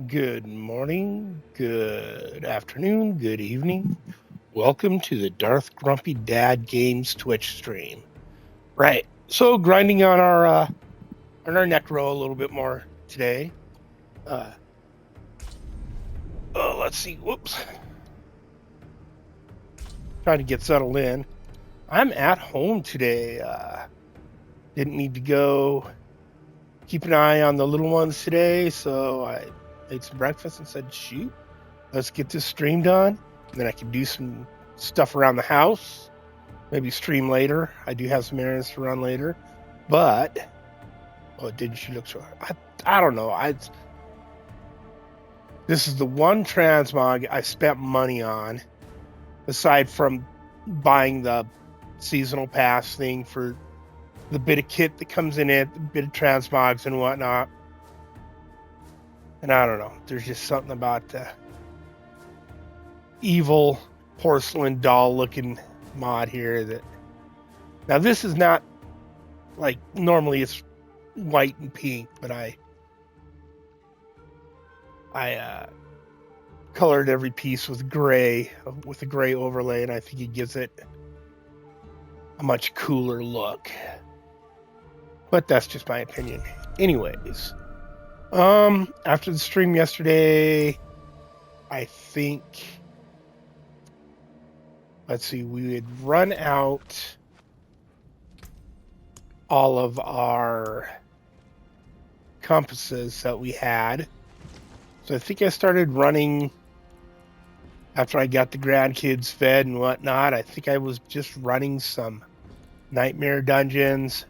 Good morning, good afternoon, good evening. Welcome to the Darth Grumpy Dad Games Twitch stream. Right. So grinding on our necro a little bit more today. Let's see. Whoops. Trying to get settled in. I'm at home today. Didn't need to go keep an eye on the little ones today, so I ate some breakfast and said, shoot, let's get this stream done. And then I can do some stuff around the house, maybe stream later. I do have some errands to run later, but didn't she look so? I don't know. This is the one transmog I spent money on, aside from buying the seasonal pass thing for the bit of kit that comes in it, the bit of transmogs and whatnot. And I don't know. There's just something about the evil porcelain doll looking mod here that. Now this is not like normally it's white and pink, but I colored every piece with gray, with a gray overlay, and I think it gives it a much cooler look. But that's just my opinion. Anyways, after the stream yesterday, I think, let's see, we had run out all of our compasses that we had. So I think I started running after I got the grandkids fed and whatnot. I think I was just running some nightmare dungeons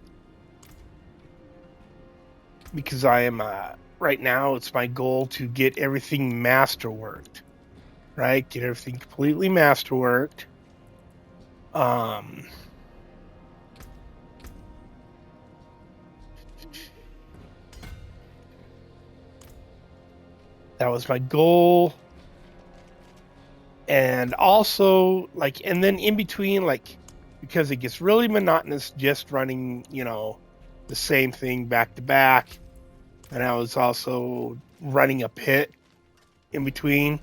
because I am right now it's my goal to get everything masterworked, right? Get everything completely masterworked. That was my goal. And also, and then in between, because it gets really monotonous just running, the same thing back to back. And I was also running a pit in between,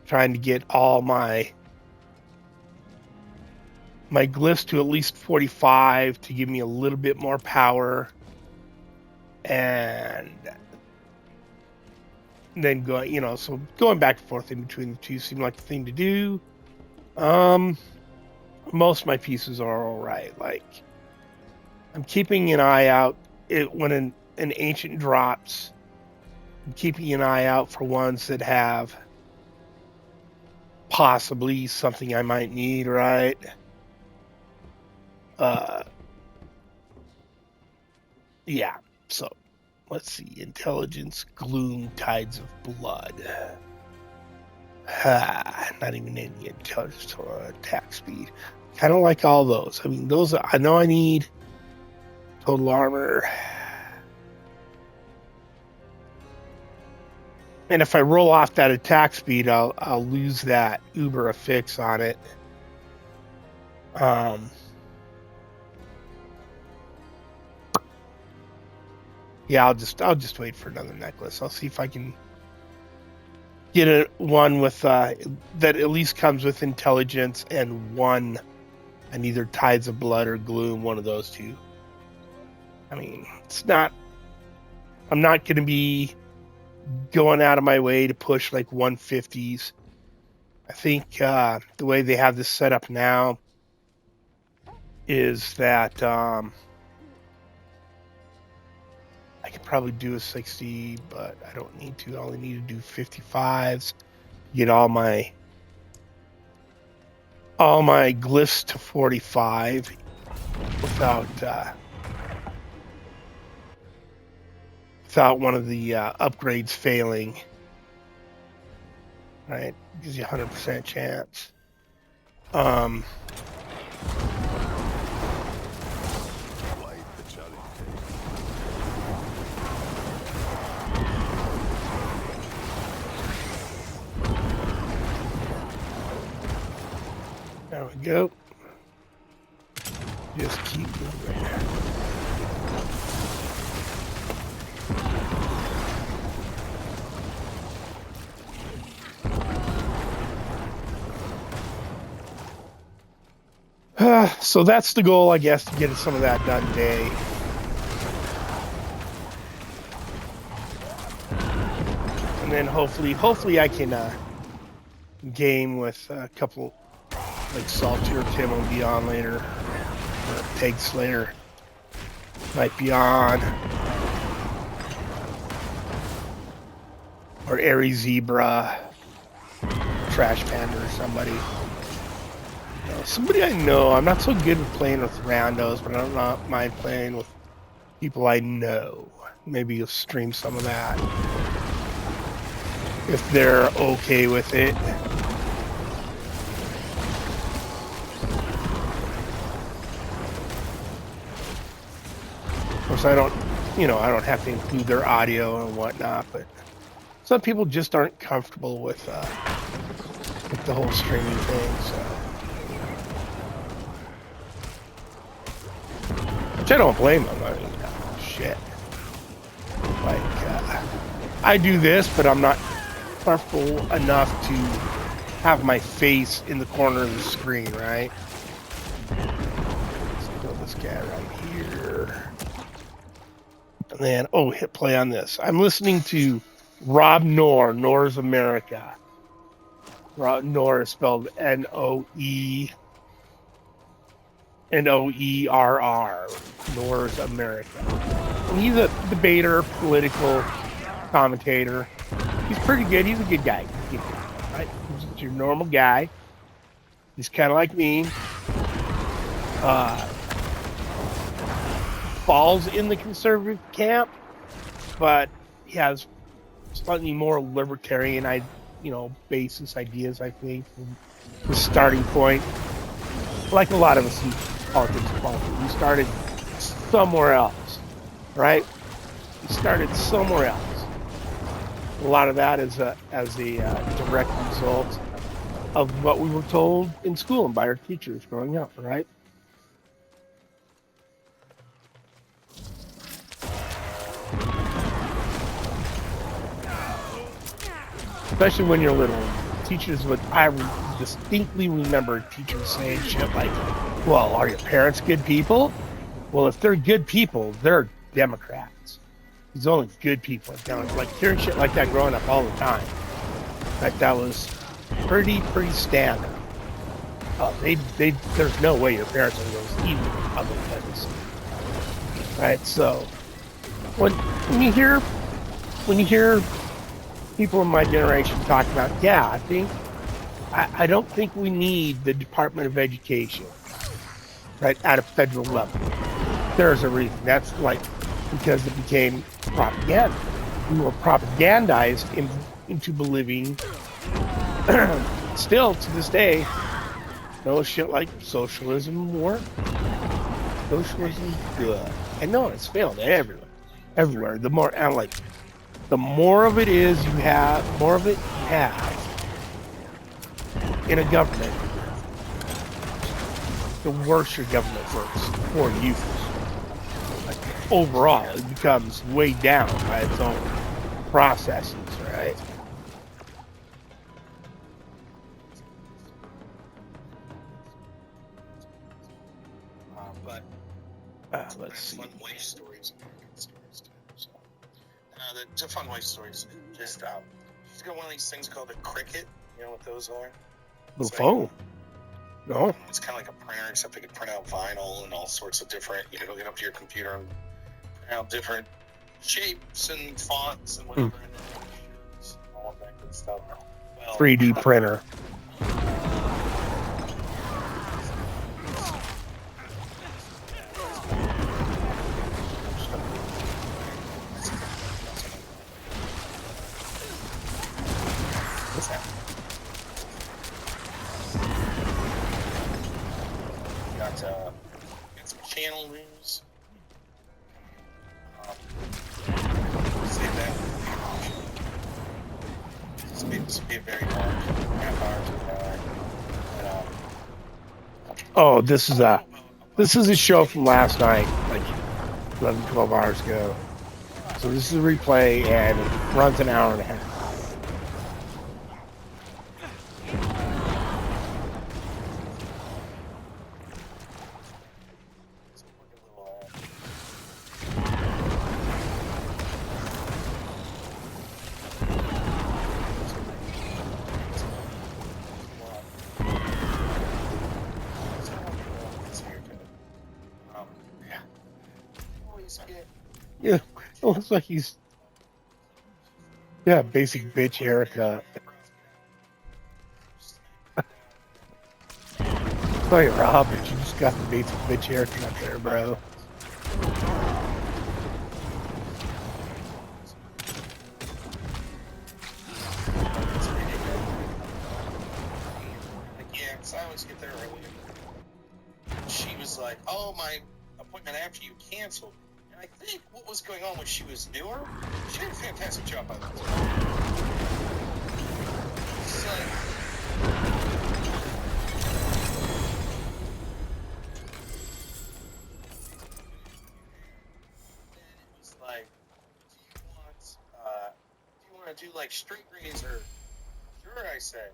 trying to get all my glyphs to at least 45 to give me a little bit more power. And then so going back and forth in between the two seemed like the thing to do. Most of my pieces are all right. I'm keeping an eye out when an ancient drops. I'm keeping an eye out for ones that have possibly something I might need, right? Yeah, so let's see. Intelligence, gloom, tides of blood. Not even any intelligence or attack speed. Kind of like all those. I mean, those I know I need. Total armor. And if I roll off that attack speed, I'll lose that uber affix on it. Yeah, I'll just wait for another necklace. I'll see if I can get one with that at least comes with intelligence and one and either tides of blood or gloom, one of those two. I mean, I'm not going to be going out of my way to push 150s. I think the way they have this set up now is that I could probably do a 60, but I don't need to. I only need to do 55s. Get all my glyphs to 45 without one of the upgrades failing. Right? Gives you a 100% chance. There we go. Just keep moving. So that's the goal, I guess, to get some of that done today. And then hopefully I can game with a couple, like Salty or Tim will be on later, or Peg Slayer might be on, or Airy Zebra, Trash Panda or somebody. Somebody I know. I'm not so good with playing with randos, but I don't mind playing with people I know. Maybe you'll stream some of that if they're okay with it. Of course, I don't have to include their audio and whatnot, but some people just aren't comfortable with the whole streaming thing, so. Which I don't blame them. I mean, shit. Like, I do this, but I'm not comfortable enough to have my face in the corner of the screen, right? Let's kill this guy right here. And then, hit play on this. I'm listening to Rob Noor, Noor's America. Rob Noor is spelled Noerrr. Noor's America. And he's a debater, political commentator. He's pretty good. He's a good guy. Right? He's your normal guy. He's kind of like me. Falls in the conservative camp, but he has slightly more libertarian, basis ideas, I think, from the starting point. Like a lot of us in politics, we started somewhere else, right? We started somewhere else. A lot of that is as a direct result of what we were told in school and by our teachers growing up, right? Especially when you're little. Teachers I distinctly remember teachers saying shit like, well, are your parents good people? Well, if they're good people, they're Democrats. There's only good people. Like hearing shit like that growing up all the time. Like that was pretty standard. There's no way your parents are those evil Republicans. Right, so when you hear people in my generation talk about, I don't think we need the Department of Education, right, at a federal level. There's a reason. That's because it became propaganda. We were propagandized into believing, still to this day, no shit like socialism work. Socialism good. And no, it's failed everywhere. The more of it you have in a government, the worse your government works for you. Overall, it becomes weighed down by its own processes, right? Let's see. Fun life stories, American stories too. So, the fun life stories. Just got one of these things called a Cricut. You know what those are? Little phone. No. It's kind of like a printer, except it can print out vinyl and all sorts of different. You can hook it up to your computer and print out different shapes and fonts and whatever. And all of that good stuff. Well, 3D printer. Got some channel rooms. Save that. This will be a very long half hour to an hour. This is a show from last night, like 11, 12 hours ago. So this is a replay, and it runs an hour and a half. It looks like he's, yeah, basic bitch haircut. Sorry, Rob, but you just got the basic bitch haircut there, bro. Yeah, because I always get there early. She was like, "Oh, my appointment after you canceled." And I think what was going on was she was newer. She did a fantastic job by the way. It's like, then it was like, do you want to do like straight razor? Sure, I said.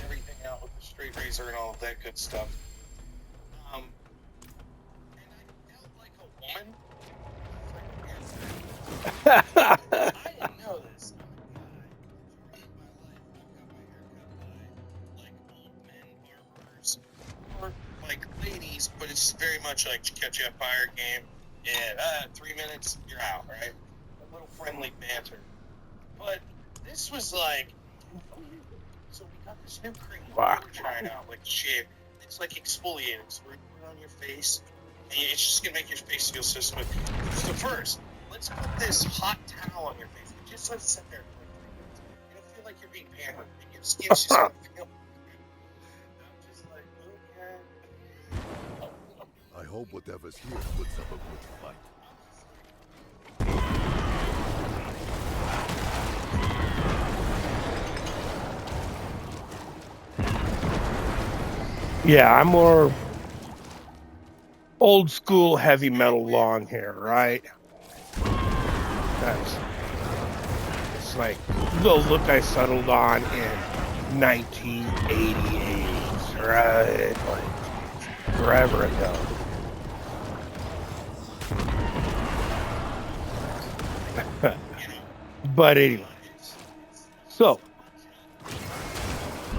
Everything out with the straight razor and all of that good stuff. And I felt like a woman. I didn't know this. I'm a guy. Majority of my life, I've got my hair cut by like old men barbers or like ladies, but it's very much like catch up fire game. Yeah, 3 minutes, you're out, right? A little friendly banter. But this was like, so we got this new cream Wow. we're trying out, like shave. It's like exfoliating, so we're putting it on your face, and it's just gonna make your face feel so smooth. So first, let's put this hot towel on your face. And just let it sit there for like 3 minutes. It'll feel like you're being pampered, and your skin's just gonna feel. I'm just like, okay. I hope whatever's here puts up a good fight. Yeah, I'm more old school heavy metal long hair, right? It's like the look I settled on in 1988, right? Like forever ago. But anyway, so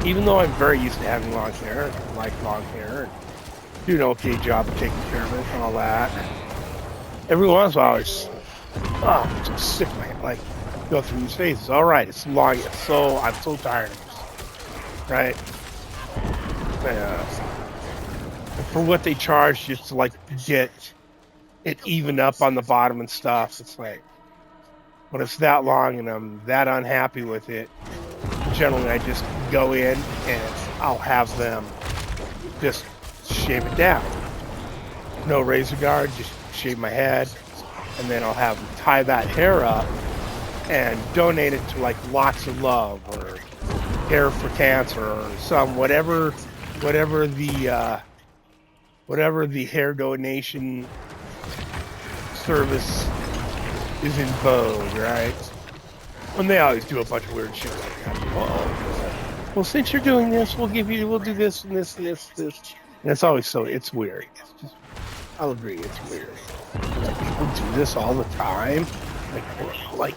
even though I'm very used to having long hair, and I like long hair, and do an okay job of taking care of it and all that, every once in a while, I'm so sick of my hair. Like, go through these phases. All right, it's long. I'm so tired of this. Right? For what they charge, just to like get it even up on the bottom and stuff, it's like, when it's that long and I'm that unhappy with it, generally I just go in and I'll have them just shave it down. No razor guard, just shave my head, and then I'll have them tie that hair up and donate it to like Lots of Love or Hair for Cancer or whatever the hair donation service is in vogue, right? And they always do a bunch of weird shit like that. Well, since you're doing this, we'll do this and this and this. And it's always it's weird. It's just, I'll agree, it's weird. Like, people do this all the time. Like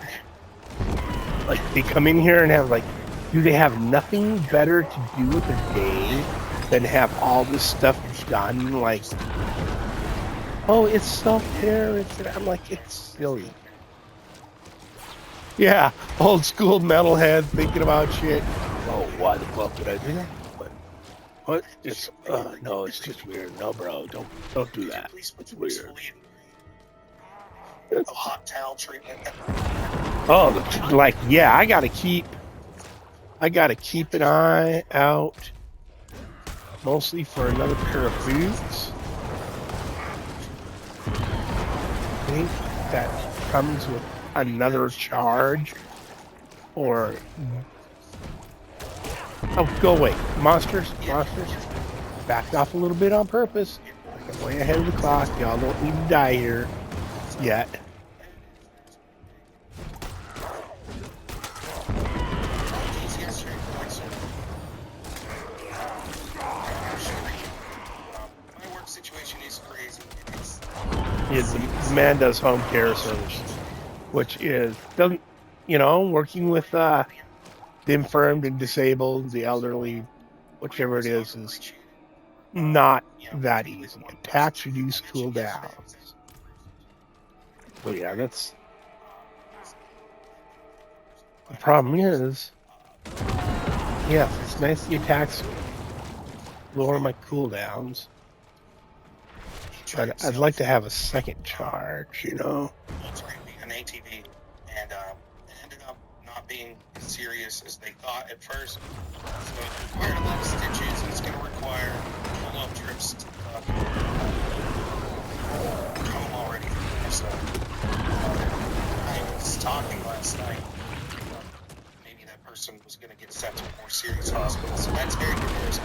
they come in here and have do they have nothing better to do with the day than have all this stuff done? Like, oh, it's self-care. I'm like, it's silly. Yeah, old school metalhead thinking about shit. Oh, why the fuck did I do that? What? It's no, it's just weird. No, bro, don't do that. It's weird. A hot towel treatment. Oh, like, yeah, I gotta keep an eye out, mostly for another pair of boots. I think that comes with another charge, or go away. Monsters, backed off a little bit on purpose. Like, I'm way ahead of the clock. Y'all don't need to die here yet. My work situation is crazy. The man does home care service, which working with the infirmed and disabled, the elderly, whichever it is not that easy. Attach, reduce, cool down. Oh yeah, that's the problem is. Yeah, it's nice the attacks lower my cooldowns, but I'd like to have a second charge, you know? An ATV, and it ended up not being as serious as they thought at first. So it required a lot of stitches, and it's going to require a lot of trips to home already. So I was talking last night. Maybe that person was going to get sent to a more serious hospital. So that's very good news. I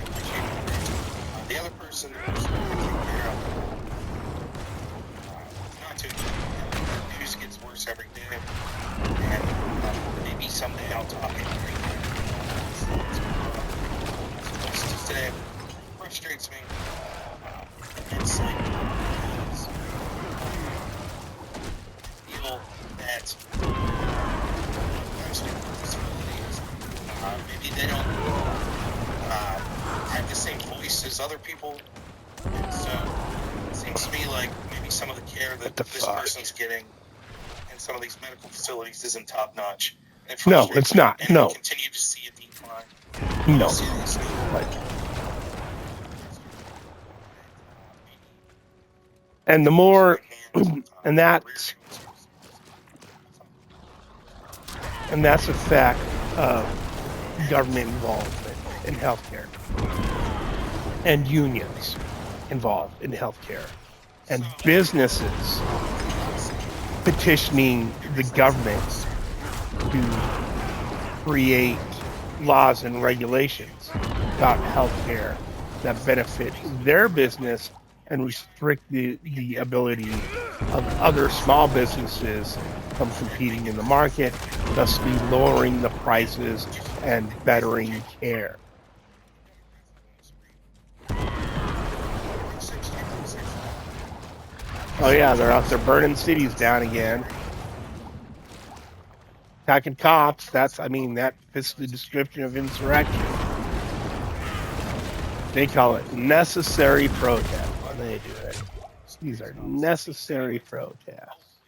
appreciate it. The other person was taken care of. Not too good. News gets worse every day. And maybe someday I'll talk to him. Just today frustrates me. It's like, feel that maybe they don't have the same voice as other people. And so it seems to me like maybe some of the care that this person's getting in some of these medical facilities isn't top notch. No, it's not. And no. we continue to see a decline. No. Seriously. And the more, and that's a fact of government involvement in healthcare and unions involved in healthcare and businesses petitioning the government to create laws and regulations about healthcare that benefit their business and restrict the ability of other small businesses from competing in the market, thusly lowering the prices and bettering care. Oh yeah, they're out there burning cities down again. Attacking cops, that fits the description of insurrection. They call it necessary protest when they do it. These are necessary protests.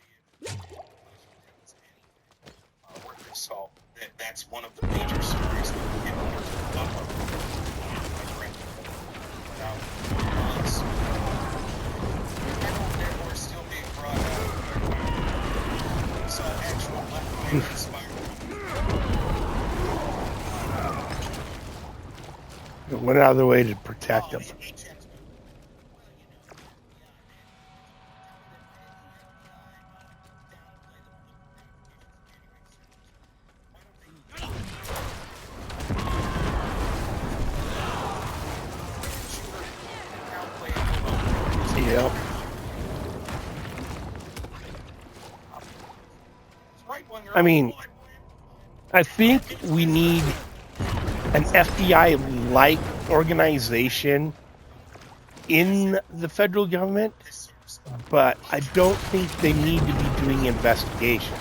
So that's one of the major stories that we get we're still being brought out. So actual What other way to protect them? Yep. I mean, I think we need an FBI-like organization in the federal government, but I don't think they need to be doing investigations.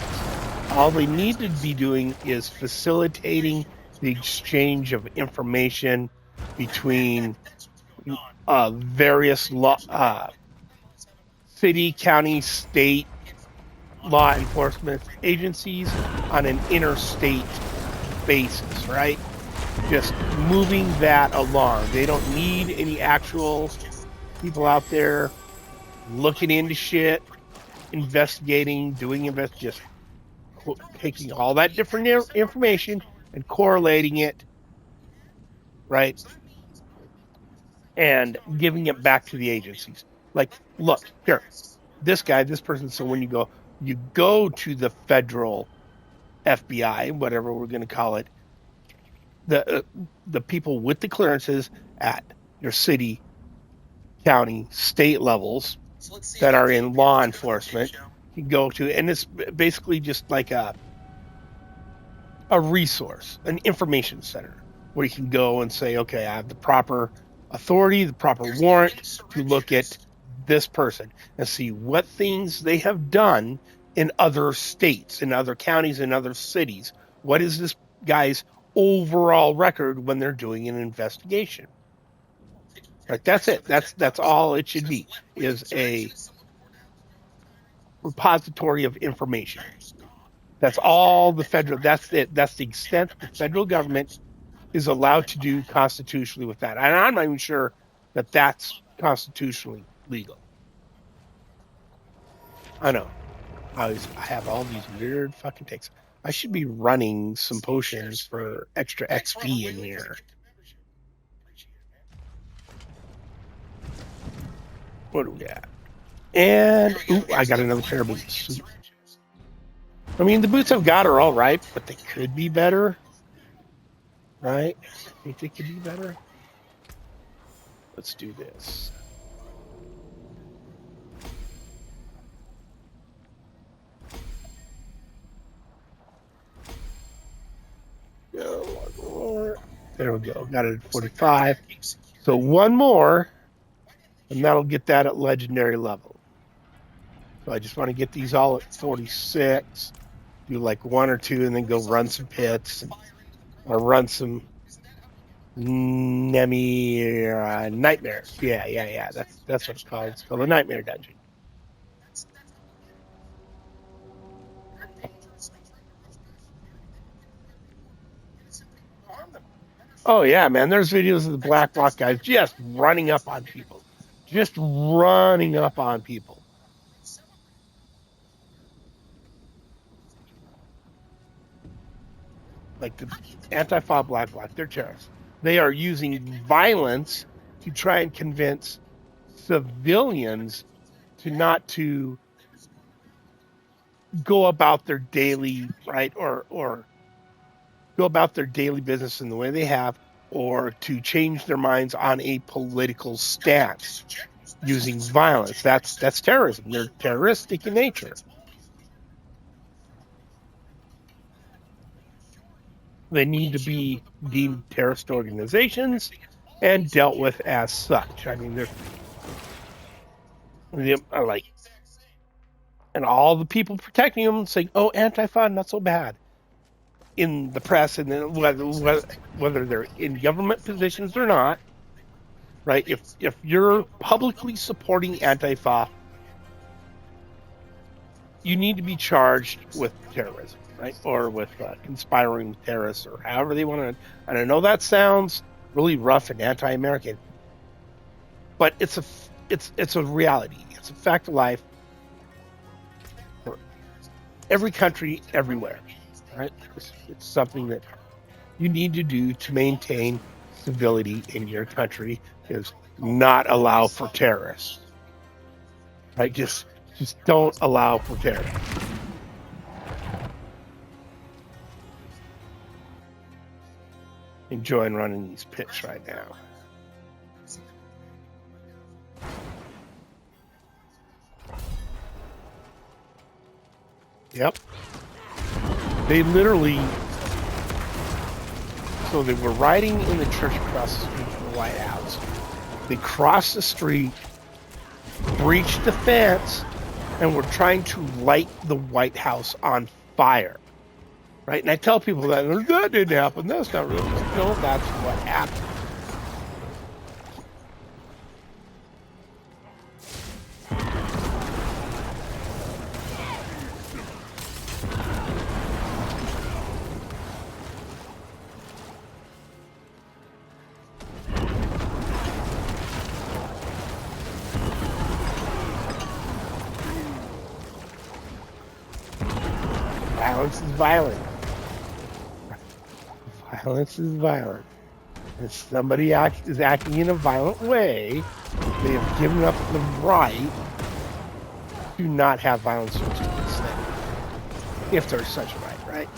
All they need to be doing is facilitating the exchange of information between various city, county, state law enforcement agencies on an interstate basis, right? Just moving that along. They don't need any actual people out there looking into shit, investigating, just taking all that different information and correlating it, right? And giving it back to the agencies. Like, look, here, this person. So when you go to the federal FBI, whatever we're going to call it, the people with the clearances at your city, county, state levels that are in law enforcement, you go to, and it's basically just like a resource, an information center where you can go and say, okay, I have the proper authority, the proper warrant to look at this person and see what things they have done in other states, in other counties, in other cities. What is this guy's overall record when they're doing an investigation? Right, that's it. That's all it should be, is a repository of information. That's all the federal. That's it. That's the extent the federal government is allowed to do constitutionally with that. And I'm not even sure that that's constitutionally legal. I know. I have all these weird fucking takes. I should be running some potions for extra XP in here. What do we got? And I got another pair of boots. I mean, the boots I've got are all right, but they could be better. Right? I think they could be better. Let's do this. Go, one more. There we go. Got it at 45. So one more, and that'll get that at legendary level. So I just want to get these all at 46. Do like one or two, and then go run some pits, or run some nightmares. Yeah. That's what it's called. It's called a nightmare dungeon. Oh yeah, man. There's videos of the Black Bloc guys just running up on people. Like the Antifa Black Bloc, they're terrorists. They are using violence to try and convince civilians to go about their daily or go about their daily business in the way they have, or to change their minds on a political stance using violence. That's terrorism. They're terroristic in nature. They need to be deemed terrorist organizations and dealt with as such. I mean, they're like, and all the people protecting them saying, "Oh, Antifa, not so bad," in the press, and then whether they're in government positions or not, right? If you're publicly supporting Antifa, you need to be charged with terrorism. Right, or with conspiring with terrorists, or however they want to. And I know that sounds really rough and anti-American, but it's a reality. It's a fact of life for every country, everywhere. Right, it's something that you need to do to maintain civility in your country. Is not allow for terrorists. Right, just don't allow for terrorists. Enjoying running these pits right now. Yep. They literally, so they were riding in the church across the street from the White House. They crossed the street, breached the fence, and were trying to light the White House on fire. Right, and I tell people that didn't happen. That's not real. No, that's what happened. Violence is violent. Violence is violent. If somebody is acting in a violent way, they have given up the right to not have violence towards them. If there's such a right?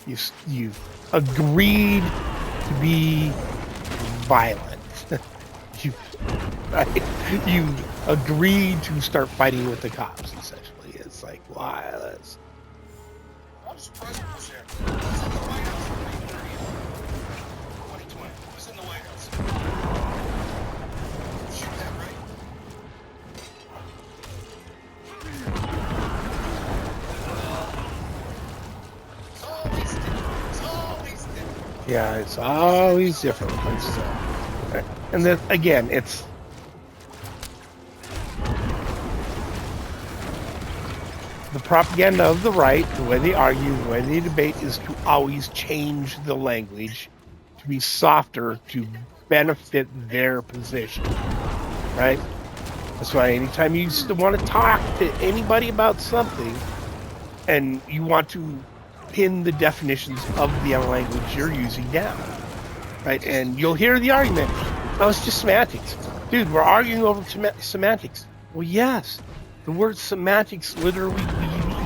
You've agreed to be violent. You agreed to start fighting with the cops. Essentially, it's like violence. I'm surprised it was there. Who's in the White House for 2020? Who's in the White House? Shoot that, right? It's always different. Yeah, it's always different. And then again, it the propaganda of the right, the way they argue, the way they debate, is to always change the language to be softer to benefit their position, right? That's why anytime you want to talk to anybody about something and you want to pin the definitions of the language you're using down, right? And you'll hear the argument, oh, it's just semantics. Dude, we're arguing over semantics. Well, yes, the word semantics literally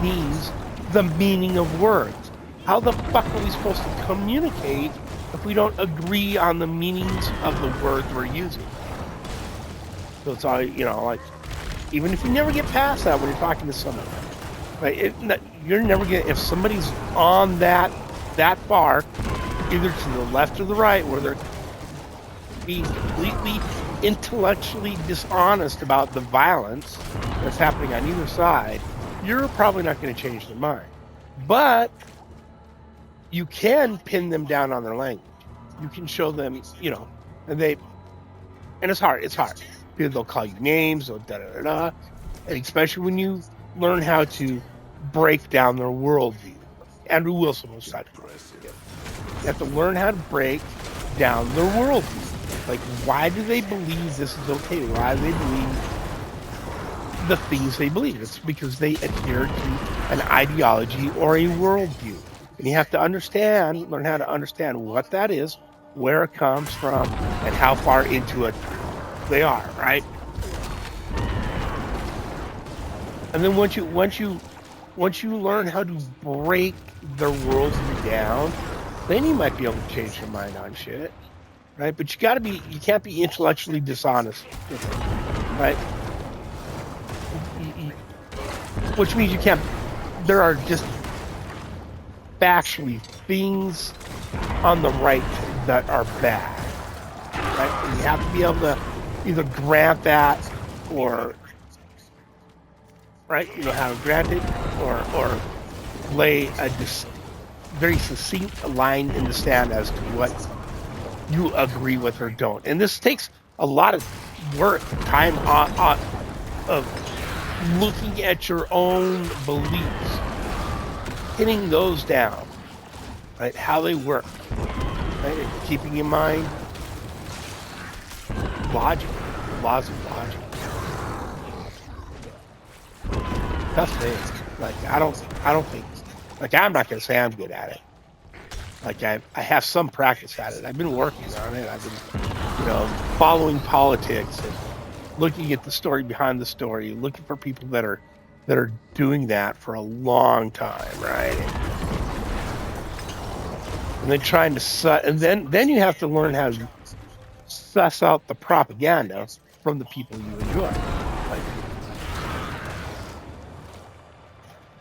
means the meaning of words. How the fuck are we supposed to communicate if we don't agree on the meanings of the words we're using? So it's all, like, even if you never get past that when you're talking to someone, right? You're never gonna, if somebody's on that far, either to the left or the right, where they're being completely intellectually dishonest about the violence that's happening on either side, you're probably not going to change their mind. But you can pin them down on their language. You can show them, and it's hard. It's hard. They'll call you names, they'll da-da-da-da. And especially when you learn how to break down their worldview. Andrew Wilson was talking about it. You have to learn how to break down their worldview. Like, why do they believe this is okay? Why do they believe the things they believe? It's because they adhere to an ideology or a worldview. And you have to learn how to understand what that is, where it comes from, and how far into it they are, right? And then once you learn how to break their worldview down, then you might be able to change your mind on shit. Right, but you can't be intellectually dishonest with it, right? Which means there are just factually things on the right that are bad, right? And you have to be able to either grant that or, right, how to grant it or lay a very succinct line in the sand as to what you agree with or don't. And this takes a lot of work, time of looking at your own beliefs, hitting those down, right? How they work, right? And keeping in mind logic, laws of logic. Tough thing. Like, I don't think, like, I'm not going to say I'm good at it. Like, I have some practice at it. I've been working on it. I've been, following politics and looking at the story behind the story, looking for people that are doing that for a long time, right? And then trying to and then you have to learn how to suss out the propaganda from the people you enjoy.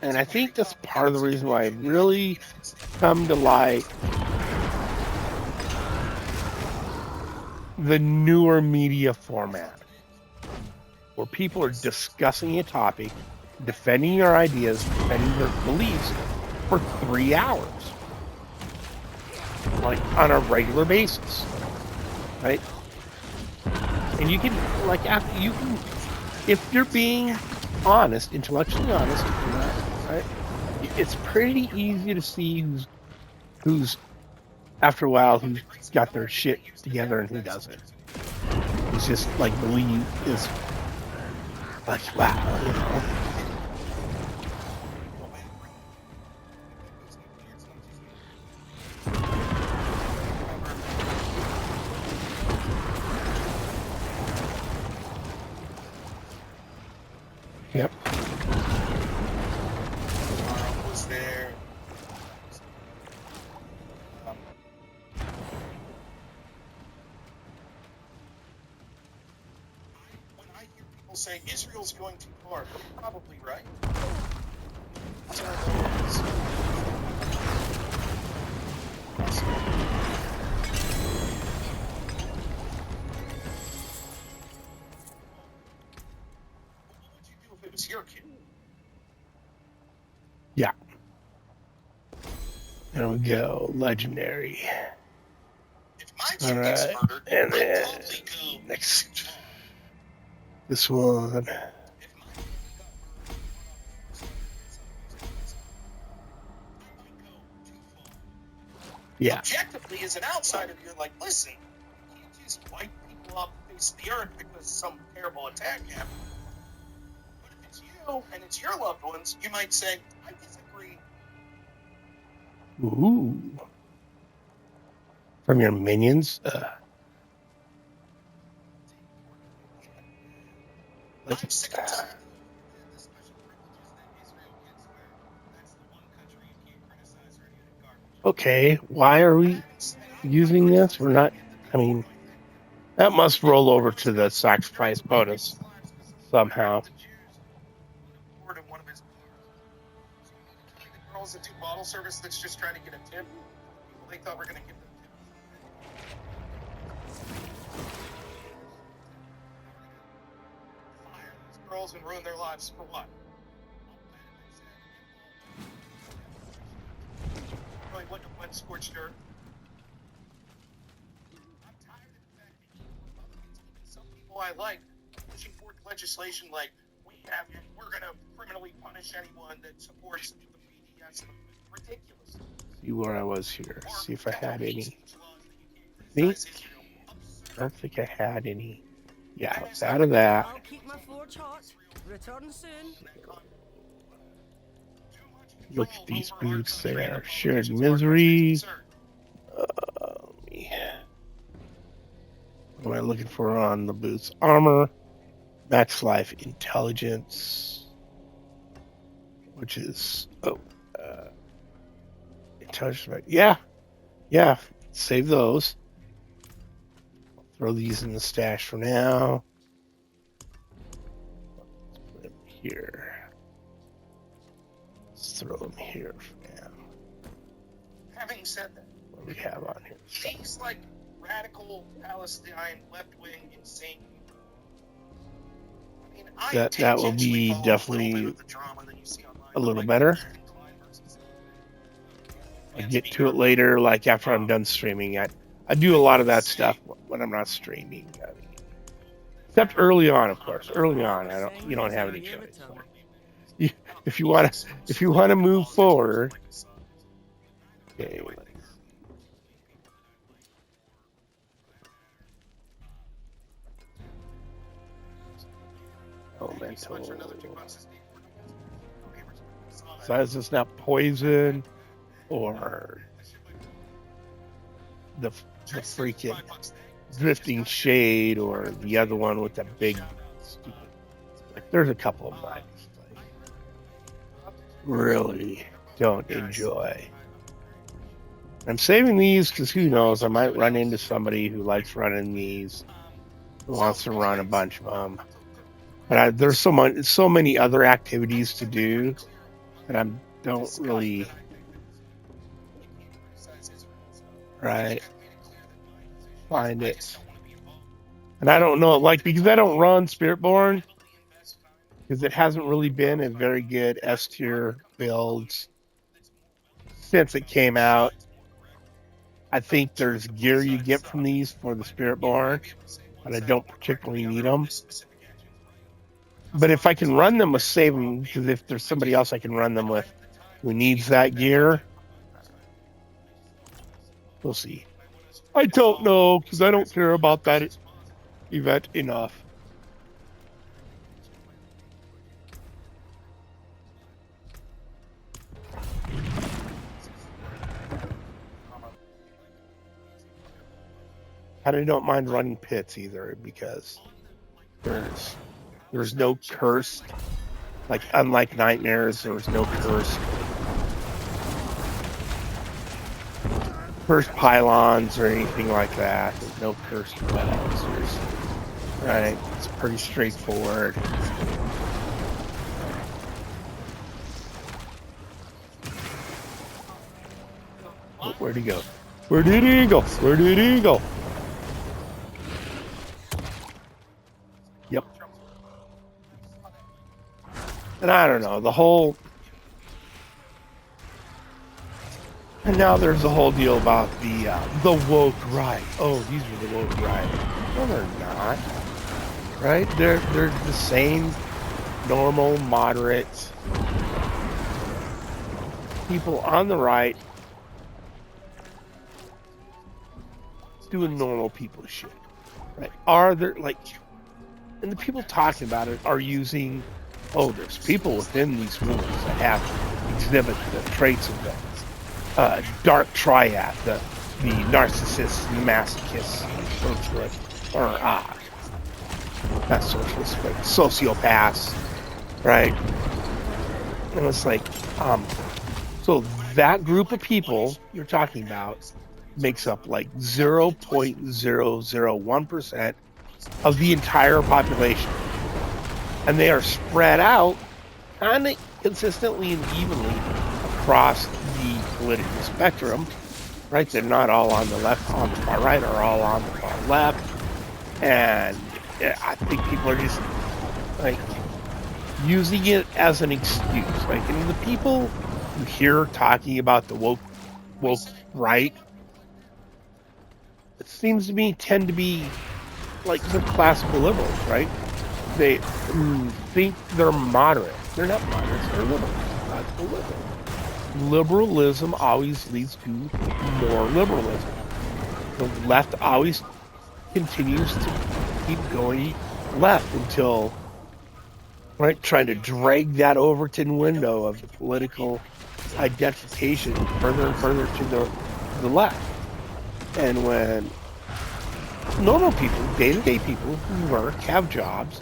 And I think that's part of the reason why I really come to like the newer media format, where people are discussing a topic, defending their ideas, defending their beliefs for 3 hours, like on a regular basis, right? And you can, if you're being honest, intellectually honest, right? It's pretty easy to see who's after a while who's got their shit together and who doesn't. It's just like believe is like, wow, Yep. Was there? When I hear people say Israel's going too far, they're probably right. It was your kid. Yeah. There we go. Legendary. If my kid gets murdered, And I'd then totally go next. This one. Yeah. Objectively, as an outsider, you're like, listen, you can't just wipe people off the face of the earth because some terrible attack happened. But if it's you and it's your loved ones, you might say, I disagree. Ooh. From your minions? I'm sick and tired of the special privileges that Israel gets where that's the one country you can't criticize or any of that garbage. Okay, why are we using this? We're not, I mean, that must roll over to the sacrifice bonus somehow. One of his the girls that do bottle service that's just trying to get a tip. People they thought were going to give them tips. Fire those girls and ruin their lives for what? Really wouldn't have went scorched earth. I'm tired of the fact that Republicans, even some people I like, pushing forth legislation like we're going to criminally punish anyone that supports the BDS. Ridiculous. See where I was here. See if I had any. I don't think I had any. Yeah, it's out of that. I'll keep my forge hot. Return soon. Look at these boots there. Shared misery. What am I looking for on the boots? Armor. Max life intelligence. Which is intelligence. Yeah. Save those. I'll throw these in the stash for now. Let's put them here. Let's throw them here for now. Having said that, What do we have on here? these like radical Palestine left-wing insane. I mean, That will be definitely a little better. I'll get to it later, like after I'm done streaming. I do a lot of that stuff when I'm not streaming. I mean, except early on, of course. Early on, you don't have any choice. So if you want to move forward, okay. Elemental. So is this not poison or the freaking drifting shade or the other one with the big stupid, like there's a couple of mine really don't enjoy. I'm saving these because who knows, I might run into somebody who likes running these, who wants to run a bunch of them. But there's so many other activities to do that I don't really find it. And I don't know, like, because I don't run Spiritborn, because it hasn't really been a very good S tier build since it came out. I think there's gear you get from these for the Spiritborn, but I don't particularly need them. But if I can run them with saving, because if there's somebody else I can run them with who needs that gear, we'll see. I don't know, because I don't care about that event enough. And I don't mind running pits either, because there's no curse. Like, unlike Nightmares, there's no curse. Cursed pylons or anything like that. There's no cursed monsters. Right? It's pretty straightforward. Oh, where'd he go? Where did he go? Where did he go? Yep. And I don't know, the whole... And now there's the whole deal about the woke right. Oh, these are the woke right. No, they're not. Right? They're the same normal, moderate people on the right doing normal people shit, right? Are there like, and the people talking about it are using, oh, there's people within these rules that have exhibit the traits of the dark triad, the narcissist, masochist, socialist, or not socialist, but sociopaths, right? And it's like, so that group of people you're talking about makes up like 0.001% of the entire population. And they are spread out kind of consistently and evenly across the political spectrum, right? They're not all on the left, on the far right, or all on the far left. And I think people are just like using it as an excuse. Like, and the people you hear talking about the woke right, it seems to me tend to be like the classical liberals, right? They think they're moderate. They're not moderates, they're liberals. Classical liberals. Liberalism always leads to more liberalism. The left always continues to keep going left until, right, trying to drag that Overton window of the political identification further and further to the left. And when normal people, day-to-day people who work, have jobs,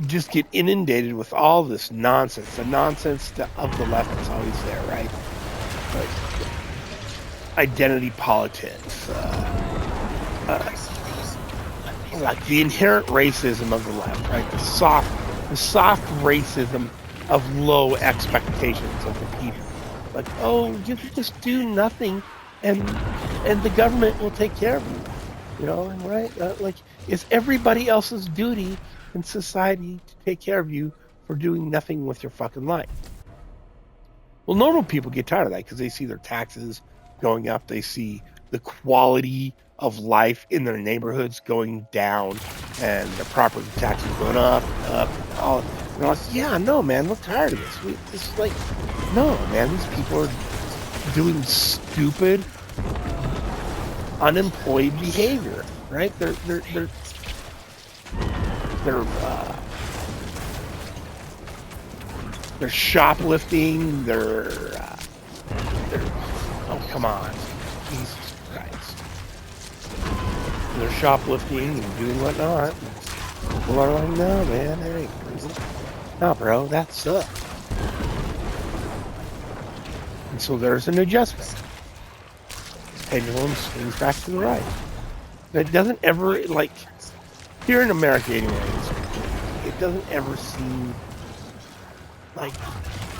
just get inundated with all this nonsense, the nonsense of the left is always there, right? Like identity politics, like the inherent racism of the left, right? The soft racism of low expectations of the people. Like, oh, you can just do nothing, and the government will take care of you, you know, right? Like, it's everybody else's duty in society to take care of you for doing nothing with your fucking life. Well, normal people get tired of that because they see their taxes going up. They see the quality of life in their neighborhoods going down, and their property taxes going up. All, you know, like, yeah, no, man, we're tired of this. This is like, no, man, these people are doing stupid, unemployed behavior, right? They're shoplifting. Oh, come on, Jesus Christ! They're shoplifting and doing whatnot. People are like, no, man, that ain't crazy. No, bro, that sucks. And so there's an adjustment. Pendulum swings back to the right. It doesn't ever, like, here in America anyways, it doesn't ever seem like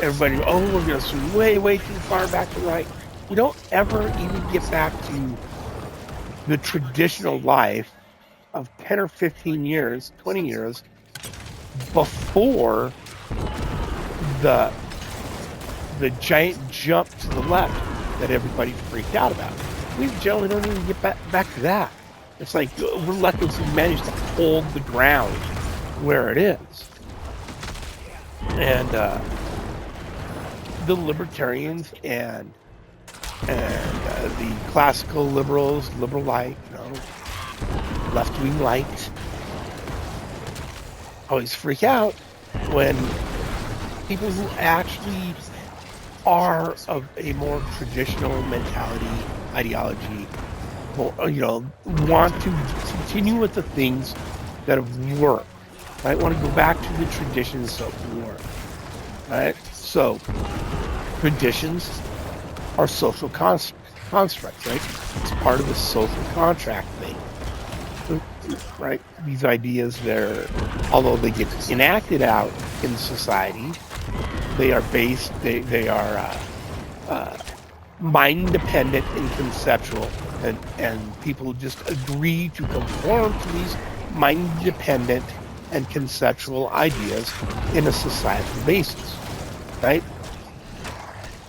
everybody, oh, we're going to swing way, way too far back to the right. You don't ever even get back to the traditional life of 10 or 15 years, 20 years before the giant jump to the left that everybody freaked out about. We generally don't even get back to that. It's like we're lucky if we manage to hold the ground where it is. And the libertarians and the classical liberals, liberal light, you know, left-wing light, always freak out when people who actually are of a more traditional mentality, ideology, you know, want to continue with the things that have worked, right? Want to go back to the traditions that work, right? So, traditions are social constructs, right? It's part of the social contract thing, right? These ideas, although they get enacted out in society, they are based, they are mind dependent and conceptual, and people just agree to conform to these mind dependent and conceptual ideas in a societal basis, right?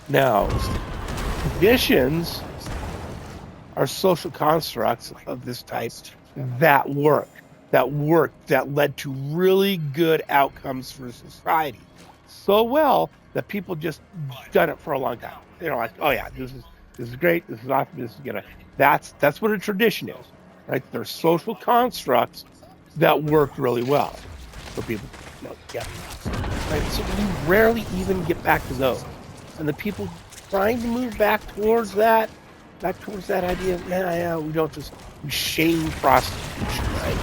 Now, traditions are social constructs of this type that led to really good outcomes for society. So well that people just done it for a long time. They're like, oh yeah, This is great. This is awesome. This is gonna. That's what a tradition is, right? They're social constructs that work really well for people. Yeah. Right. So we rarely even get back to those, and the people trying to move back towards that idea. Yeah, we don't just we shame prostitution, right?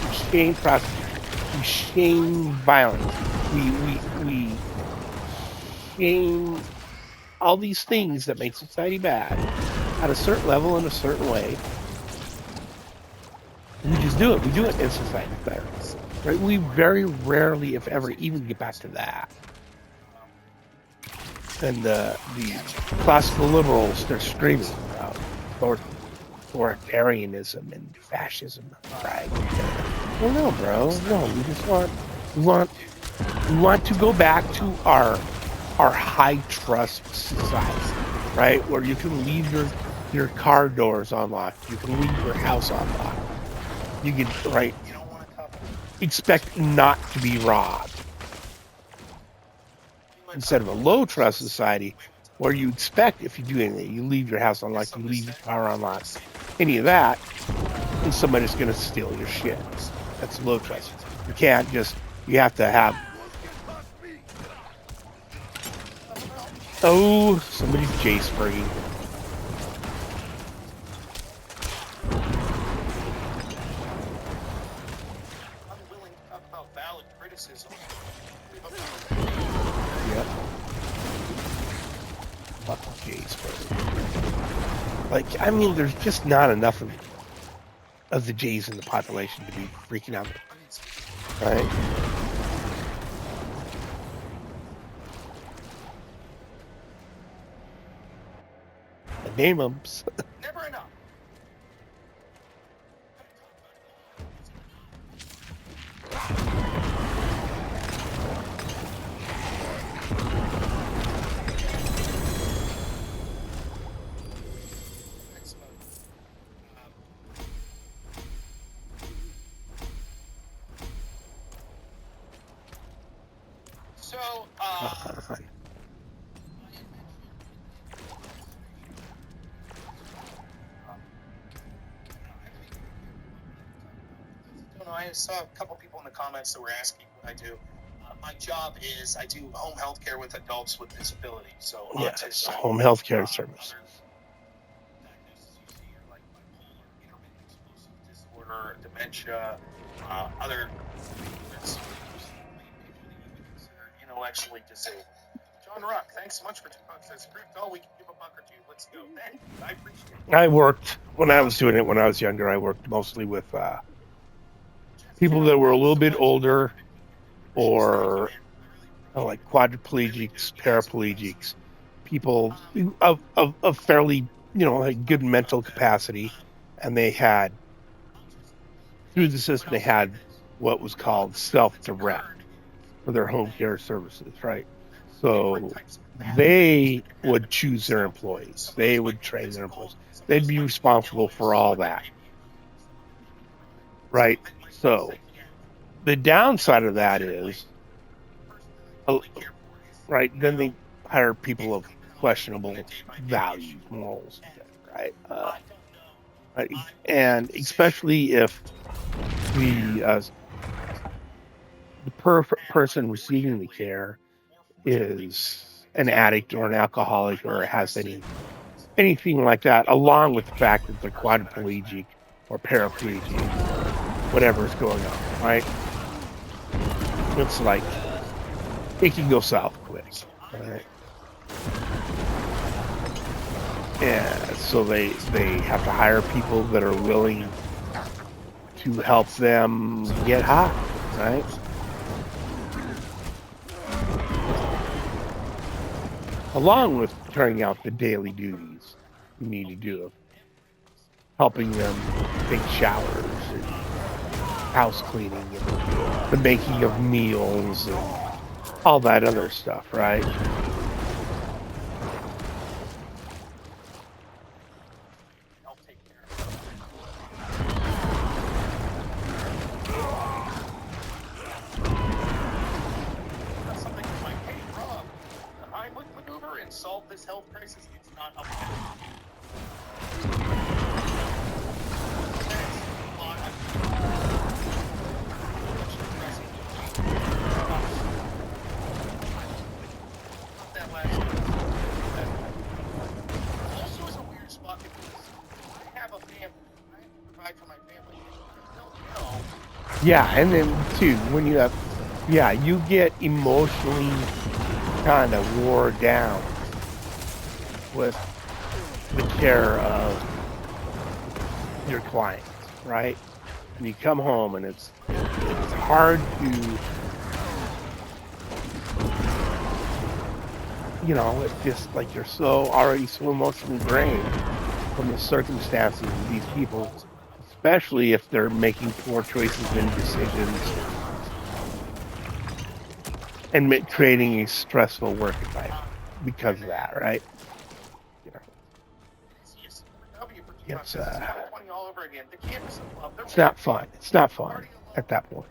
We shame prostitution. We shame violence. We shame all these things that make society bad at a certain level in a certain way. We just do it. We do it in society better. Right? We very rarely, if ever, even get back to that. And the classical liberals, they're screaming about authoritarianism and fascism, right? Well, no, bro. No, we just want to go back to our high trust society, right? Where you can leave your car doors unlocked, you can leave your house unlocked, you can expect not to be robbed. Instead of a low trust society where you expect if you do anything, you leave your house unlocked, you leave your car unlocked, any of that, and somebody's going to steal your shit. That's low trust. You can't just, you have to have. Oh, somebody's J-spraying. Unwilling to talk about valid criticism. Yep. Fucking J-spraying. Like, I mean, there's just not enough of the J's in the population to be freaking out. Right? Name them. Never enough. So, I saw a couple people in the comments that were asking what I do. My job is I do home health care with adults with disabilities. So yes, home health care service. Diagnoses you see are like bipolar, intermittent explosive disorder, dementia, other things you would consider intellectually disabled. John Ruck, thanks so much for $2. That's great. Oh, we can give a buck or two. Let's go. Thank you. I appreciate it. I worked, when I was doing it when I was younger, I worked mostly with people that were a little bit older or like quadriplegics, paraplegics, people of fairly, like good mental capacity. And they had, through the system, they had what was called self-direct for their home care services, right? So they would choose their employees. They would train their employees. They'd be responsible for all that, right? So the downside of that is, right, then they hire people of questionable values, morals, right? Right? And especially if the person receiving the care is an addict or an alcoholic or has anything like that, along with the fact that they're quadriplegic or paraplegic, whatever's going on, right? It's like it can go south quick, right? And so they have to hire people that are willing to help them get high, right? Along with carrying out the daily duties you need to do, helping them take showers and house cleaning and the making of meals and all that other stuff, right? I'll take care of it. That's something like, hey, Rob, the Heimlich maneuver and solve this health crisis. It's not up to provide for my family. I don't know. Yeah, and then too, when you have, yeah, you get emotionally kind of wore down with the care of your clients, right? And you come home and it's hard to, it's just like you're already so emotionally drained from the circumstances of these people, especially if they're making poor choices and decisions and creating a stressful work environment because of that, right? It's it's not fun. It's not fun at that point.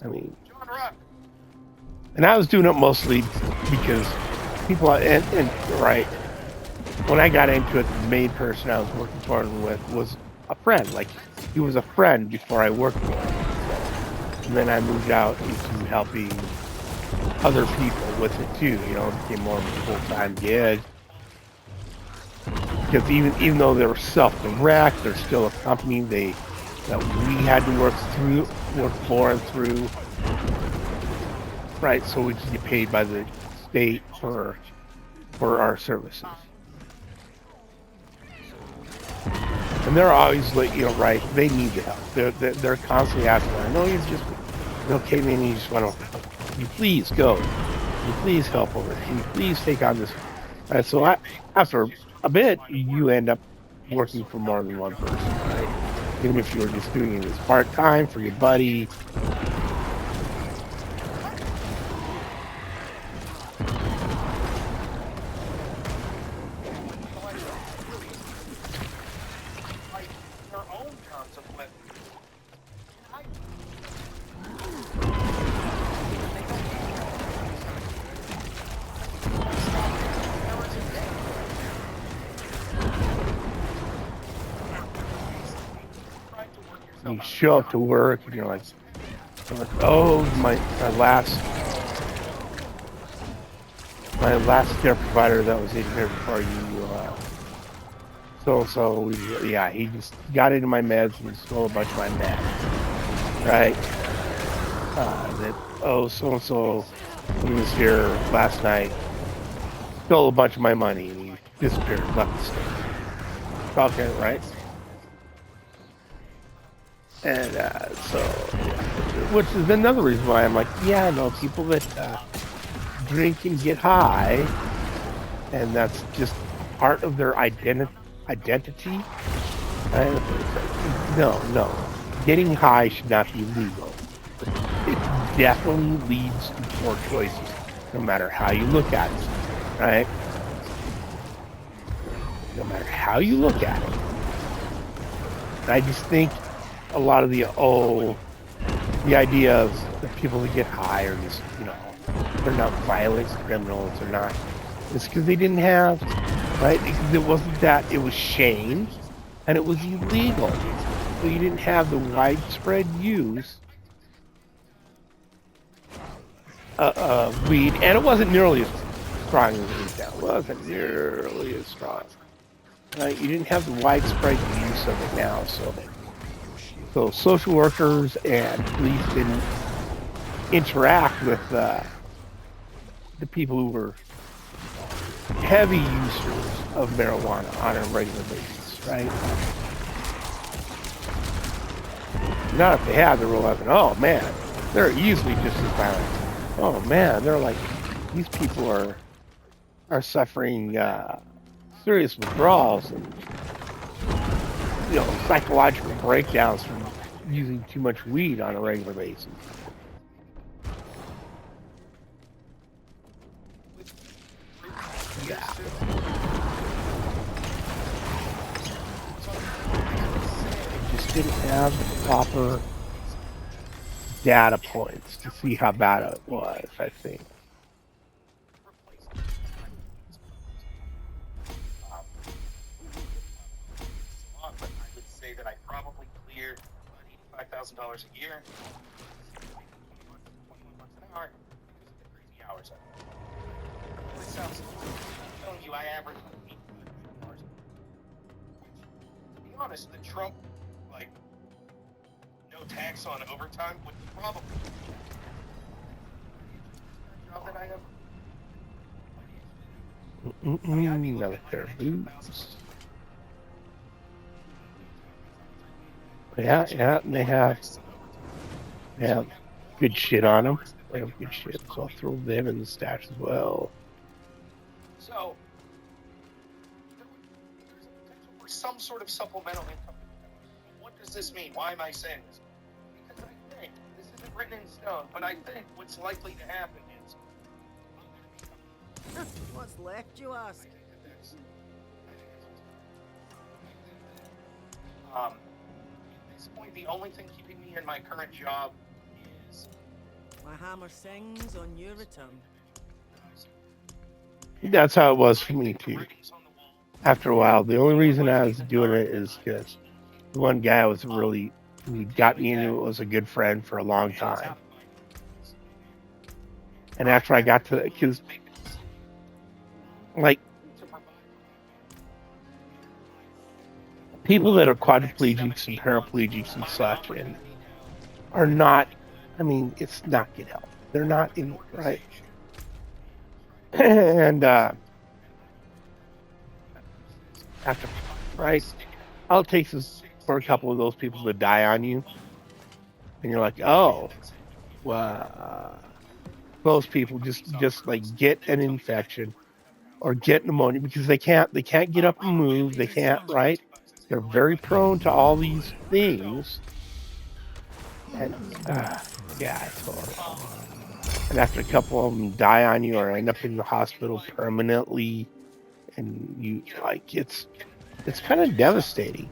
I mean, and I was doing it mostly because people, and right, when I got into it, the main person I was working for and with was a friend. Like, he was a friend before I worked for him. And then I moved out into helping other people with it too. It became more of a full-time gig. Because even though they were self-direct, they're still a company that we had to work for and through. Right, so we just get paid by the state for our services. And they're always like, right, they need the help. They're constantly asking, I know you're just, okay, man, you just want to, can you please go? Can you please help over? Can you please take on this? Right, so after a bit, you end up working for more than one person, right? Even if you were just doing this part-time for your buddy. You show up to work and you're like, oh, my last care provider that was in here before you, yeah, he just got into my meds and stole a bunch of my meds, right? So-and-so, he was here last night, stole a bunch of my money, and he disappeared, left the state. Okay, right? And which is another reason why I'm like, yeah, no, people that drink and get high, and that's just part of their identity. No, getting high should not be legal. It definitely leads to poor choices, no matter how you look at it, right? No matter how you look at it. And I just think a lot of the idea of the people that get high are just, they're not violent criminals, they're not. It's because they didn't have, right? It wasn't that, it was shamed and it was illegal. So you didn't have the widespread use of weed, and it wasn't nearly as strong as it is now. It wasn't nearly as strong. Right? You didn't have the widespread use of it now, so social workers and police didn't interact with the people who were heavy users of marijuana on a regular basis, right? Not if they had the real weapon. Oh man, they're easily just as violent. Oh man, they're like, these people are suffering serious withdrawals and psychological breakdowns from using too much weed on a regular basis. Yeah. Just didn't have the proper data points to see how bad it was, I think. But I would say that I probably cleared about $85,000 a year, $21 an hour because of the crazy hours I work. It sounds, I'm telling you, I average $8 hours. To be honest, the Trump like no tax on overtime would probably job that I have. Another pair of boots. Yeah, and they have good shit on them. They have good shit, so I'll throw them in the stash as well. So there's a potential for some sort of supplemental income. What does this mean? Why am I saying this? Because I think this isn't written in stone, but I think what's likely to happen is What's left, you ask? At this point, the only thing keeping me in my current job is My hammer sings on your return. That's how it was for me too. After a while, the only reason I was doing it is because the one guy who got me into it was a good friend for a long time. And after I got to that, because like people that are quadriplegics and paraplegics and such and are not, I mean, it's not good health. They're not in, right? And after, right, all it takes is for a couple of those people to die on you. And you're like, oh, well, those people just like get an infection or get pneumonia because they can't get up and move. They can't, right? They're very prone to all these things. And, yeah, it's horrible. And after a couple of them die on you or end up in the hospital permanently, and you, like, it's kind of devastating.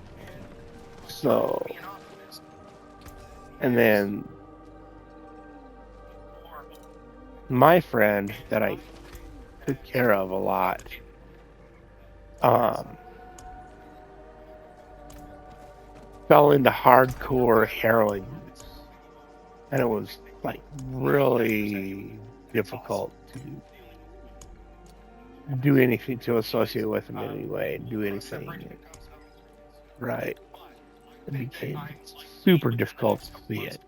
So, and then my friend that I took care of a lot, fell into hardcore heroin use, and it was like really difficult to do anything to associate with him anyway, do anything. Right. It became super difficult to see it.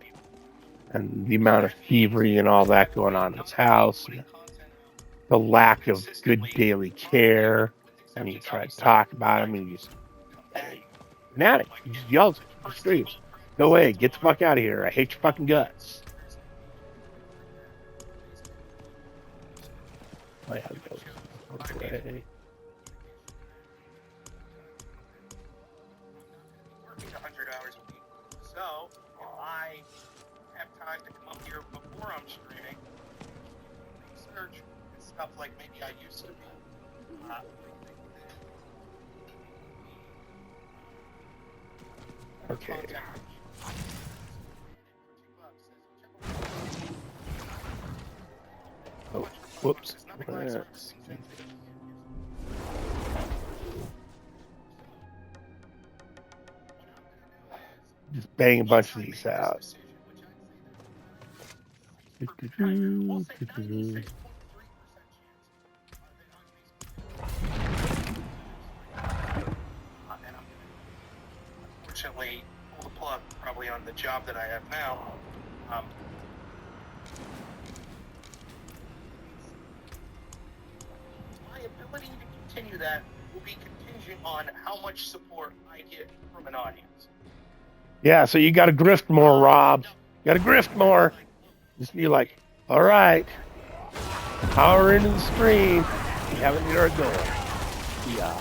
And the amount of thievery and all that going on in his house, and the lack of good daily care. And you try to talk about him, and he's an addict. He just yells at you, he screams, "Go away, get the fuck out of here. I hate your fucking guts." Oh, yeah, it goes. Okay. working 100 hours a week. So if I have time to come up here before I'm streaming, research and stuff like maybe I used to. Okay. Oh, whoops. Just bang a bunch of these out. Unfortunately, pull the plug probably on the job that I have now. My ability to continue that will be contingent on how much support I get from an audience. Yeah, so you got to grift more, Rob. You got to grift more. Just be like, all right, power into the stream. We haven't hit our goal. Yeah,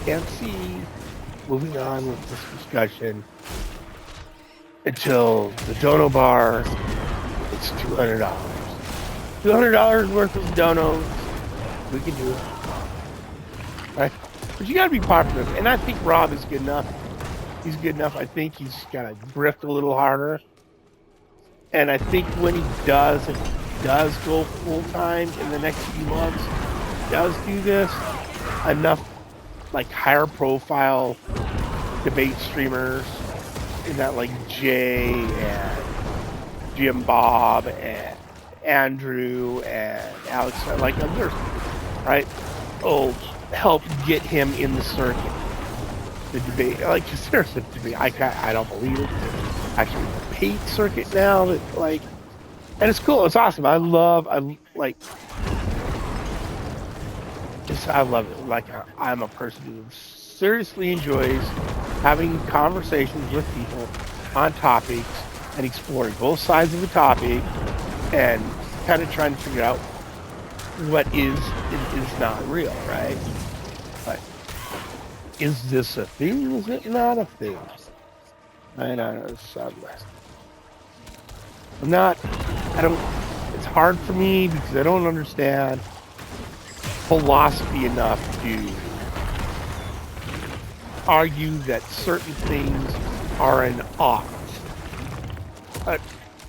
can't see. Moving on with this discussion until the dono bar. It's $200. $200 worth of donos. We can do it, right? But you got to be popular, and I think Rob is good enough. He's good enough. I think he's got to grift a little harder. And I think when he does, if he does go full time in the next few months, does do this, enough like higher profile debate streamers in that like Jay and Jim Bob and Andrew and Alex, like others, right? Oh, help get him in the circuit. the debate, like, there's a debate. I don't believe it. There's actually a debate circuit now that, like, and it's cool. It's awesome. I love it. Like, I'm a person who seriously enjoys having conversations with people on topics and exploring both sides of the topic and kind of trying to figure out what is and is not real, right? But is this a thing? Is it not a thing? I don't know. It's hard for me because I don't understand philosophy enough to argue that certain things are an ought,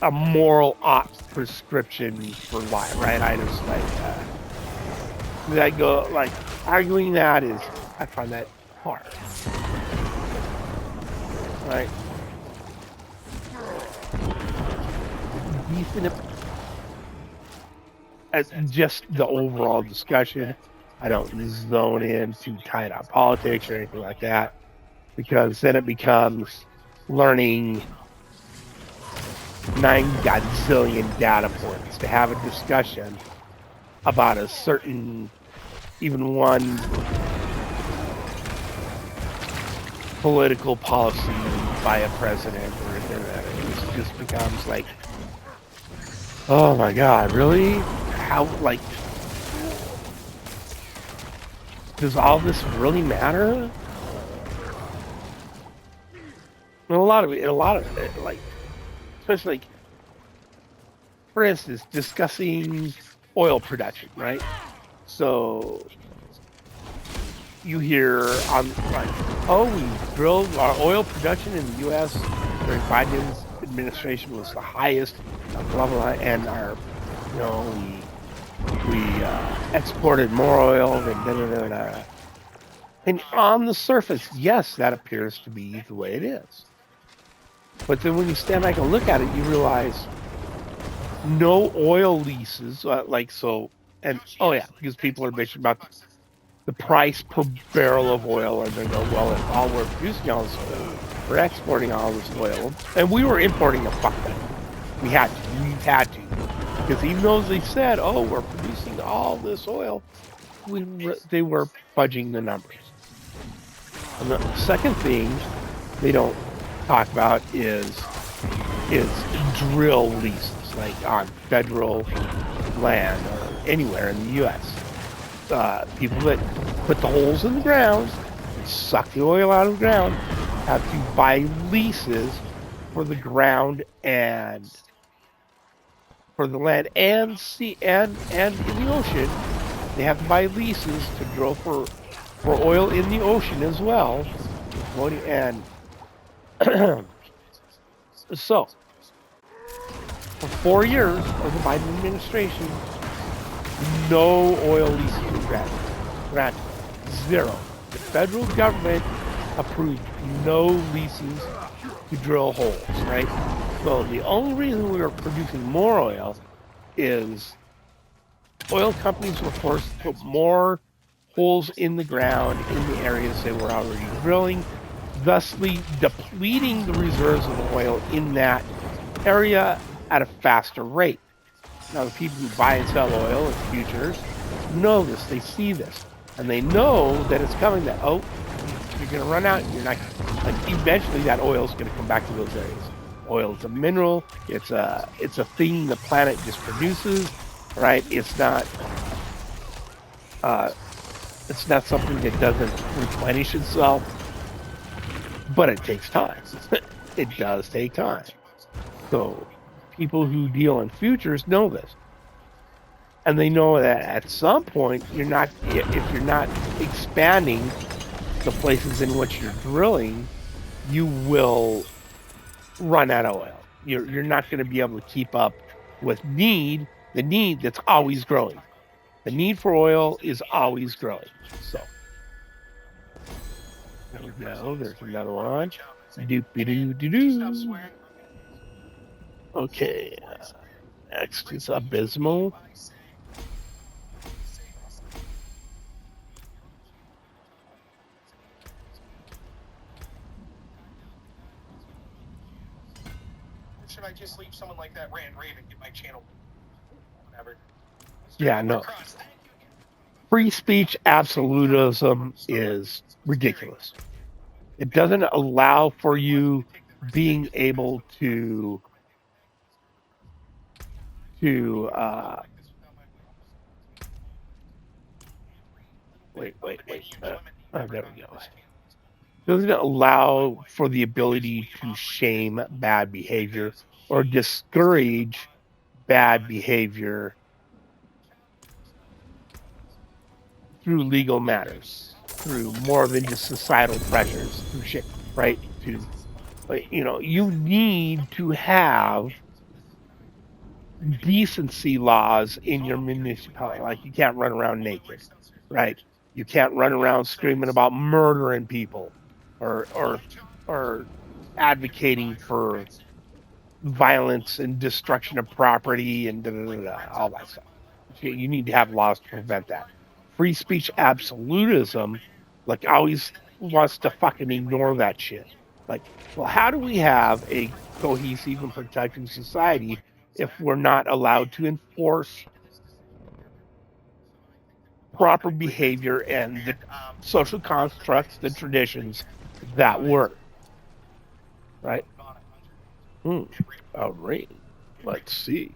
a moral ought prescription for life, right? I just arguing that I find that hard, right? Decent as just the overall discussion. I don't zone in too tight on politics or anything like that, because then it becomes learning 9 gazillion data points to have a discussion about a certain, even one political policy by a president or anything like that. It just becomes like, oh my God, really? How, like, does all this really matter? And a lot of it, like, especially, like, for instance, discussing oil production, right? So you hear on, like, oh, we drilled our oil production in the U.S. during Biden's administration was the highest, blah, blah, and our, you know, we exported more oil than da, da, da, da. And on the surface, yes, that appears to be the way it is. But then when you stand back and look at it, you realize no oil leases, because people are bitching about the price per barrel of oil, and they go, well, if all we're producing all this oil, we're exporting all this oil, and we were importing a fuck ton. We've had to, because even though they said, oh, we're producing all this oil, they were fudging the numbers. And the second thing they don't talk about is drill leases, like on federal land or anywhere in the U.S. People that put the holes in the ground, suck the oil out of the ground, have to buy leases for the ground and for the land and sea and in the ocean. They have to buy leases to drill for oil in the ocean as well. And so, for 4 years of the Biden administration, no oil leases were granted. Zero. The federal government approved no leases to drill holes, right? So the only reason we were producing more oil is oil companies were forced to put more holes in the ground in the areas they were already drilling, thusly depleting the reserves of oil in that area at a faster rate. Now, the people who buy and sell oil in futures know this. They see this. And they know that it's coming, that, oh, you're going to run out. You're not, like, eventually that oil is going to come back to those areas. Oil is a mineral. It's a thing the planet just produces, right? It's not something that doesn't replenish itself, but it takes time. It does take time. So people who deal in futures know this. And they know that at some point, if you're not expanding the places in which you're drilling, you will run out of oil. You're not going to be able to keep up with the need that's always growing. The need for oil is always growing. So there we go. There's another one. Doop-de-doo-de-doo. Okay. Next is Abysmal. should I just leave someone like that rant rave and get my channel? Whatever. Yeah, no. Free speech absolutism is ridiculous. It doesn't allow for you being able to wait. Oh, there we go. Doesn't allow for the ability to shame bad behavior or discourage bad behavior through legal matters, through more than just societal pressures, through shit, right? You need to have decency laws in your municipality. Like, you can't run around naked, right? You can't run around screaming about murdering people or advocating for violence and destruction of property and all that stuff. You need to have laws to prevent that. Free speech absolutism, like, always wants to fucking ignore that shit. Like, well, how do we have a cohesive and protective society if we're not allowed to enforce proper behavior and the social constructs, the traditions that work? Right? About rain. Let's see.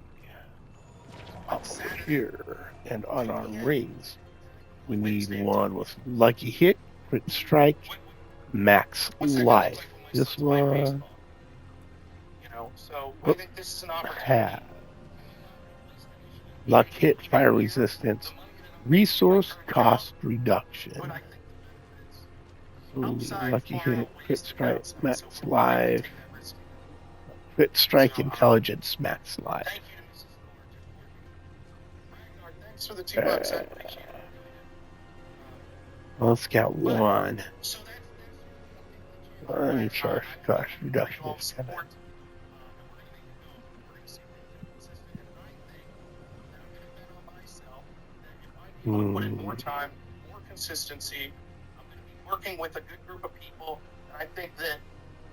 Up over here and on our rings, we need one with lucky hit, crit strike, max life. This one. Have luck hit, fire resistance, resource cost reduction. Lucky hit, crit strike, max life. Crit strike, intelligence, max life. Let's get one. Resource cost reduction. More time, more consistency. I'm going to be working with a good group of people, and I think that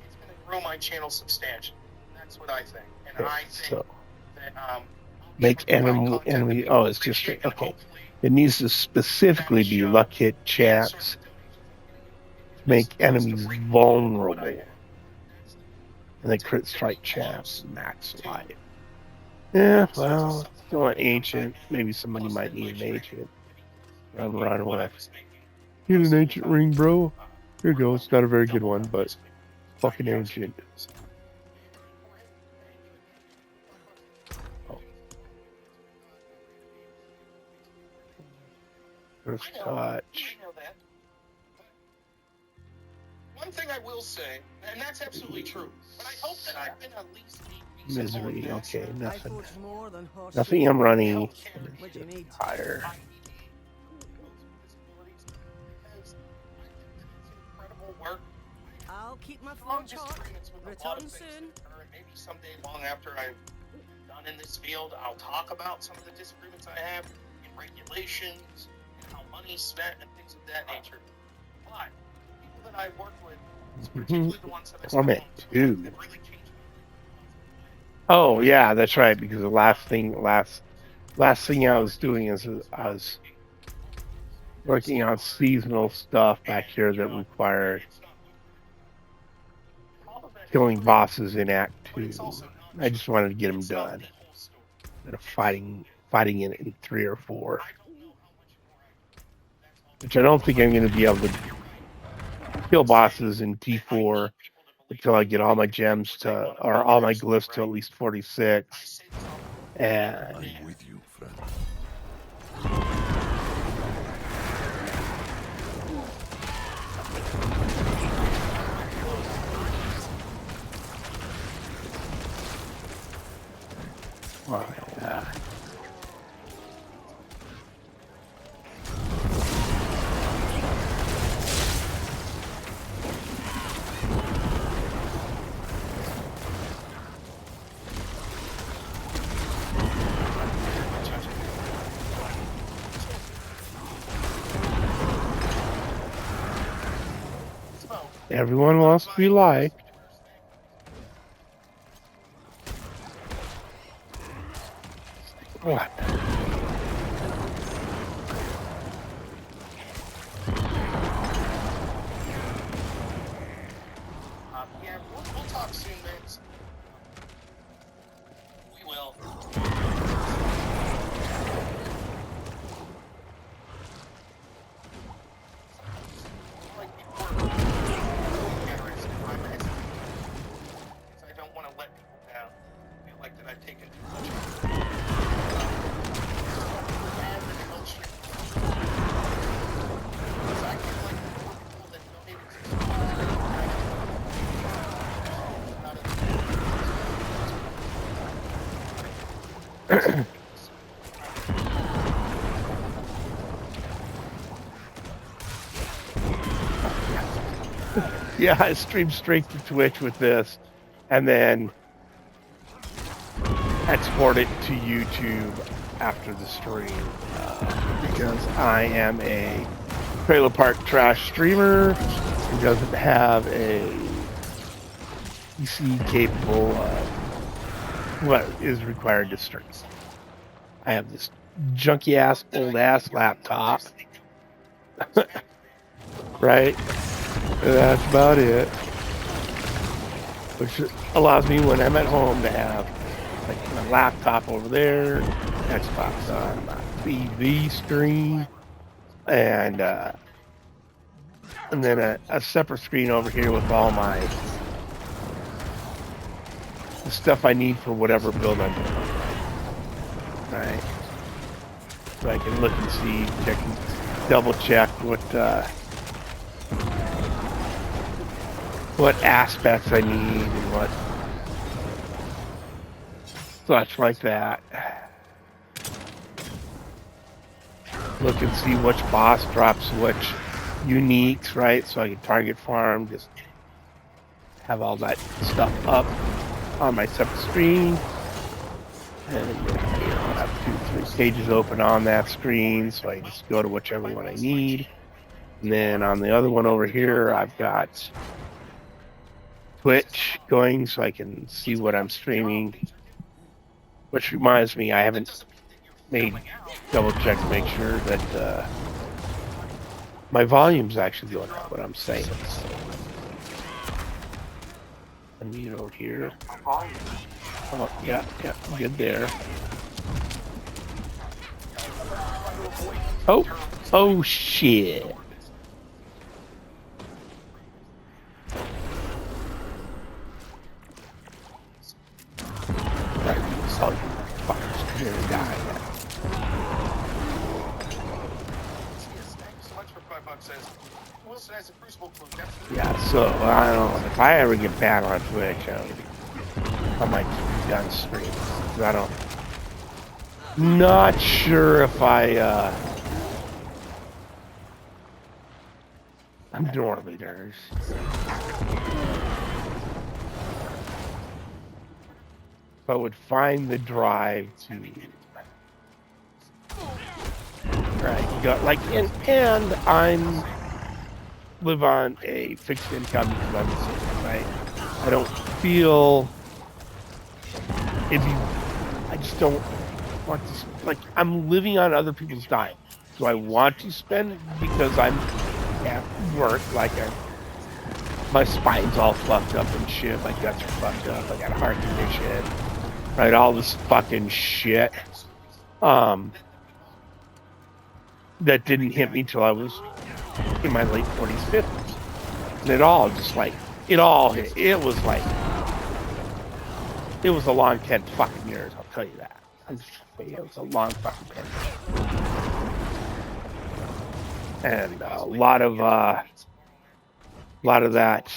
it's going to grow my channel substantially. That's what I think, and okay, I think that make enemy. Oh, it's just okay. It needs to specifically be luck hit chance. Make enemies vulnerable, and then crit strike chance, max life. Yeah, well, still an ancient. Maybe somebody might need an ancient. Run away. Get an ancient ring, bro. Here you go. It's not a very good one, but fucking ancient. Oh. First touch. One thing I will say, and that's absolutely true, but I hope that I've been at least misery. Okay, nothing. Nothing I'm running. Higher. I'll keep my phone hot. Return soon. Maybe someday, long after I've done in this field, I'll talk about some of the disagreements I have in regulations, and how money's spent, and things of that nature. But the people that I work with, particularly the ones that I spent too. Oh yeah, that's right. Because the last thing I was doing is I was working on seasonal stuff back here that required killing bosses in Act 2. I just wanted to get them done instead of fighting in 3 or 4, which I don't think I'm going to be able to kill bosses in T4 until I get all my gems or all my glyphs to at least 46. And I'm with you, friend. everyone wants to be liked. What? Yeah, we'll talk soon, Vince. We will. Like before, generous if I'm hesitant. Because I don't want to let people down. I feel like that I've taken too much. And the culture. Because I feel like the more people that donated to Yeah, I stream straight to Twitch with this, and then export it to YouTube after the stream, because I am a trailer park trash streamer who doesn't have a PC capable of what is required to stream. I have this junky ass old ass laptop, right? That's about it. Which allows me when I'm at home to have like my laptop over there, Xbox on my TV screen, and then a separate screen over here with all the stuff I need for whatever build I'm doing. Right. So I can look and see, check, double check what aspects I need and what such like that. Look and see which boss drops which uniques, right? So I can target farm, just have all that stuff up on my separate screen. And I'll have 2-3 pages open on that screen, so I just go to whichever one I need. And then on the other one over here, I've got Twitch going, so I can see what I'm streaming. Which reminds me, I haven't made double check to make sure that my volume's actually going up what I'm saying. So, unmute over here. Oh, yeah, good there. Oh shit. Right, so you fuckers gonna die now. Yeah, so I don't know if I ever get back on Twitch, I might be done streaming. I don't. Not sure if I'm normally there. If I would find the drive to. Right, you got like, and I'm live on a fixed income because I'm single, right? I don't feel I just don't want to, like, I'm living on other people's dime. Do I want to spend it because I'm at work, like my spine's all fucked up and shit, my guts are fucked up, I got a heart condition, right? All this fucking shit. That didn't hit me till I was in my late 40s, 50s. And it all just like, it was like, it was a long 10 fucking years, I'll tell you that. It was a long fucking 10 years. And a lot of that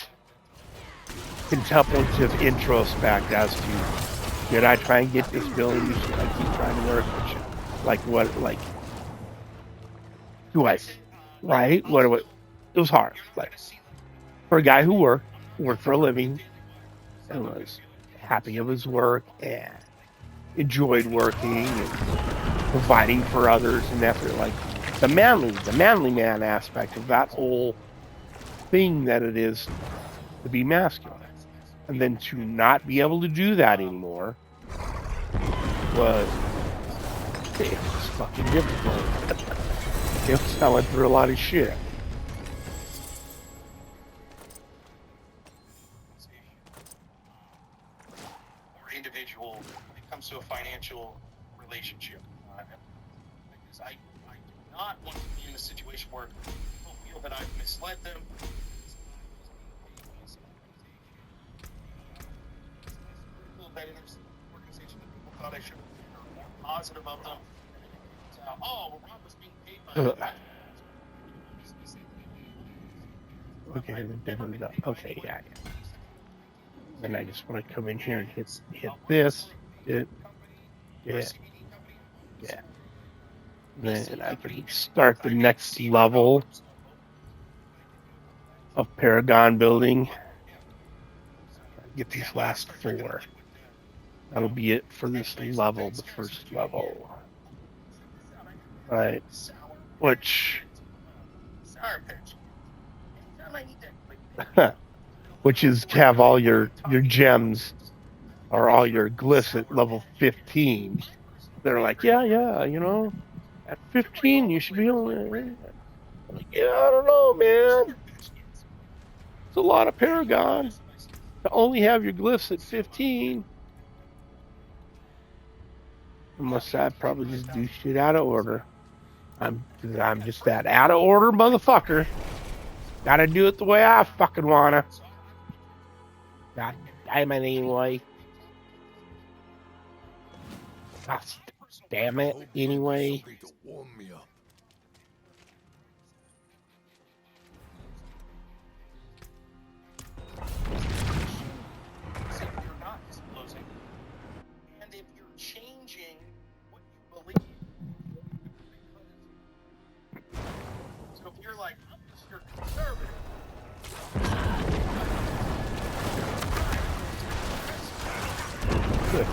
contemplative introspect as to, did I try and get this building? Should I keep trying to work? Like what, like, do I, right? It was hard. Like, for a guy who worked for a living and was happy of his work and enjoyed working and providing for others and effort, like the manly man aspect of that whole thing that it is to be masculine. And then to not be able to do that anymore was It was fucking difficult. I went through a lot of shit. Or individual when it comes to a financial relationship. Because I do not want to be in a situation where people feel that I've misled them. That in their organization that people thought I should have been more positive about them. Oh, well, Rob was being paid by Okay, yeah. And I just want to come in here and hit this. Yeah. Then I can start the next level of Paragon building. Get these last 4. That'll be it for this level, the first level. Right. Which which is to have all your gems or all your glyphs at level 15. They're like, yeah, you know, at 15 you should be able to. Like, yeah, I don't know, man. It's a lot of Paragon to only have your glyphs at 15. Unless I probably just do shit out of order. I'm just that out of order motherfucker. Gotta do it the way I fucking wanna. God damn it anyway. God damn it anyway. and if you're changing what you believe. So if you're like, you're conservative. Good.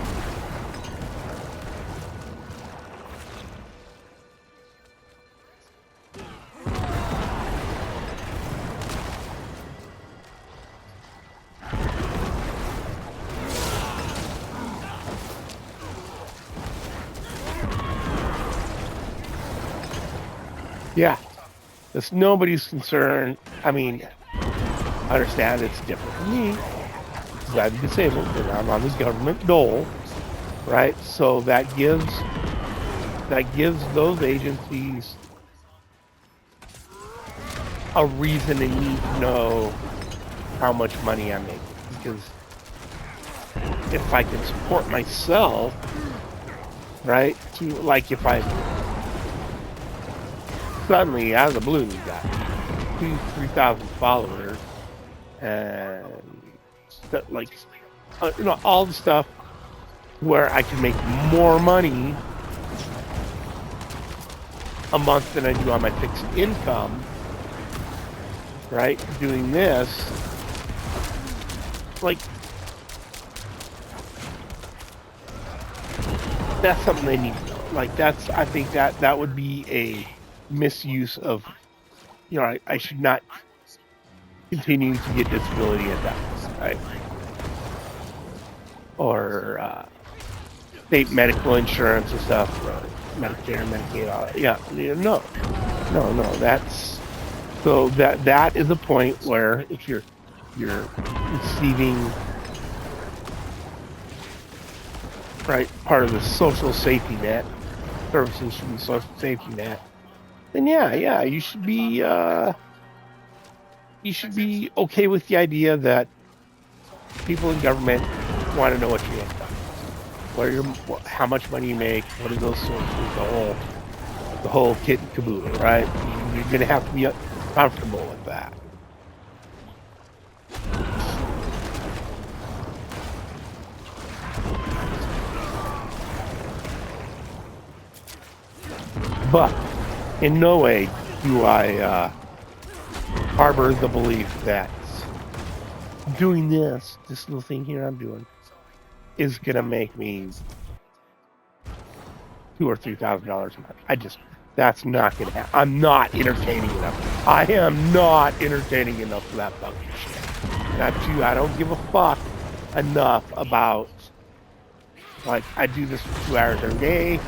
Yeah, it's nobody's concern. I mean, I understand it's different for me because I'm disabled and I'm on the government dole, right? So that gives those agencies a reason to need to know how much money I'm making, because if I can support myself, right? To like if I suddenly out of the blue got 2,000-3,000 followers and like you know, all the stuff where I can make more money a month than I do on my fixed income, right? Doing this, like, that's something they need to know. Like, that's, I think that would be a misuse of, you know, I should not continue to get disability at that point, right? Or state medical insurance and stuff, Medicare, Medicaid, no, that's, so that is a point where if you're receiving, right, part of the social safety net, services from the social safety net, then yeah, you should be okay with the idea that people in government want to know what your income is, how much money you make, what are those sources, the whole kit and caboodle, right? You're going to have to be comfortable with that. But in no way do I harbor the belief that doing this little thing here I'm doing is gonna make me $2,000 or $3,000 a month. That's not gonna happen. I'm not entertaining enough. I am not entertaining enough for that fucking shit. I don't give a fuck enough about, like, I do this for 2 hours every day.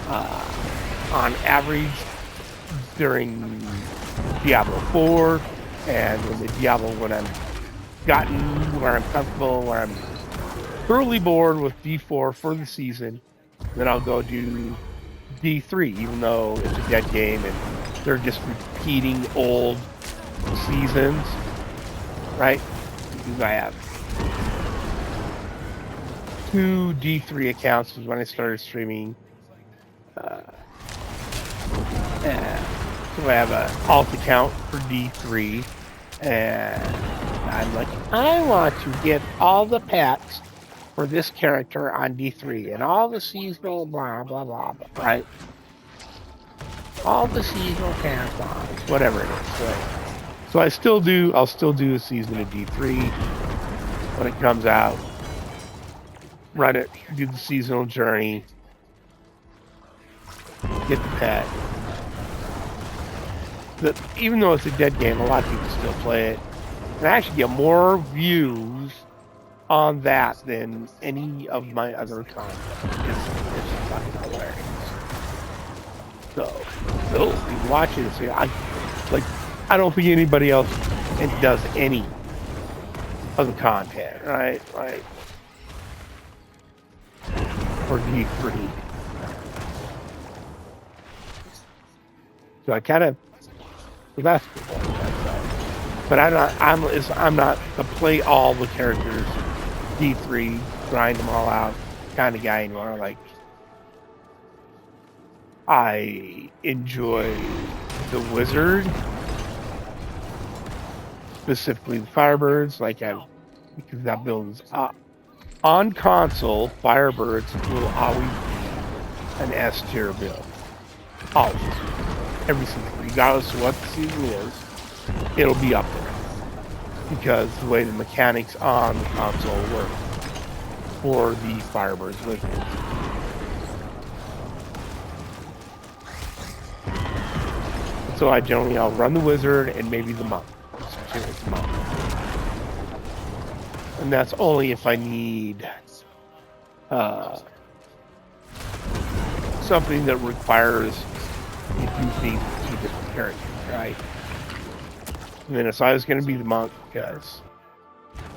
on average during Diablo 4, and in the Diablo when I'm gotten where I'm comfortable, where I'm thoroughly bored with D4 for the season, then I'll go do D3, even though it's a dead game and they're just repeating old seasons, right? Because I have 2 D3 accounts was when I started streaming. So I have an alt account for D3, and I'm like, I want to get all the pets for this character on D3 and all the seasonal blah blah blah, right? All the seasonal tampons, whatever it is, right? So I'll still do a season of D3 when it comes out. Run it, do the seasonal journey, get the pet. Even though it's a dead game, a lot of people still play it. And I actually get more views on that than any of my other content. It's fucking hilarious. So, those people watching this, I don't think anybody else does any of the content, right? Like, for D3. So I kind of, that's but I'm not to play all the characters D3, grind them all out kind of guy anymore. Like, I enjoy the wizard, specifically the Firebirds, because that build is up. On console, Firebirds will always be an S tier build. Always. Every season. Regardless of what the season is, it'll be up there. Because the way the mechanics on the console work for the Firebirds wizards. So I'll run the wizard and maybe the monk. And that's only if I need something that requires you do things with 2 different characters, right? And then so I was going to be the monk because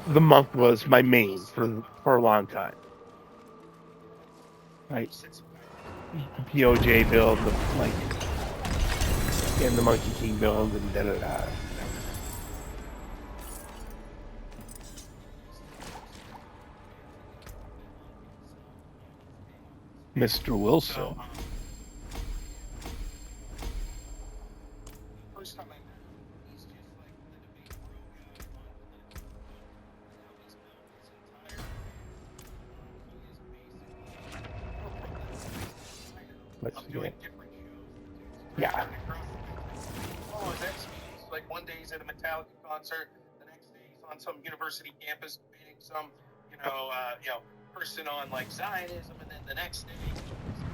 the monk was my main for a long time. Right? The POJ build, and the Monkey King build, and da-da-da. Mr. Wilson. First time I met him, he's just like the debate bro guy. Let's I'm see doing it. different shows. Yeah. Oh, that's like one day he's at a Metallica concert, the next day he's on some university campus debating some, person on like Zionism, and then the next day he's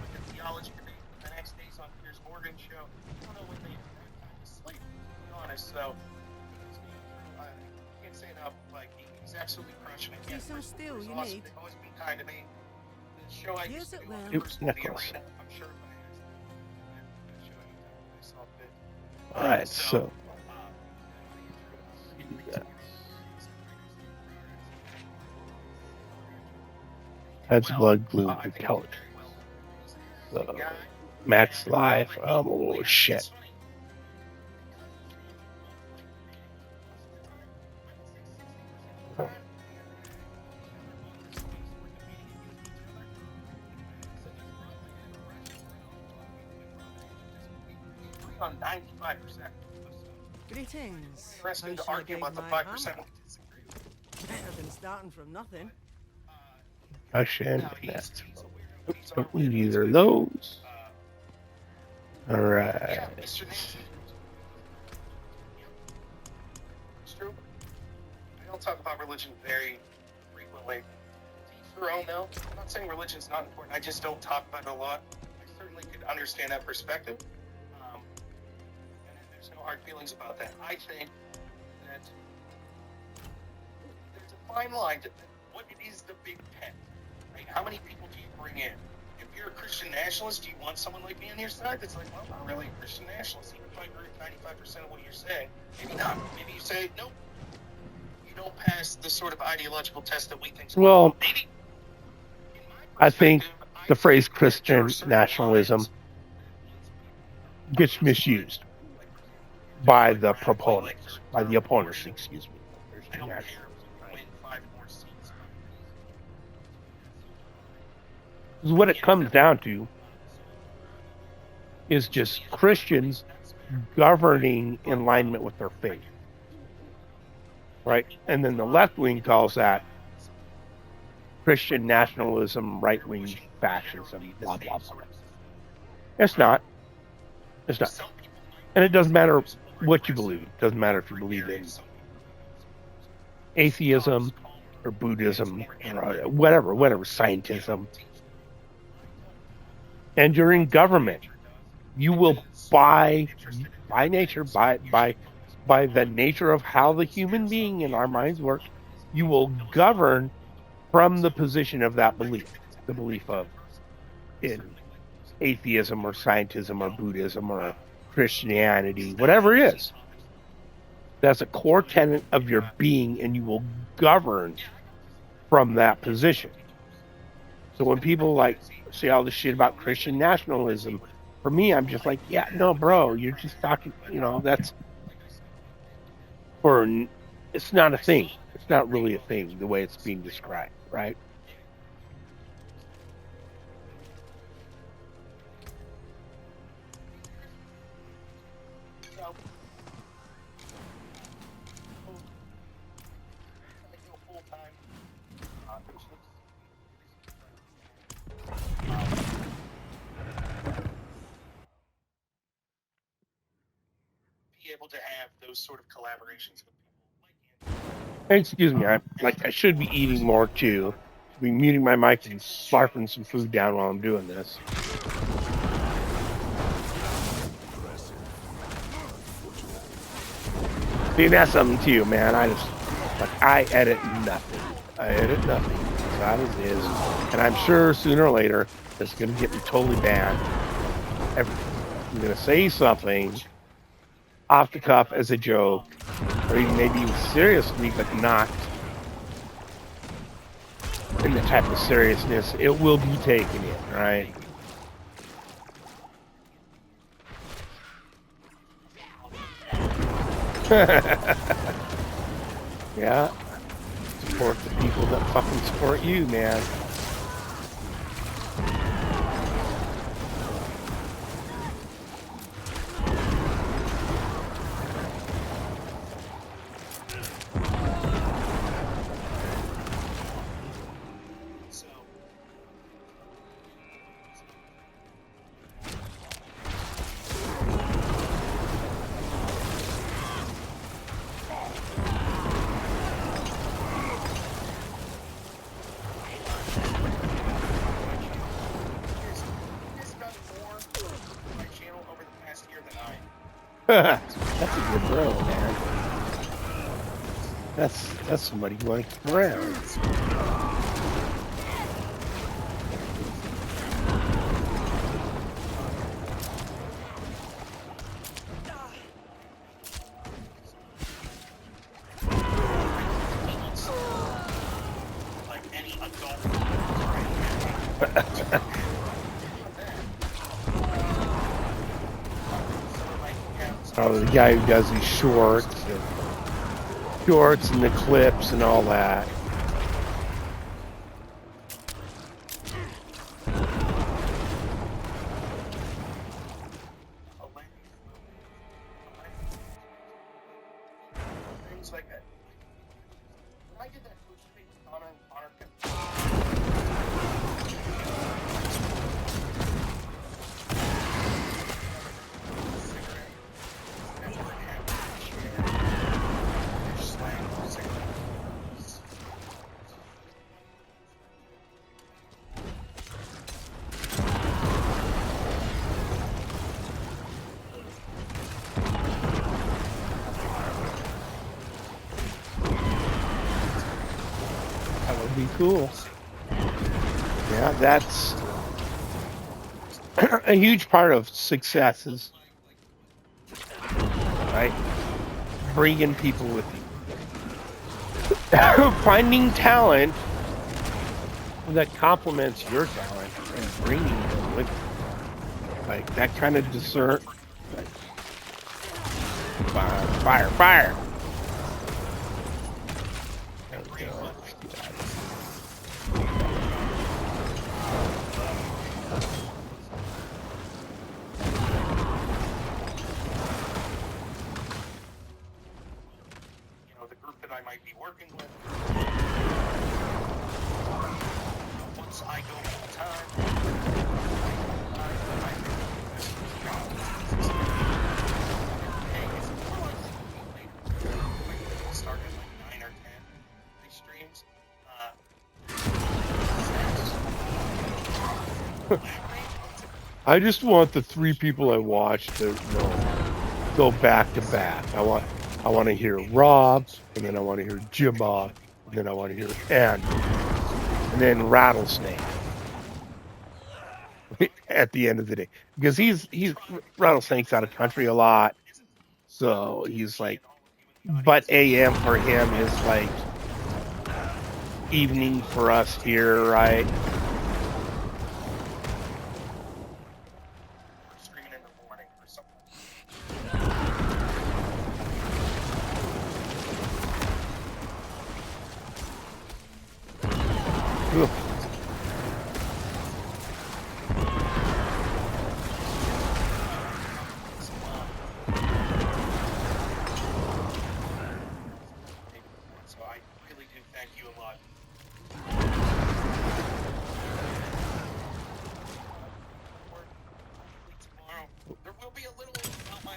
like a theology debate, and the next day he's on Piers Morgan's show. I don't know when they have time to sleep, to be honest. So I can't say enough. Like he's absolutely crushing it. See some steel you awesome. need. They've always been kind to me. The show I Use used to it do on well. the first of the Necklace. arena, I'm sure if I asked that show anytime I saw fit. All right, so that's blood glue intelligence. So, Max Life. Oh shit. On 95%. Greetings. Interesting to How shall I argue gauge about the my 5% hammer? we disagree with. Better than starting from nothing. Cushion. Now, That's he's don't need either of those. All right. yeah, Mr. Nancy. It's true. I don't talk about religion very frequently. To each their own, though. I'm not saying religion's not important. I just don't talk about it a lot. I certainly could understand that perspective. And there's no hard feelings about that. I think that there's a fine line to what it is the big tent. Right? How many people do you bring in? if you're a Christian nationalist, do you want someone like me on your side that's like, well, I'm not really a Christian nationalist, even if I agree with 95% of what you're saying. Maybe not. Maybe you say, nope, you don't pass the sort of ideological test that we think. Well, maybe. I think the phrase Christian nationalism gets misused by the proponents, by the opponents, excuse me. I don't care if we win 5 more seats. What it comes down to is just Christians governing in alignment with their faith, right? And then the left wing calls that Christian nationalism, right wing fascism, blah blah blah. It's not. It's not. And it doesn't matter what you believe. It doesn't matter if you believe in atheism or Buddhism or whatever, scientism. And you're in government. You will, by nature, by the nature of how the human being in our minds works, you will govern from the position of that belief, the belief of in atheism or scientism or Buddhism or Christianity, whatever it is. That's a core tenet of your being, and you will govern from that position. So when people like say all this shit about Christian nationalism, for me, I'm just like, yeah, no, bro, you're just talking, that's it's not a thing. It's not really a thing the way it's being described, right? Able to have those sort of collaborations with people. Excuse me, I should be eating more too. Should be muting my mic and slurping some food down while I'm doing this. See, that's something too, man. I edit nothing. It's not as is, and I'm sure sooner or later it's gonna get me totally banned. I'm gonna say something off the cuff as a joke, or even maybe even seriously, but not in the type of seriousness it will be taken in, right? Yeah. Support the people that fucking support you, man. That's a good bro, man. That's somebody you want to keep around. Like any adult. Oh, the guy who does these shorts and the clips and all that. Things like that. When I did that food street with Connor That would be cool. Yeah, that's a huge part of success is, right, bringing people with you. Finding talent that complements your talent and bringing them with you. Like that kind of discern. Like, fire, fire. There we go. Let's get out of The group that I might be working with, once I go full time, start at like 9 or 10 these streams. I just want the 3 people I watch to go back to back. I want to hear Rob, and then I want to hear Jimba, and then I want to hear Andrew, and then Rattlesnake at the end of the day, because he's Rattlesnake's out of country a lot, so he's like, but AM for him is like evening for us here, right? Streaming in the morning or something. Ugh. So I really do thank you a lot. Tomorrow there will be a little about my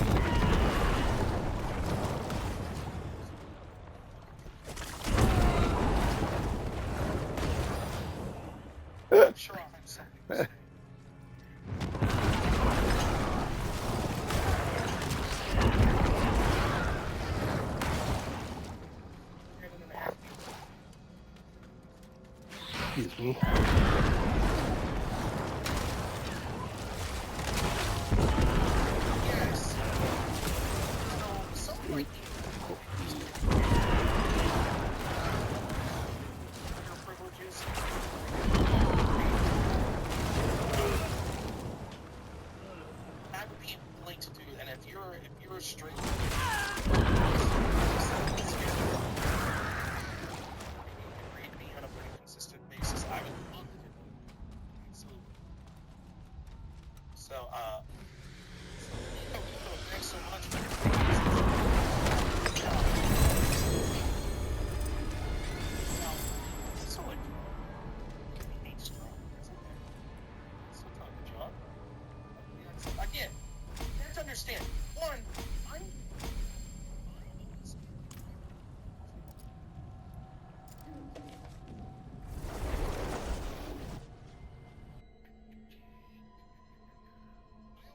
I'm sure I'll have something to say. Excuse me. Yes. So like your privileges. I would be willing to do, and if you're a straight read me on a pretty consistent basis, I would love to do it. Absolutely. So, thanks so much. So, like, he needs strong. That's okay. Still talking, John. Again, you have to understand. One, I'm. I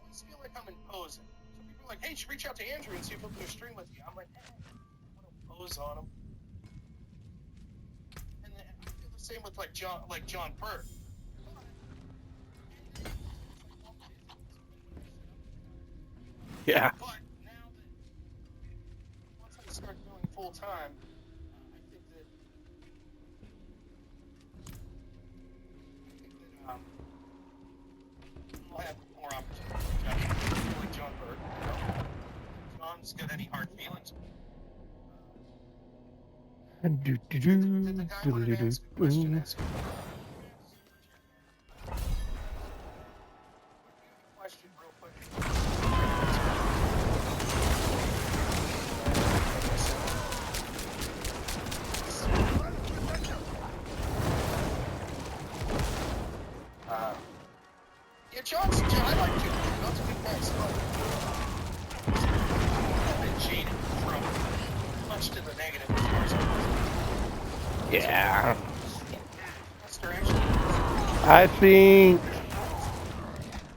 always feel like I'm imposing. So people are like, hey, you should reach out to Andrew and see if he'll do a stream with you. I'm like, I want to impose on him. And then I feel the same with like John Bird. Yeah. But now that once I start doing full time, I think that I'll have more opportunities. Like John Bird. John's got any hard feelings. Did the guy wanted to ask a question? Ask him. Question real quick. Yeah, John, I like you. John's a good guy. So I've been cheated from much to the negative as far as I'm concerned. Yeah. What's their action? I think,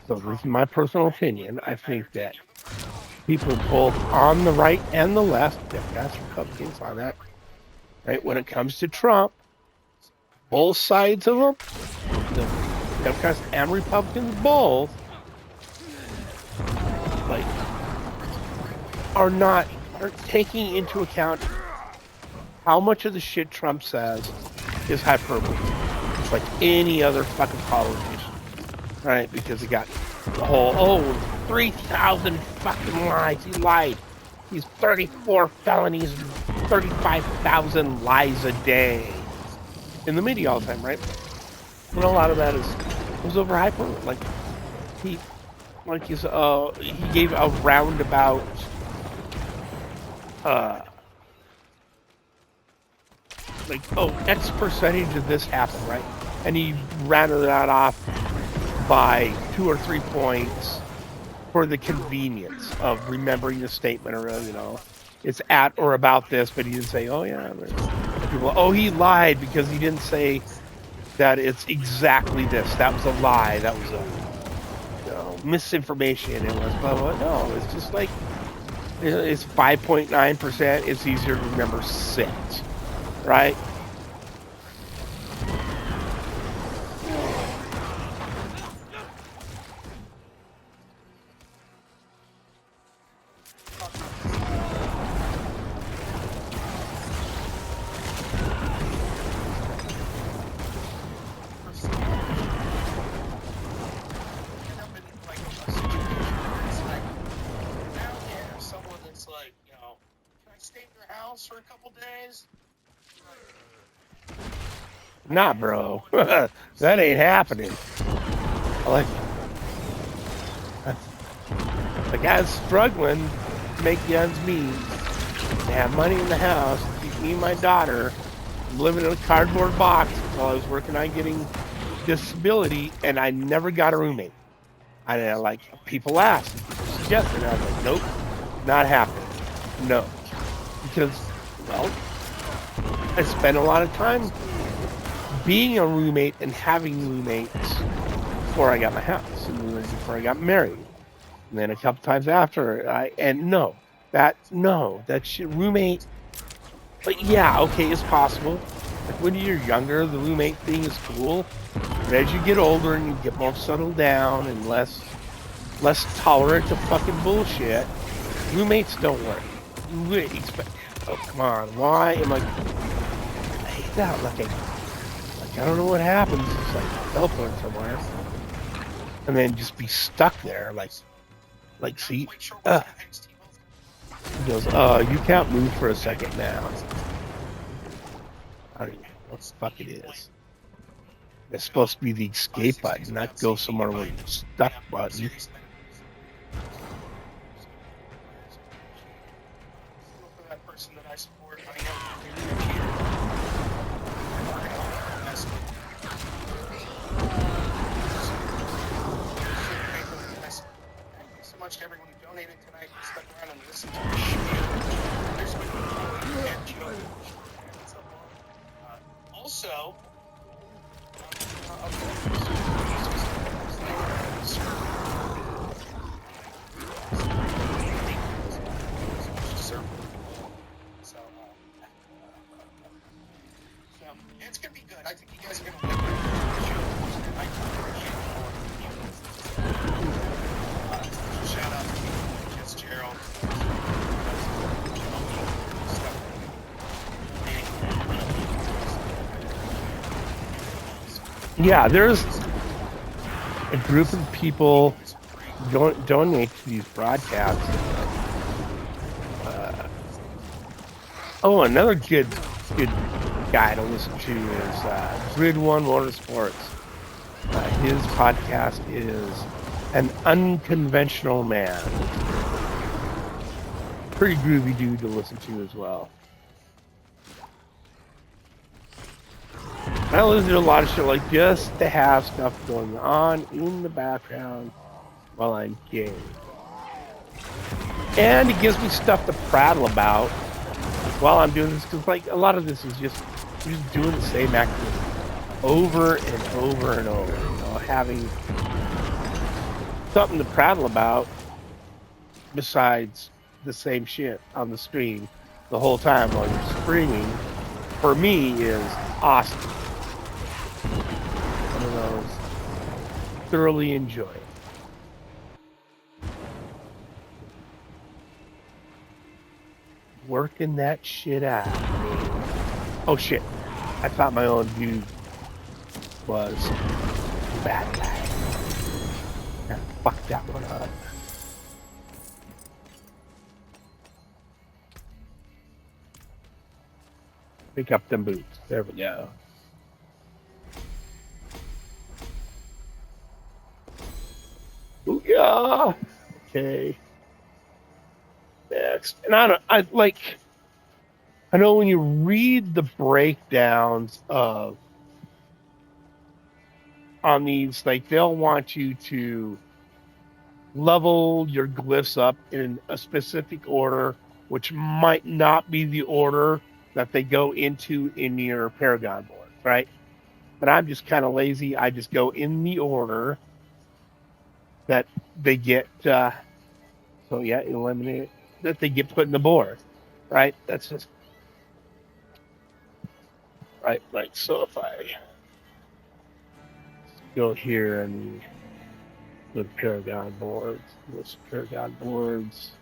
so this is my personal opinion, I think that people both on the right and the left, Democrats, Republicans, on that, right, when it comes to Trump, both sides of them, the Democrats and Republicans both, aren't taking into account how much of the shit Trump says is hyperbole. It's like any other fucking politician, right? Because he got the whole 3,000 fucking lies. He lied. He's 34 felonies, 35,000 lies a day in the media all the time, right? And a lot of that was over hyperbole. Like he gave a roundabout like, X percentage of this happened, right? And he rounded that off by 2 or 3 points for the convenience of remembering the statement, or it's at or about this, but he didn't say, people, he lied because he didn't say that it's exactly this. That was a lie. That was a misinformation. It was blah, blah. No, it's just like it's 5.9%. It's easier to remember 6, right? For a couple days. Nah, bro. That ain't happening. The guy's struggling to make the ends meet, to have money in the house, to keep me and my daughter. I'm living in a cardboard box while I was working on getting disability, and I never got a roommate. People asked, people suggested, and I was like, nope, not happening. No. Because, I spent a lot of time being a roommate and having roommates before I got my house and before I got married. And then a couple times after, that shit, roommate, but yeah, okay, it's possible. Like when you're younger, the roommate thing is cool. But as you get older and you get more settled down and less tolerant of fucking bullshit, roommates don't work. Come on, why am I hate that? Like I don't know what happens. It's like teleport somewhere and then just be stuck there. See, he goes, you can't move for a second now. I don't even know what the fuck it is. It's supposed to be the escape button, not go somewhere where you're stuck button. That I support. So much to everyone who donated tonight and stuck around and listened to the show. Also, it's gonna be good. I think you guys are gonna like it. Shout out to Fitzgerald. Yeah, there's a group of people donate to these broadcasts. Another good guy to listen to is Grid One Motorsports. His podcast is An Unconventional Man. Pretty groovy dude to listen to as well. I listen to a lot of shit like just to have stuff going on in the background while I'm gaming. And it gives me stuff to prattle about while I'm doing this, because a lot of this is you're just doing the same activity over and over and over. Having something to prattle about besides the same shit on the screen the whole time while you're streaming, for me, is awesome. One of those thoroughly enjoy. working that shit out. Oh shit! I thought my own view was bad guy. Yeah, fuck that one up. Pick up them boots. There we go. Booyah! Okay. Next. And I know when you read the breakdowns of on these, like they'll want you to level your glyphs up in a specific order, which might not be the order that they go into in your Paragon board, right? But I'm just kind of lazy. I just go in the order that they get. So yeah, eliminate that they get put in the board, right? That's just right. Like so, if I go here and go to Paragon boards, list Paragon boards,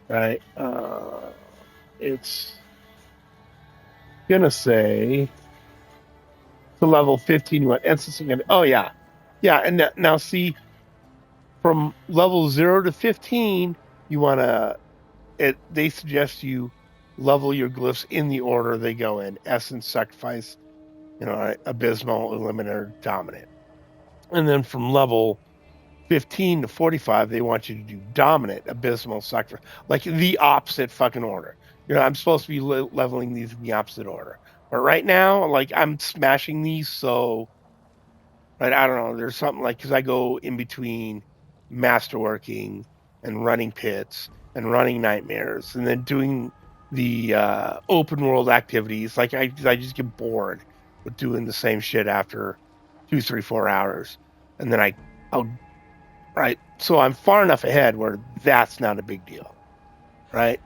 right? It's gonna say to level 15 what instancing and oh yeah and now see from level 0 to 15 you want to they suggest you level your glyphs in the order they go in: essence, sacrifice, abysmal, eliminator, dominant. And then from level 15 to 45 they want you to do dominant, abysmal, sacrifice, like the opposite fucking order. I'm supposed to be leveling these in the opposite order. But right now, like I'm smashing these, so right, I don't know. There's something like because I go in between masterworking and running pits and running nightmares, and then doing the open world activities. Like I just get bored with doing the same shit after 2, 3, 4 hours, and then I'll right. So I'm far enough ahead where that's not a big deal, right?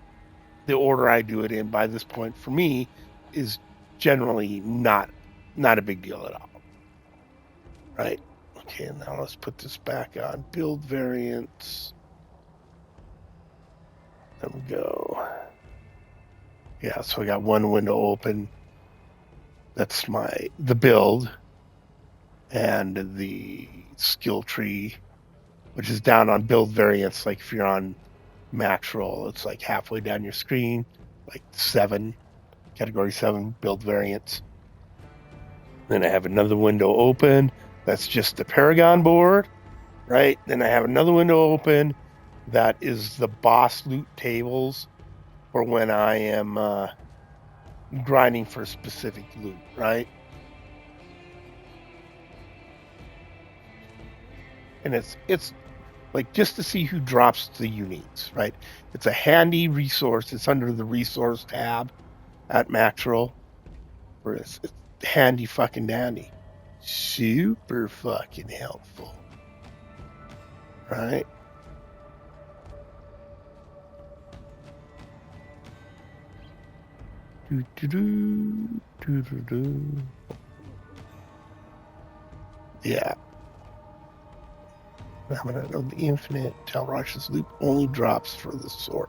The order I do it in by this point for me is generally not a big deal at all, right? Okay, now let's put this back on build variants. There we go. Yeah, so I got one window open. That's the build and the skill tree, which is down on build variants. Like if you're on max roll, it's like halfway down your screen, like 7, category 7 build variants. Then I have another window open. That's just the Paragon board, right? Then I have another window open. That is the boss loot tables for when I am grinding for specific loot, right? And it's like just to see who drops the uniques, right? It's a handy resource. It's under the resource tab at Maxroll, where it's handy fucking dandy, super fucking helpful, right? Yeah. The infinite Talrash's loop only drops for the sword.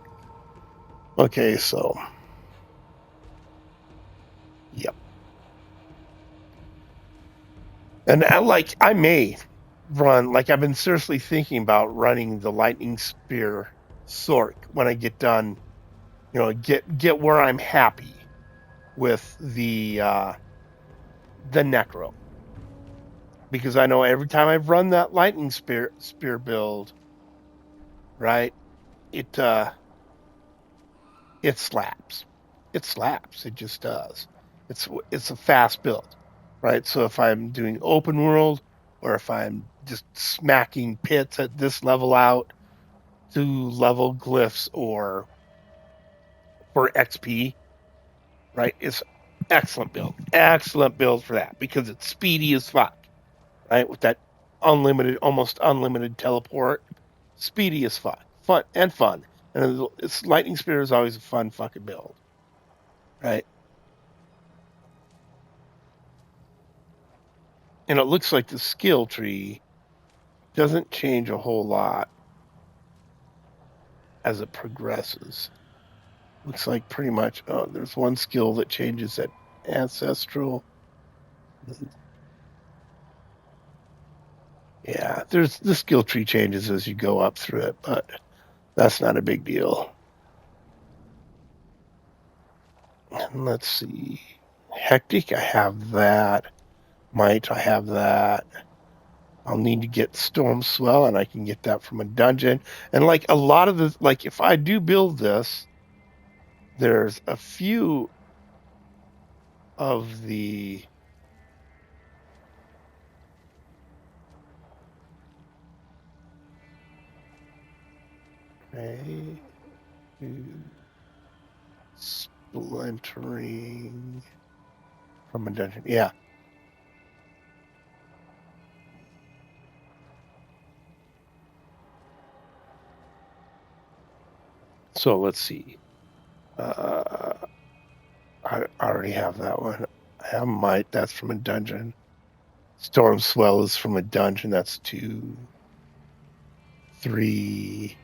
Okay, so yep. And I may run, like I've been seriously thinking about running the lightning spear Sork when I get done, get where I'm happy with the necro, because I know every time I've run that lightning spear build, right, it slaps. It slaps. It just does. It's a fast build, right? So if I'm doing open world, or if I'm just smacking pits at this level out to level glyphs or for XP, right? It's excellent build for that, because it's speedy as fuck, right? With that almost unlimited teleport, speedy as fuck, fun. And it's lightning spear is always a fun fucking build, right? And it looks like the skill tree doesn't change a whole lot as it progresses. Looks like pretty much, oh, there's one skill that changes at Ancestral. Yeah, there's the skill tree changes as you go up through it, but that's not a big deal. And let's see. Hectic, I have that. Might, I have that. I'll need to get Storm Swell, and I can get that from a dungeon. And like a lot of the, like if I do build this, there's a few of the splintering from a dungeon. Yeah. So let's see. I already have that one. I have Might. That's from a dungeon. Storm Swell is from a dungeon. That's 2, 3,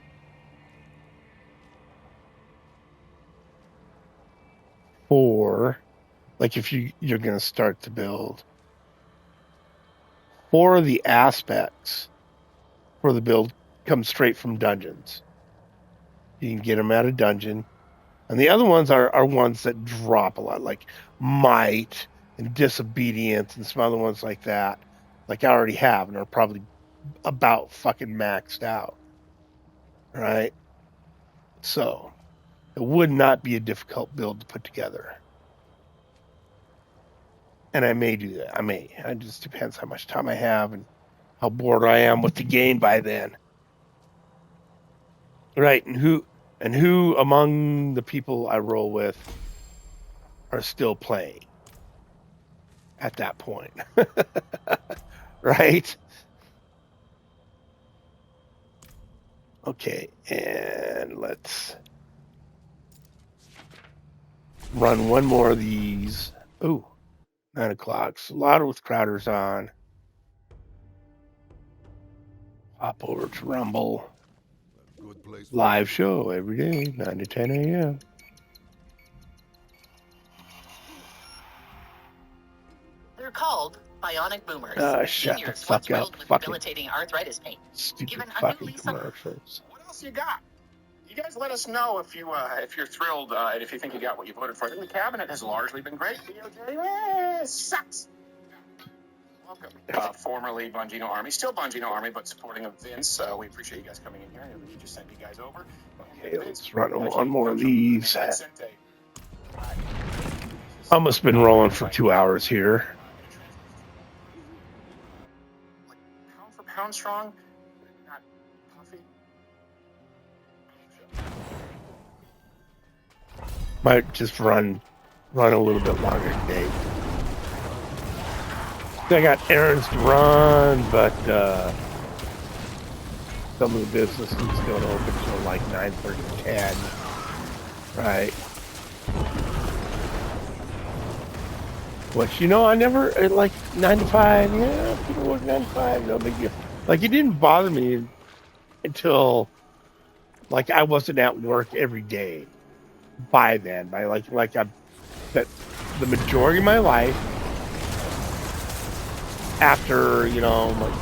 4. Like if you're going to start the build. 4 of the aspects for the build come straight from dungeons. You can get them at a dungeon. And the other ones are ones that drop a lot, like Might and Disobedience and some other ones like that. Like I already have and are probably about fucking maxed out. Right? So, it would not be a difficult build to put together. And I may do that. I may. It just depends how much time I have and how bored I am with the game by then. Right, and who among the people I roll with are still playing at that point? Right? Okay, and let's run one more of these. Ooh, 9 o'clock. Slaughter with Crowders on. Hop over to Rumble. Good place. Live show every day, 9 to 10 a.m. They're called bionic boomers. Shut the Seniors fuck once up. riddled with Fucking debilitating arthritis pain. stupid Given a new fucking lease on- commercials. What else you got? You guys let us know if you're thrilled and if you think you got what you voted for. I think the cabinet has largely been great. DOJ sucks. Welcome. Formerly Bongino Army, still Bongino Army, but supporting of Vince. We appreciate you guys coming in here. We just sent you guys over. Okay, let's run one more of these. Almost been rolling for 2 hours here. Like pound for pound strong, not puffy. Might just run a little bit longer today. I got errands to run, but some of the businesses don't open till like 9:30, 10. Right. Which, I never, like 9 to 5, yeah, people work 9 to 5, no big deal. Like, it didn't bother me until, like, I wasn't at work every day by then. By that the majority of my life, after, like,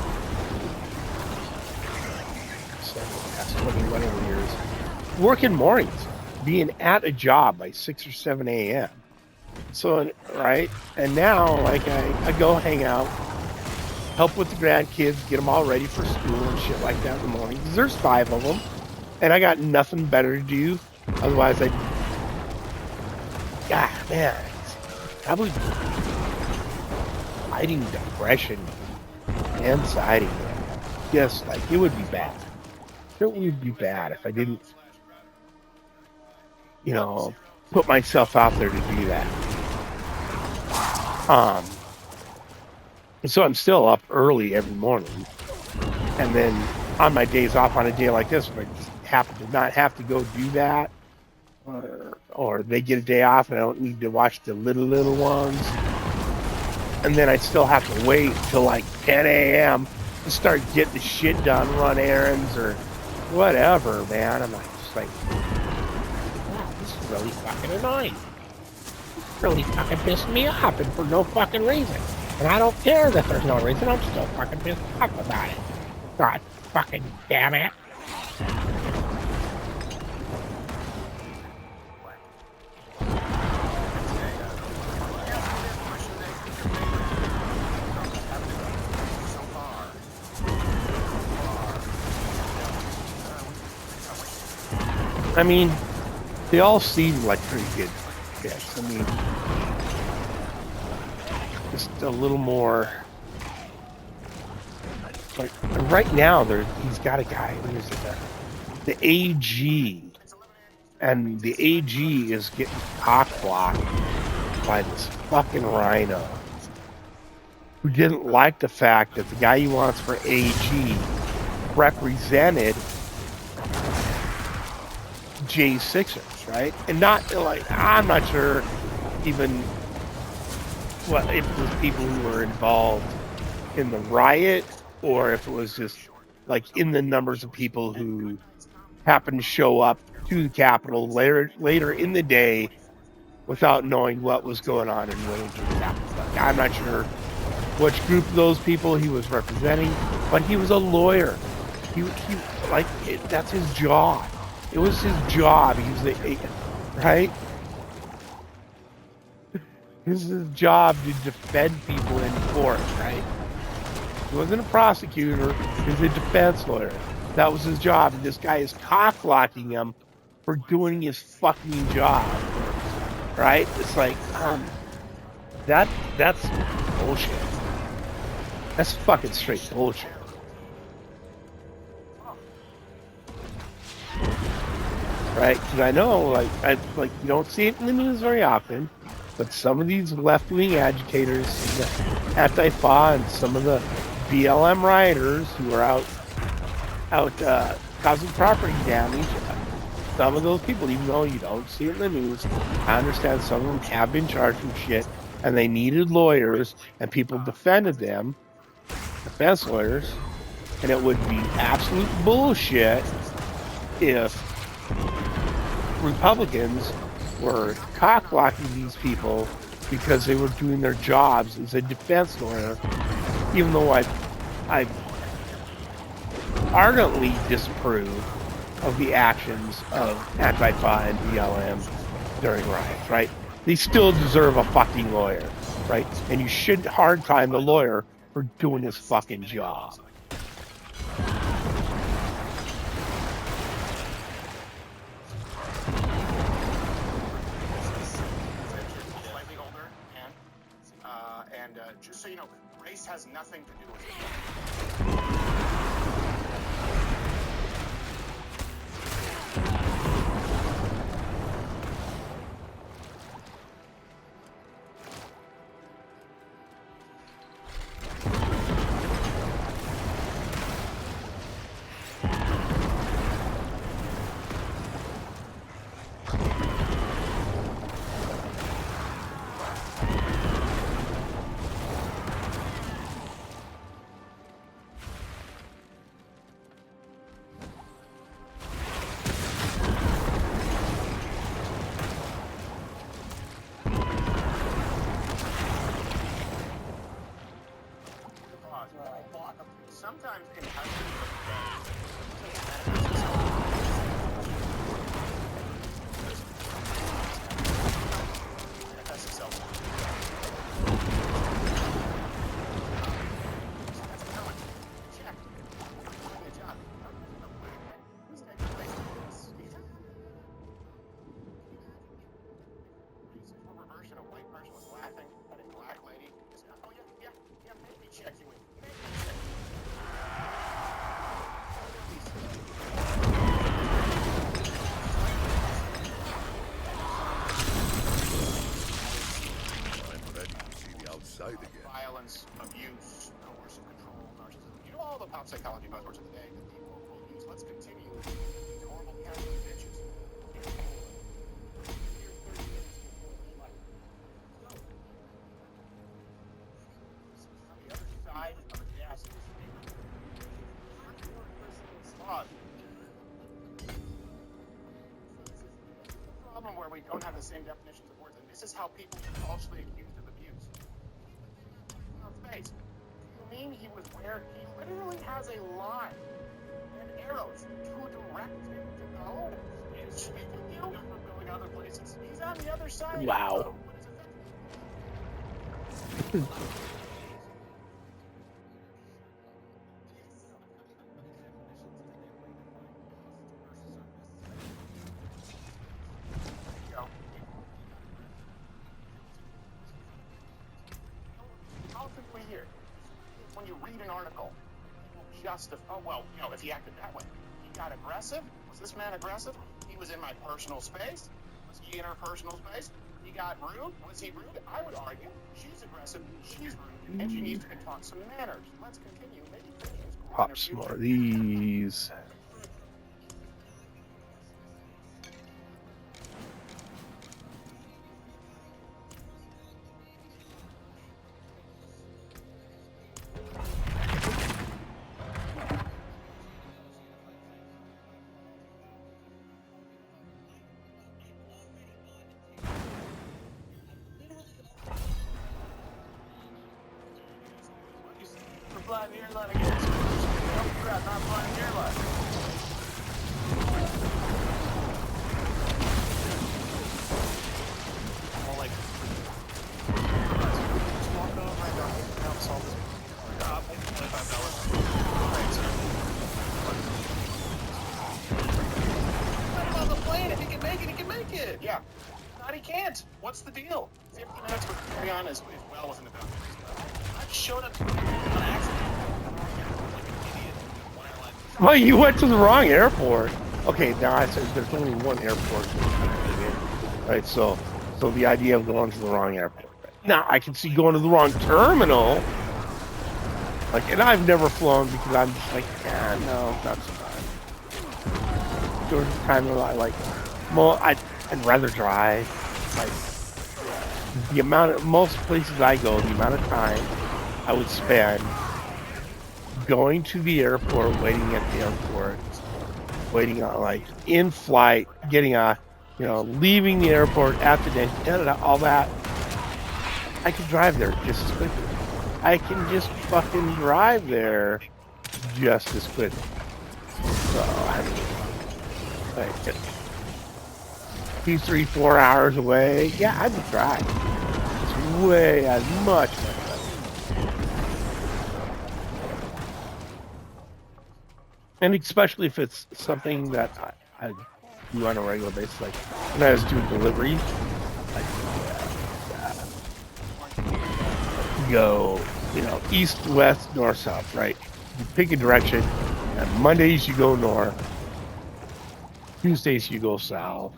past 20 whatever years, working mornings, being at a job by 6 or 7 a.m. So, right, and now, like, I go hang out, help with the grandkids, get them all ready for school and shit like that in the morning. 'Cause there's 5 of them, and I got nothing better to do. Otherwise, man, it's probably fighting depression, anxiety. Yes, like, it would be bad. It would be bad if I didn't, put myself out there to do that. So I'm still up early every morning, and then on my days off, on a day like this, when I just happen to not have to go do that, or they get a day off and I don't need to watch the little ones, and then I still have to wait till like 10 a.m. to start getting the shit done, run errands or whatever, man. I'm like, just like, wow, this is really fucking annoying. It's really fucking pissing me off, and for no fucking reason. And I don't care that there's no reason. I'm still fucking pissed off about it. God fucking damn it. I mean, they all seem like pretty good picks. I mean, just a little more. Like right now, he's got a guy. Who's the AG, and the AG is getting cock blocked by this fucking rhino who didn't like the fact that the guy he wants for AG represented J6ers, right? And not like, I'm not sure even what if it was people who were involved in the riot or if it was just like in the numbers of people who happened to show up to the Capitol later in the day without knowing what was going on in Wilmington. Like, I'm not sure which group of those people he was representing, but he was a lawyer. He like that's his job. It was his job. He was right. This is his job to defend people in court, right? He wasn't a prosecutor. He was a defense lawyer. That was his job. And this guy is cock-blocking him for doing his fucking job, right? It's like, that's bullshit. That's fucking straight bullshit. Right? Because I know, like you don't see it in the news very often, but some of these left-wing agitators, the Antifa, and some of the BLM rioters who are out causing property damage, some of those people, even though you don't see it in the news, I understand some of them have been charged with shit, and they needed lawyers, and people defended them, defense lawyers, and it would be absolute bullshit if Republicans were cock-blocking these people because they were doing their jobs as a defense lawyer, even though I ardently disapprove of the actions of Antifa and BLM during riots, right? They still deserve a fucking lawyer, right? And you shouldn't hard time the lawyer for doing his fucking job. Just so you know, race has nothing to do with it. Sometimes in violence, abuse, coercive control, narcissism. You know all the pop psychology buzzwords of the day that people will use. Let's continue with these horrible Catholic bitches. On the other side of the desk is we don't have the same definitions of words, and this is how people get falsely accused of abuse. Face. Do you mean he was where he literally has a line and arrows to direct him to go? Is sweeping you from going other places. He's on the other side. Wow. Here, when you read an article, oh well, if he acted that way, he got aggressive. Was this man aggressive? He was in my personal space. Was he in her personal space? He got rude. Was he rude? I would argue she's aggressive. She's rude, and she needs to be taught some manners. Let's continue. Maybe Pop some more of these. Blind airline again. Crap, not blind airline. All like, just walk over and help solve this. Maybe $25. Thanks, sir. Let him on the plane. If he can make it, he can make it. Yeah. Not he can't. What's the deal? 50 minutes with Marion is well within the boundaries. I showed up on accident. Well, you went to the wrong airport. Okay, now I said there's only one airport. Right, so the idea of going to the wrong airport. Now, I can see going to the wrong terminal. Like, and I've never flown because I'm just like, no, not so bad. There's a time where I like, well, I'd rather drive. Like, the amount of, most places I go, the amount of time I would spend going to the airport, waiting at the airport, waiting on, like, in flight, getting leaving the airport at the day, all that. I can drive there just as quickly. I can just fucking drive there just as quickly. So, I mean, like, 2, 3, 4 hours away, yeah, I would drive. It's way as much. And especially if it's something that I do on a regular basis, like when I was doing deliveries, like go, east, west, north, south, right? You pick a direction. And Mondays you go north. Tuesdays you go south.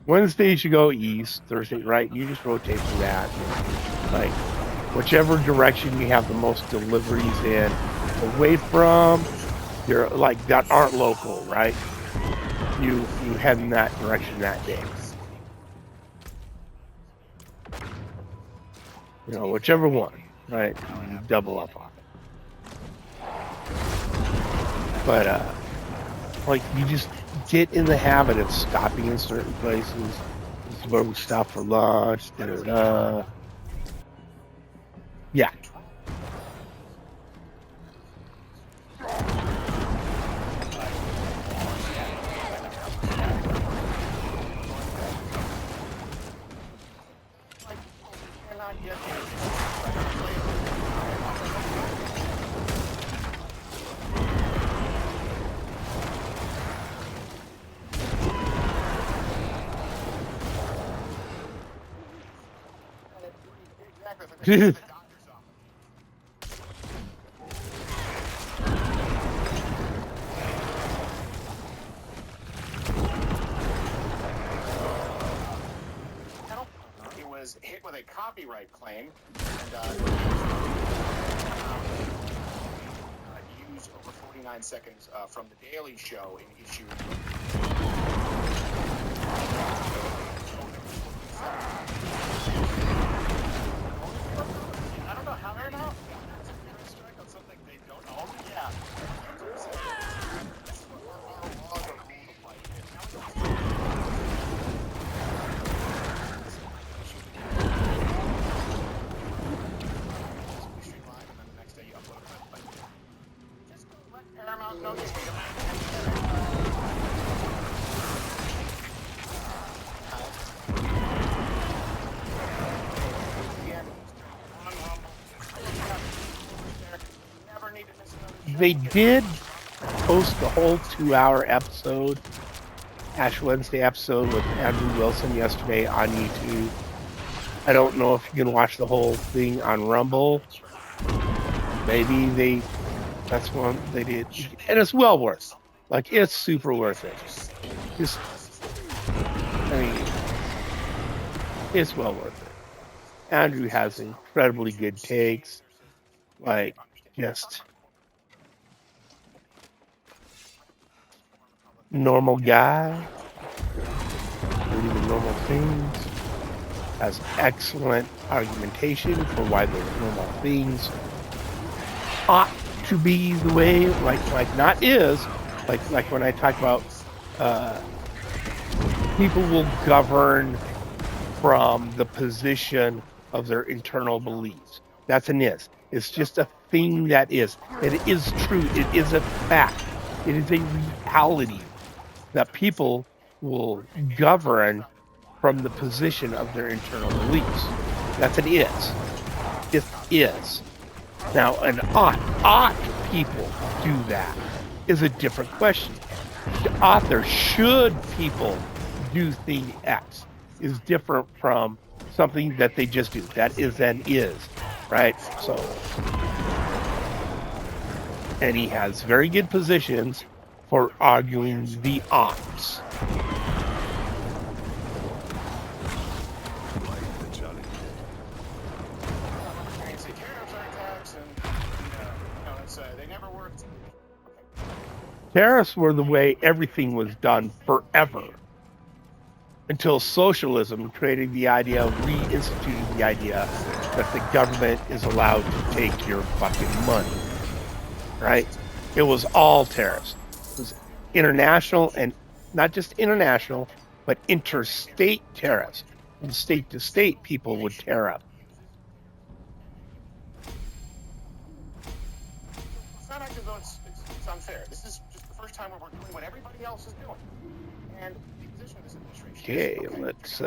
Wednesdays you go east. Thursday, right? You just rotate through that. Like whichever direction you have the most deliveries in, away from. You're like that aren't local, right? You head in that direction that day. Whichever one, right? You double up on it. But like you just get in the habit of stopping in certain places. This is where we stop for lunch. Yeah. He was hit with a copyright claim and used over 49 seconds from The Daily Show in issue. I don't know how they're not. Strike on something they don't know. Yeah. This is what our laws are ruled by. They did post the whole 2-hour episode, Ash Wednesday episode with Andrew Wilson yesterday on YouTube. I don't know if you can watch the whole thing on Rumble. Maybe that's one they did. And it's well worth it. Like, it's super worth it. Just, I mean, it's well worth it. Andrew has incredibly good takes. Like, just normal guy, believing normal things, has excellent argumentation for why those normal things ought to be the way, like not is, like when I talk about people will govern from the position of their internal beliefs. That's an is. It's just a thing that is. It is true. It is a fact. It is a reality that people will govern from the position of their internal beliefs. That's an is. It is. Now, an ought people do that is a different question. Should people do thing X is different from something that they just do. That is an is, right? So, and he has very good positions for arguing the oughts. Tariffs were the way everything was done forever until socialism created the idea, reinstituted the idea that the government is allowed to take your fucking money, right? It was all tariffs. It was international, and not just international, but interstate tariffs. From state to state, people would tear up. It's not actually though it's unfair. This is just the first time where we're doing what everybody else is doing. And the position of this administration Okay, let's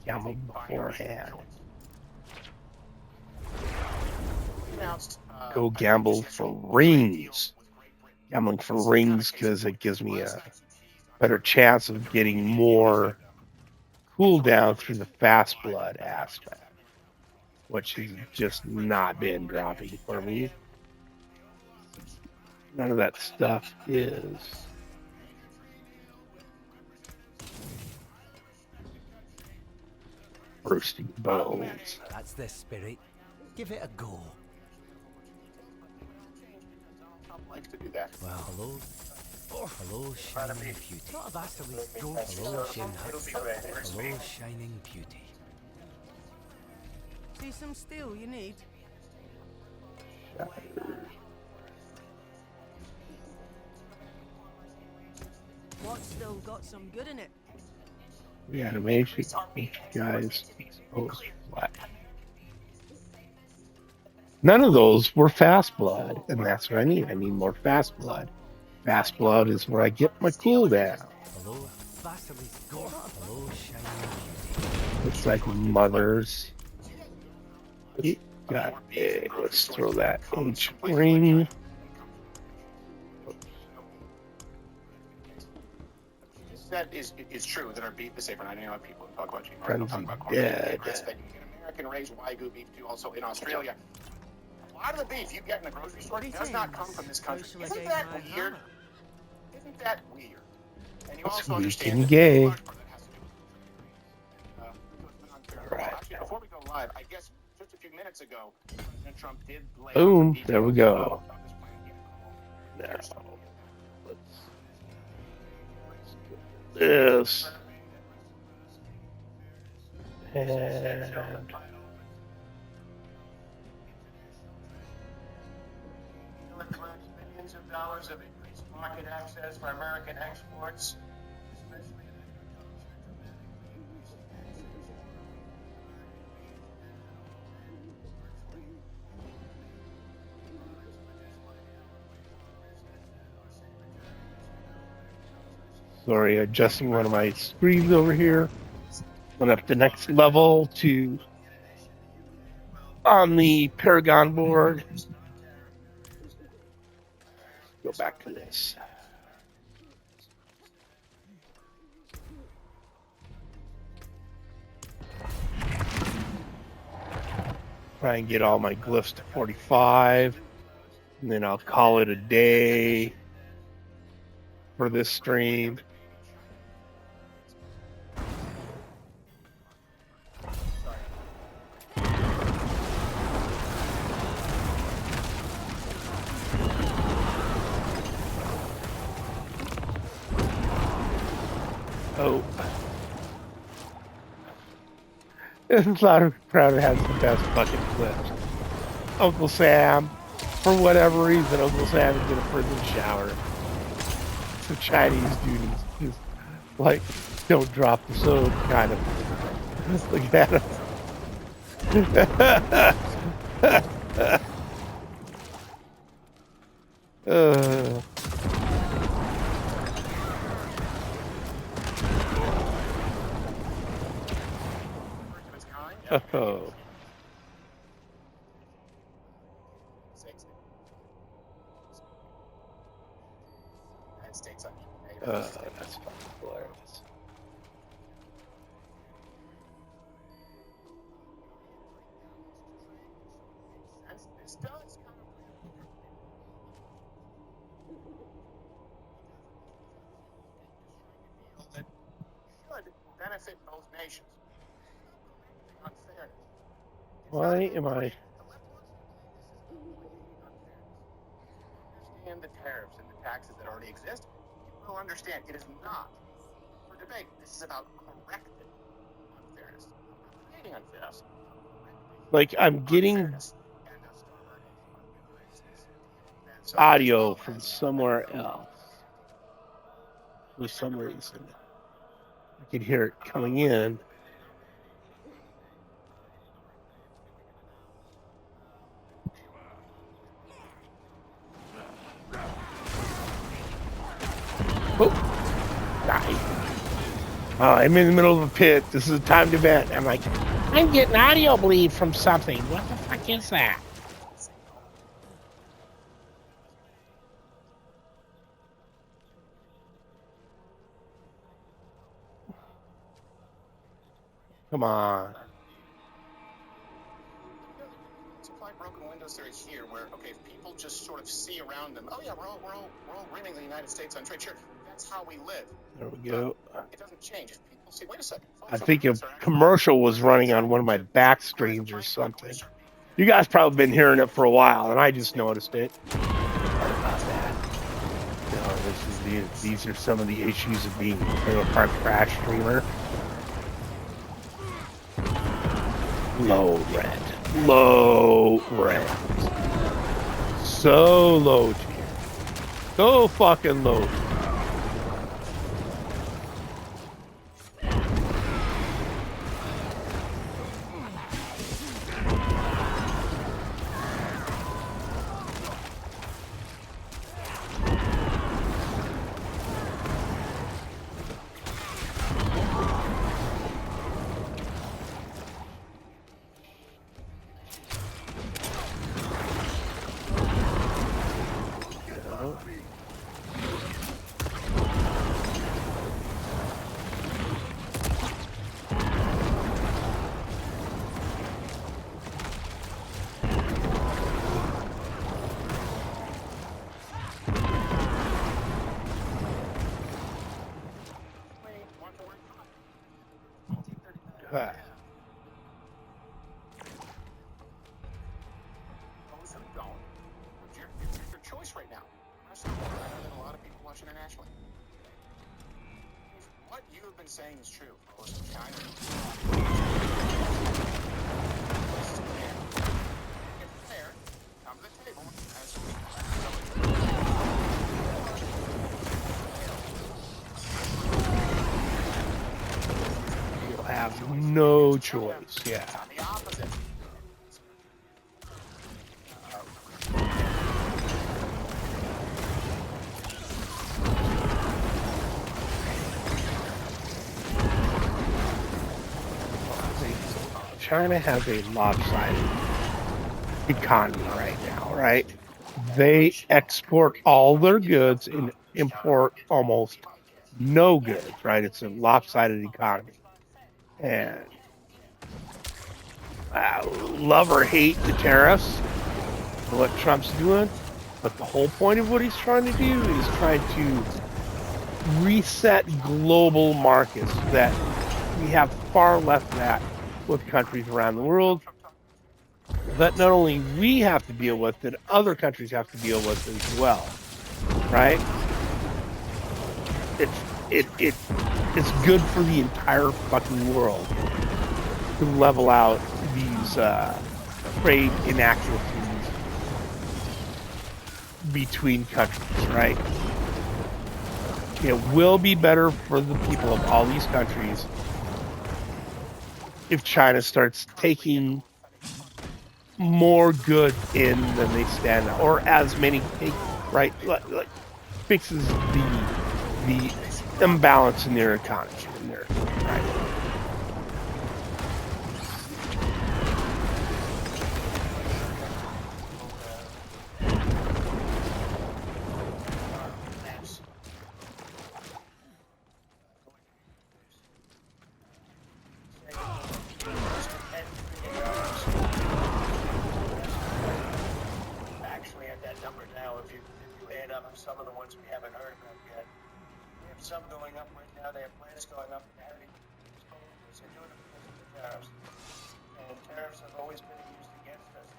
gamble beforehand. Go gamble for rings. Gambling for rings because it gives me a better chance of getting more cooldown through the fast blood aspect, which has just not been dropping for me. None of that stuff is. Bursting bones. That's the spirit. Give it a go. Likes to do that. Well, hello. Hello, shining beauty. Not a bastardly go. Hello, hello, shining beauty. See some steel you need? What's still got some good in it? The animation, guys. Oh, what? None of those were fast blood, and that's what I need. I need more fast blood. Fast blood is where I get my cooldown. Hello, bastardly go. Hello, shining beauty. Looks like mothers. Got it. Let's throw that H ring. That is true that our beef is safer. I know people talk about GMO. Frenzy dead. That you can get American-raised Wagyu beef too, also in Australia. A lot of the beef you get in the grocery store does not come from this country. Isn't that weird? Isn't that weird? And you also understand gay. Right. Actually, before we go live, I guess just a few minutes ago, President Trump did lay Boom, there we go. There. This and millions of dollars of increased market access for American exports, especially Sorry, adjusting one of my screens over here. Went up the next level to on the Paragon board. Go back to this. Try and get all my glyphs to 45, and then I'll call it a day for this stream. Oh. Cloud Crowder has the best fucking clips. Uncle Sam, for whatever reason, Uncle Sam is in a prison shower. Some Chinese dude is like, don't drop the soap, kind of. Just look at him. Oh. That's fucking hilarious. This does should benefit both nations. Unfairness. Why am I? Understand the tariffs and the taxes that already exist. You will understand it is not for debate. This is about correcting unfairness. Creating unfairness. Like, I'm getting audio from somewhere else. For some reason. I can hear it coming in. Oh, die. Oh, I'm in the middle of a pit. This is a timed event. I'm like, I'm getting audio bleed from something. What the fuck is that? Come on. Supply broken windows theory here, where if people just sort of see around them, oh yeah, we're all rimming the United States on trade. Sure, that's how we live. There we go. It doesn't change. If people see, wait a second. I think a commercial was running on one of my back streams or something. You guys probably been hearing it for a while, and I just noticed it. Sorry about that. No, these are some of the issues of being a Trailer Park Crash streamer. Low rent. Low rent. So low tier. So fucking low tier. Saying is true. Come to the table You'll have no choice. Yeah. The opposite. China has a lopsided economy right now, right? They export all their goods and import almost no goods, right? It's a lopsided economy. And love or hate the tariffs, what Trump's doing, but the whole point of what he's trying to do is trying to reset global markets that we have far less of that with countries around the world that not only we have to deal with, that other countries have to deal with as well, right? It's good for the entire fucking world to level out these trade inaccuracies between countries, right? It will be better for the people of all these countries if China starts taking more goods in than they stand, or as many take, right? Like fixes the imbalance in their economy, in their, right? Actually, at that number now, if you add up some of the ones we haven't heard about yet, we have some going up right now. They have plans going up in heavy. They're doing it because of the tariffs, and tariffs have always been used against us.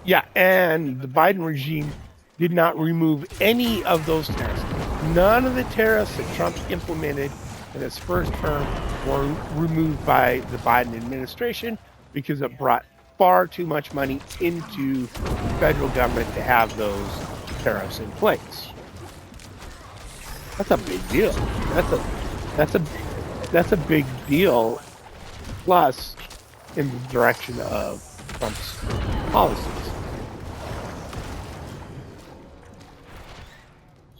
Yeah, and the Biden regime did not remove any of those tariffs. None of the tariffs that Trump implemented in his first term were removed by the Biden administration because it brought far too much money into the federal government to have those tariffs in place. That's a big deal. That's a big deal. Plus, in the direction of Trump's policies.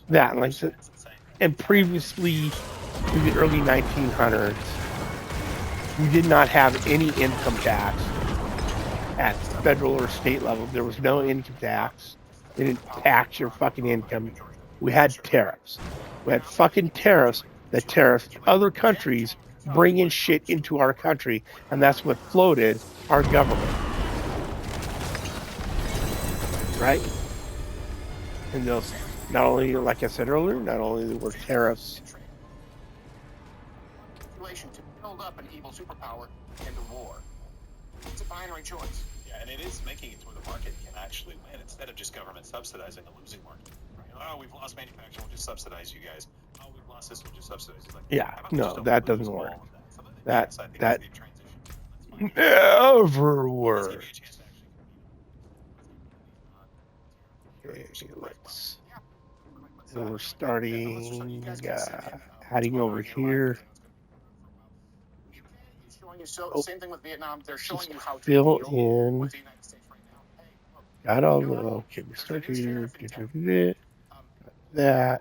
That, like, and previously, in the early 1900s, we did not have any income tax at federal or state level. There was no income tax. They didn't tax your fucking income. We had tariffs. We had fucking tariffs that tariffed other countries bringing shit into our country, and that's what floated our government. Right? And those, not only, like I said earlier, not only were tariffs To build up an evil superpower into war. It's a binary choice. Yeah, and it is making it to where the market can actually win instead of just government subsidizing a losing market. Right? Oh, we've lost manufacturing, we'll just subsidize you guys. Oh, we've lost this, we'll just subsidize you. Like, yeah, no, that doesn't work. That never works. Okay, let's. So we're starting heading over here. Same thing with Vietnam. They're showing you how to fill deal in. with the United States right now. Hey, look, Got all the okay. We start here. That.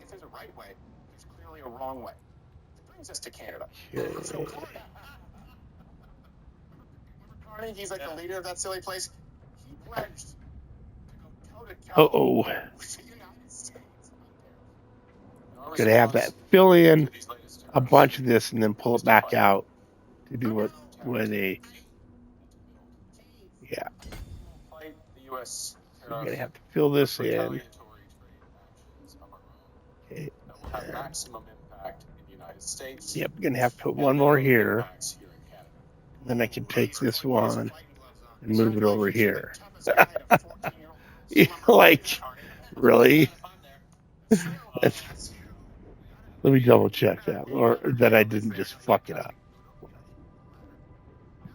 if there's a right way, there's clearly a wrong way. It brings us to Canada. Okay. So Carney, he's like the leader of that silly place. He pledged to go toe-to-toe with the United States. Gonna have that fill in a bunch of this and then pull it back out to do what a yeah. So we're gonna have to fill this in. Okay. Maximum impact in the United States. Yep, gonna have to put one more here. Then I can take this one and move it over here. Like, really? Let me double check that, or that I didn't just fuck it up.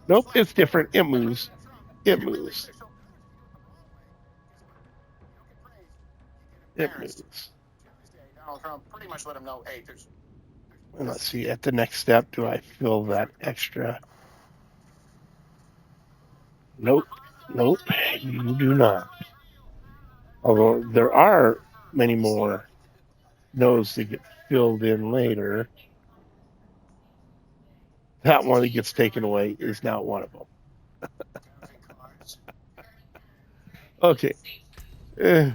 Nope, it's different. It moves. It moves. It moves. Donald Trump pretty much let him know, hey, there's. And let's see, at the next step, do I fill that extra? Nope. Nope, you do not. Although there are many more nodes that get filled in later. That one that gets taken away is now one of them. Okay. Eh,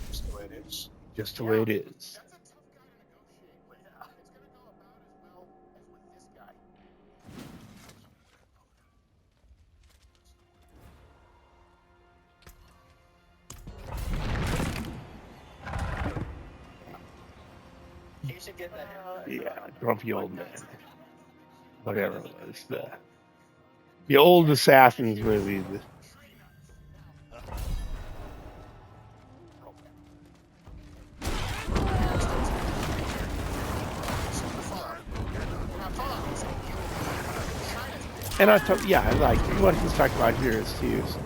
Just the way it is. just the way it is. That's a tough guy to negotiate with. It's going to go about as well as with this guy. You should get that. Yeah, grumpy old man. Whatever it was. The old Assassins movie. And I thought, yeah, like what he's talking about here is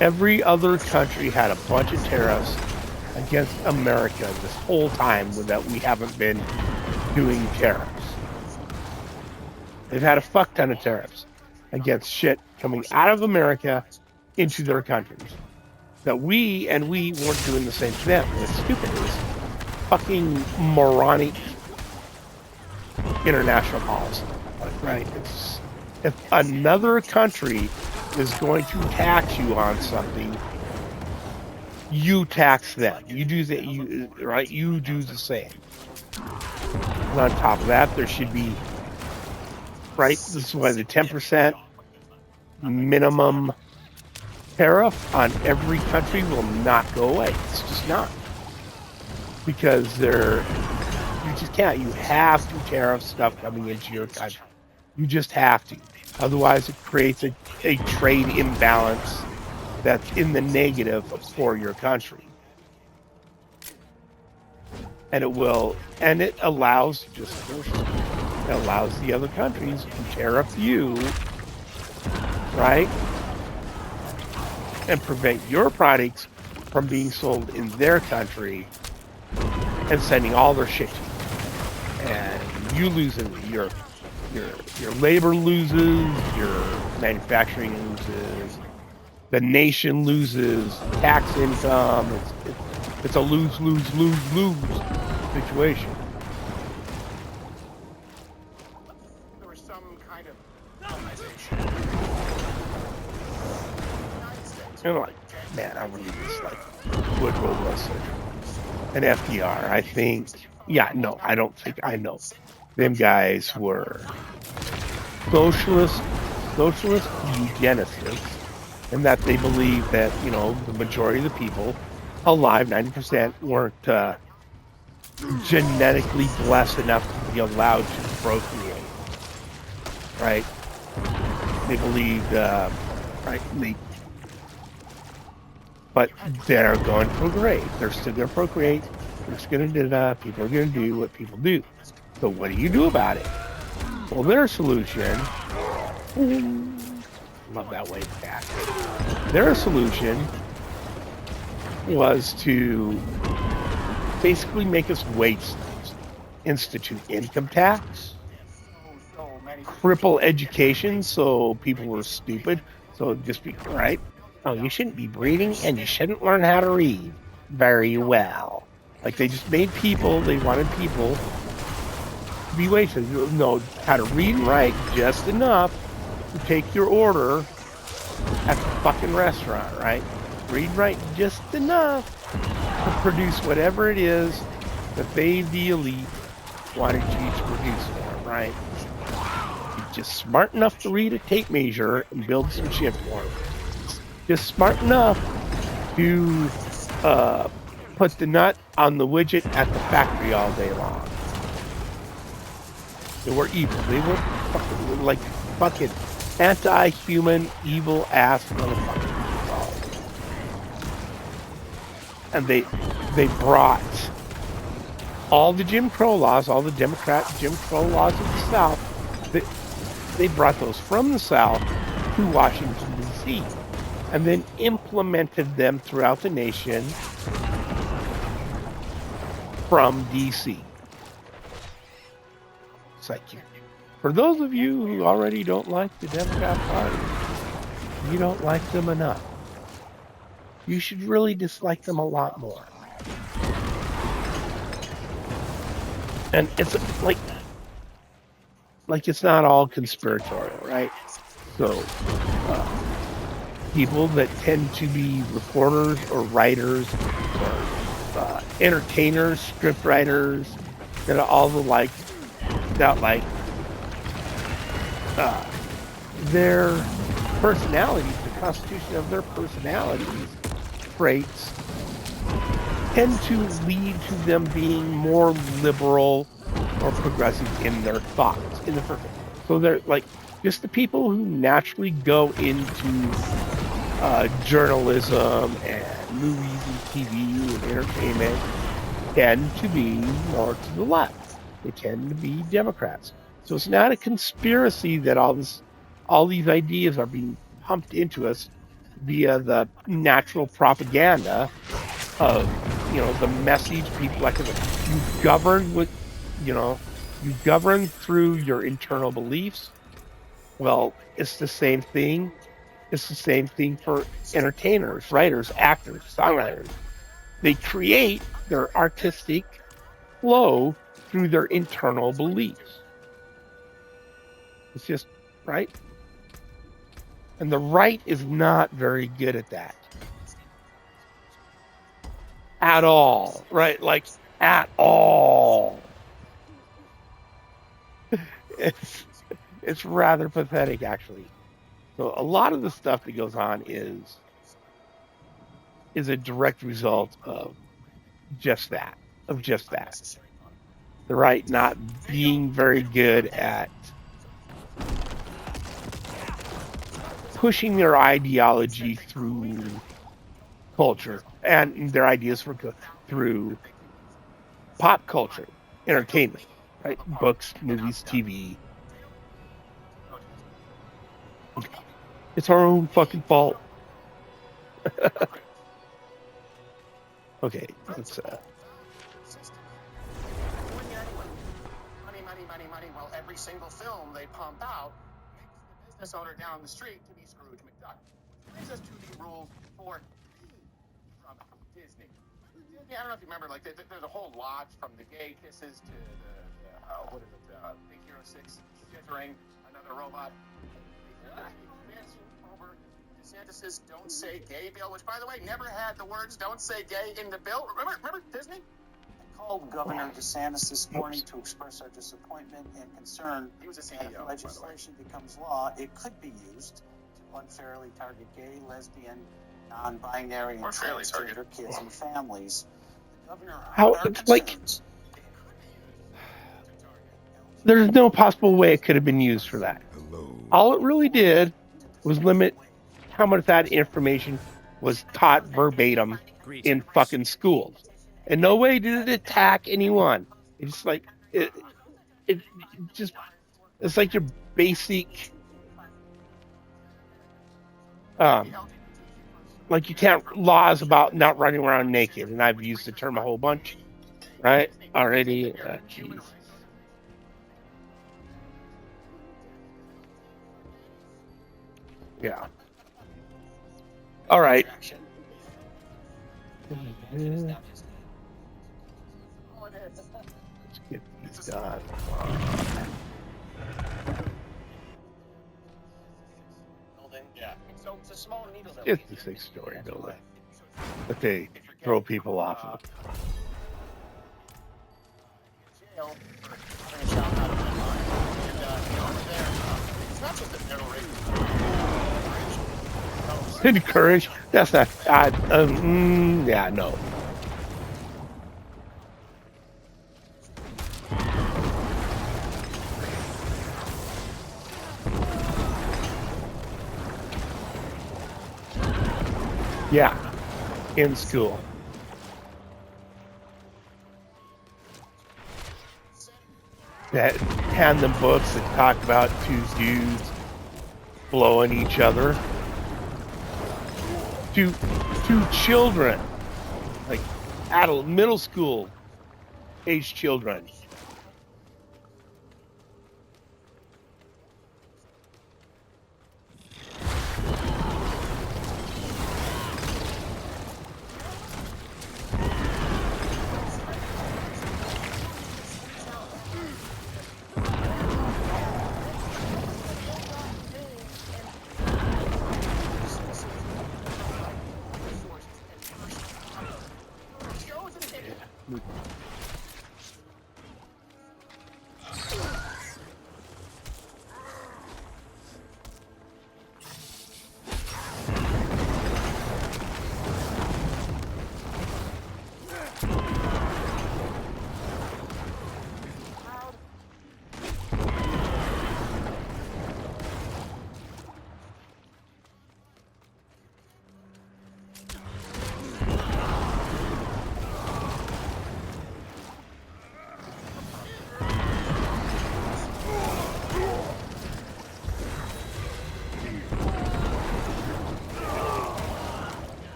every other country had a bunch of tariffs against America this whole time that we haven't been doing tariffs. They've had a fuck ton of tariffs against shit coming out of America into their countries. That we weren't doing the same to them. It's stupid. It was fucking moronic international policy. Right? It's if another country is going to tax you on something, you tax them. You do that. You do the same. And on top of that, there should be this is why the 10% minimum tariff on every country will not go away. It's just not, because you just can't. You have to tariff stuff coming into your country. You just have to. Otherwise, it creates a trade imbalance that's in the negative for your country. And it allows the other countries to tariff you, right? And prevent your products from being sold in their country and sending all their shit to you. And you lose it. Your labor loses, your manufacturing loses, the nation loses tax income. It's a lose situation. There was some kind of organization. And like, man, I believe this like Woodrow Wilson and FDR. I think, I don't think I know. Them guys were socialist eugenicists, and that they believed that, the majority of the people alive, 90%, weren't genetically blessed enough to be allowed to procreate. Right? They believed, but they're going to procreate. They're still going to procreate. They're still going to do that. People are going to do what people do. So what do you do about it? Well, their solution, love that way back. Their solution was to basically make us wage slaves, institute income tax, cripple education so people were stupid. So just be right. Oh, you shouldn't be breeding and you shouldn't learn how to read very well. Like they just made people. They wanted people to be wage slaves. Know how to read and write just enough to take your order at the fucking restaurant, right? Read and write just enough to produce whatever it is that they, the elite, wanted you to produce for them, right? You're just smart enough to read a tape measure and build some shit for them. Just smart enough to put the nut on the widget at the factory all day long. They were evil. They were fucking anti-human, evil-ass motherfuckers. And they brought all the Jim Crow laws, all the Democrat Jim Crow laws of the South. They brought those from the South to Washington, D.C. and then implemented them throughout the nation from D.C. It's like, for those of you who already don't like the Democrat Party, you don't like them enough. You should really dislike them a lot more. And it's like it's not all conspiratorial, right? So people that tend to be reporters or writers or entertainers, script writers, that are all the like that like their personalities, the constitution of their personalities, traits tend to lead to them being more liberal or progressive in their thoughts, in the perfect. So they're like just the people who naturally go into journalism and movies and TV and entertainment tend to be more to the left. They tend to be Democrats. So it's not a conspiracy that all these ideas are being pumped into us via the natural propaganda of, the message people like you govern with, you govern through your internal beliefs. Well, it's the same thing. It's the same thing for entertainers, writers, actors, songwriters. They create their artistic flow through their internal beliefs. It's just, right? And the right is not very good at that. At all, right? Like, at all. It's rather pathetic, actually. So a lot of the stuff that goes on is a direct result of just that. The right not being very good at pushing their ideology through culture and their ideas through pop culture, entertainment, right? Books, movies, TV. It's our own fucking fault. Okay, let's Money. Well, every single film they pump out makes the business owner down the street to be Scrooge McDuck. Which brings us to the rules for from Disney. I don't know if you remember, like, there's a whole lot from the gay kisses to the Big Hero 6 shivering another robot. Over DeSantis' Don't Say Gay bill, which, by the way, never had the words Don't Say Gay in the bill. Remember Disney? Called Governor DeSantis this morning to express our disappointment and concern He was a that CEO, if legislation becomes law, it could be used to unfairly target gay, lesbian, non-binary, and transgender kids and families. The governor there's no possible way it could have been used for that. All it really did was limit how much that information was taught verbatim in fucking schools. In no way did it attack anyone. It's like it's like your basic like you can't laws about not running around naked, and I've used the term a whole bunch, right? Already, jeez. Yeah. All right. Let's get these done. Yeah. So it's a small needle. 56-story building that they throw people off of. Jail for having a child out of their mind. And it's not just a federal rape. Encourage? That's not. Yeah, no. Yeah, in school. That hand them books that talk about two dudes blowing each other. To children, like adult, middle school age children.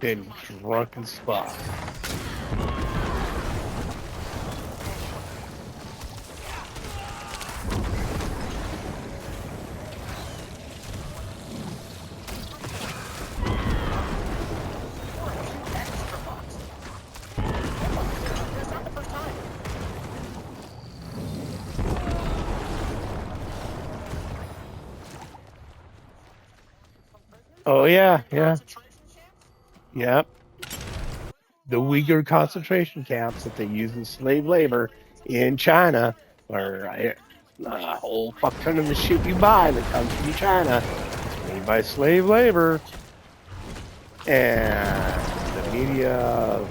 Been drunk as fuck. Oh yeah, yeah, yep. The Uyghur concentration camps that they use as slave labor in China, where a whole fuck ton of the shit you buy that comes from China is made by slave labor, and the media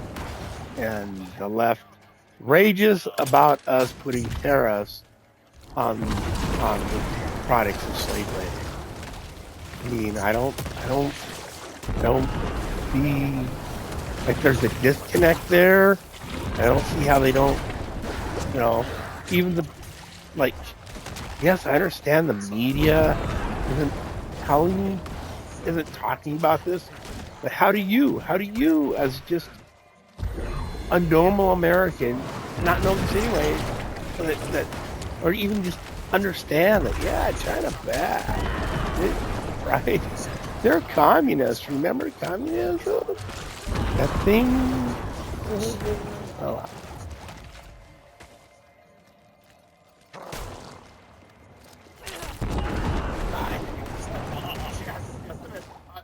and the left rages about us putting tariffs on the products of slave labor. I mean, I don't see like there's a disconnect there. I don't see how they don't, you know, even the like. Yes, I understand the media isn't telling, isn't talking about this, but how do you, as just a normal American, not know this anyway, that or even just understand that, yeah, China bad, right? They're communists. Remember communism? That thing. Oh.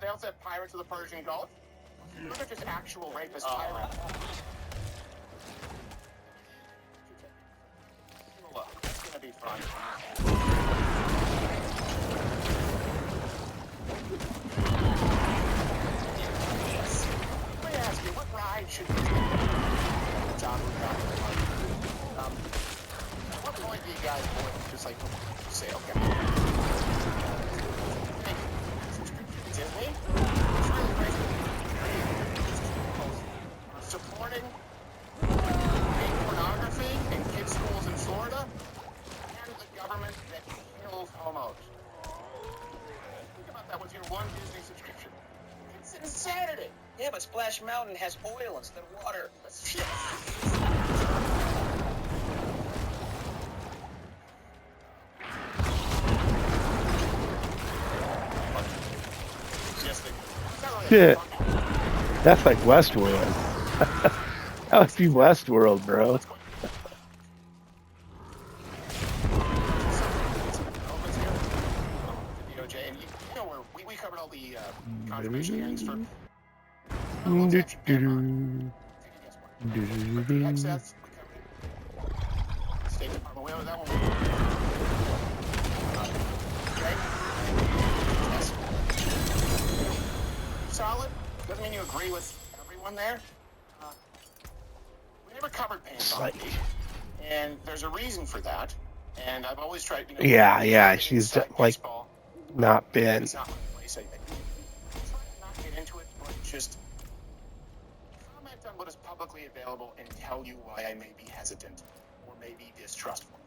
They also have Pirates of the Persian Gulf. Those are just actual rapist pirates. Look, it's gonna be fun. Let me ask you, what ride should we take? John, at what point do you guys just like say, okay? Disney? It's really crazy. Supporting big pornography in kids' schools in Florida and the government that kills homos. Think about that with your one Disney subscription. It's insanity. Yeah, but Splash Mountain has oil instead of water. That's shit. Shit. That's like Westworld. That would be Westworld, bro. DOJ, and you know where we covered all the confirmation hearings for. Excess, we covered it. State Department, we know that one. Okay. Yes. Solid. Doesn't mean you agree with everyone there. We never covered Pam, and there's a reason for that. And I've always tried. You know, Yeah. She's like baseball, not been. It's not my place. I try to not get into it, but just comment on what is publicly available and tell you why I may be hesitant or may be distrustful.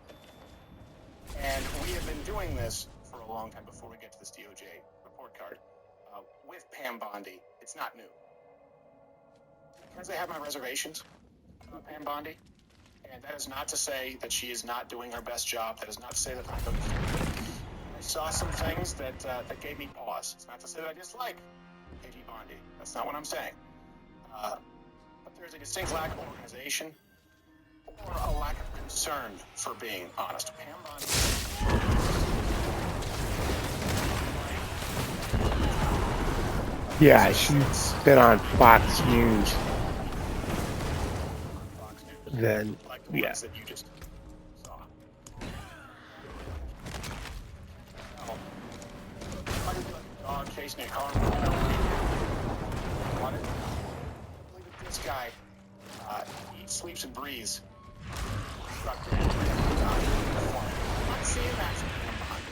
And we have been doing this for a long time before we get to this DOJ report card. With Pam Bondi, it's not new. Because I have my reservations about Pam Bondi, and that is not to say that she is not doing her best job. That is not to say that I'm going to saw some things that gave me pause. It's not to say that I dislike A.G. Bondi. That's not what I'm saying. But there's a distinct lack of organization or a lack of concern for being honest. Pam Bondi. Yeah, she's been on Fox News. Then, Like the ones that you just saw. Why did the dog chasing a car? What? Look at this guy. Eats, sleeps, and breathes. I'm not seeing that from him behind me.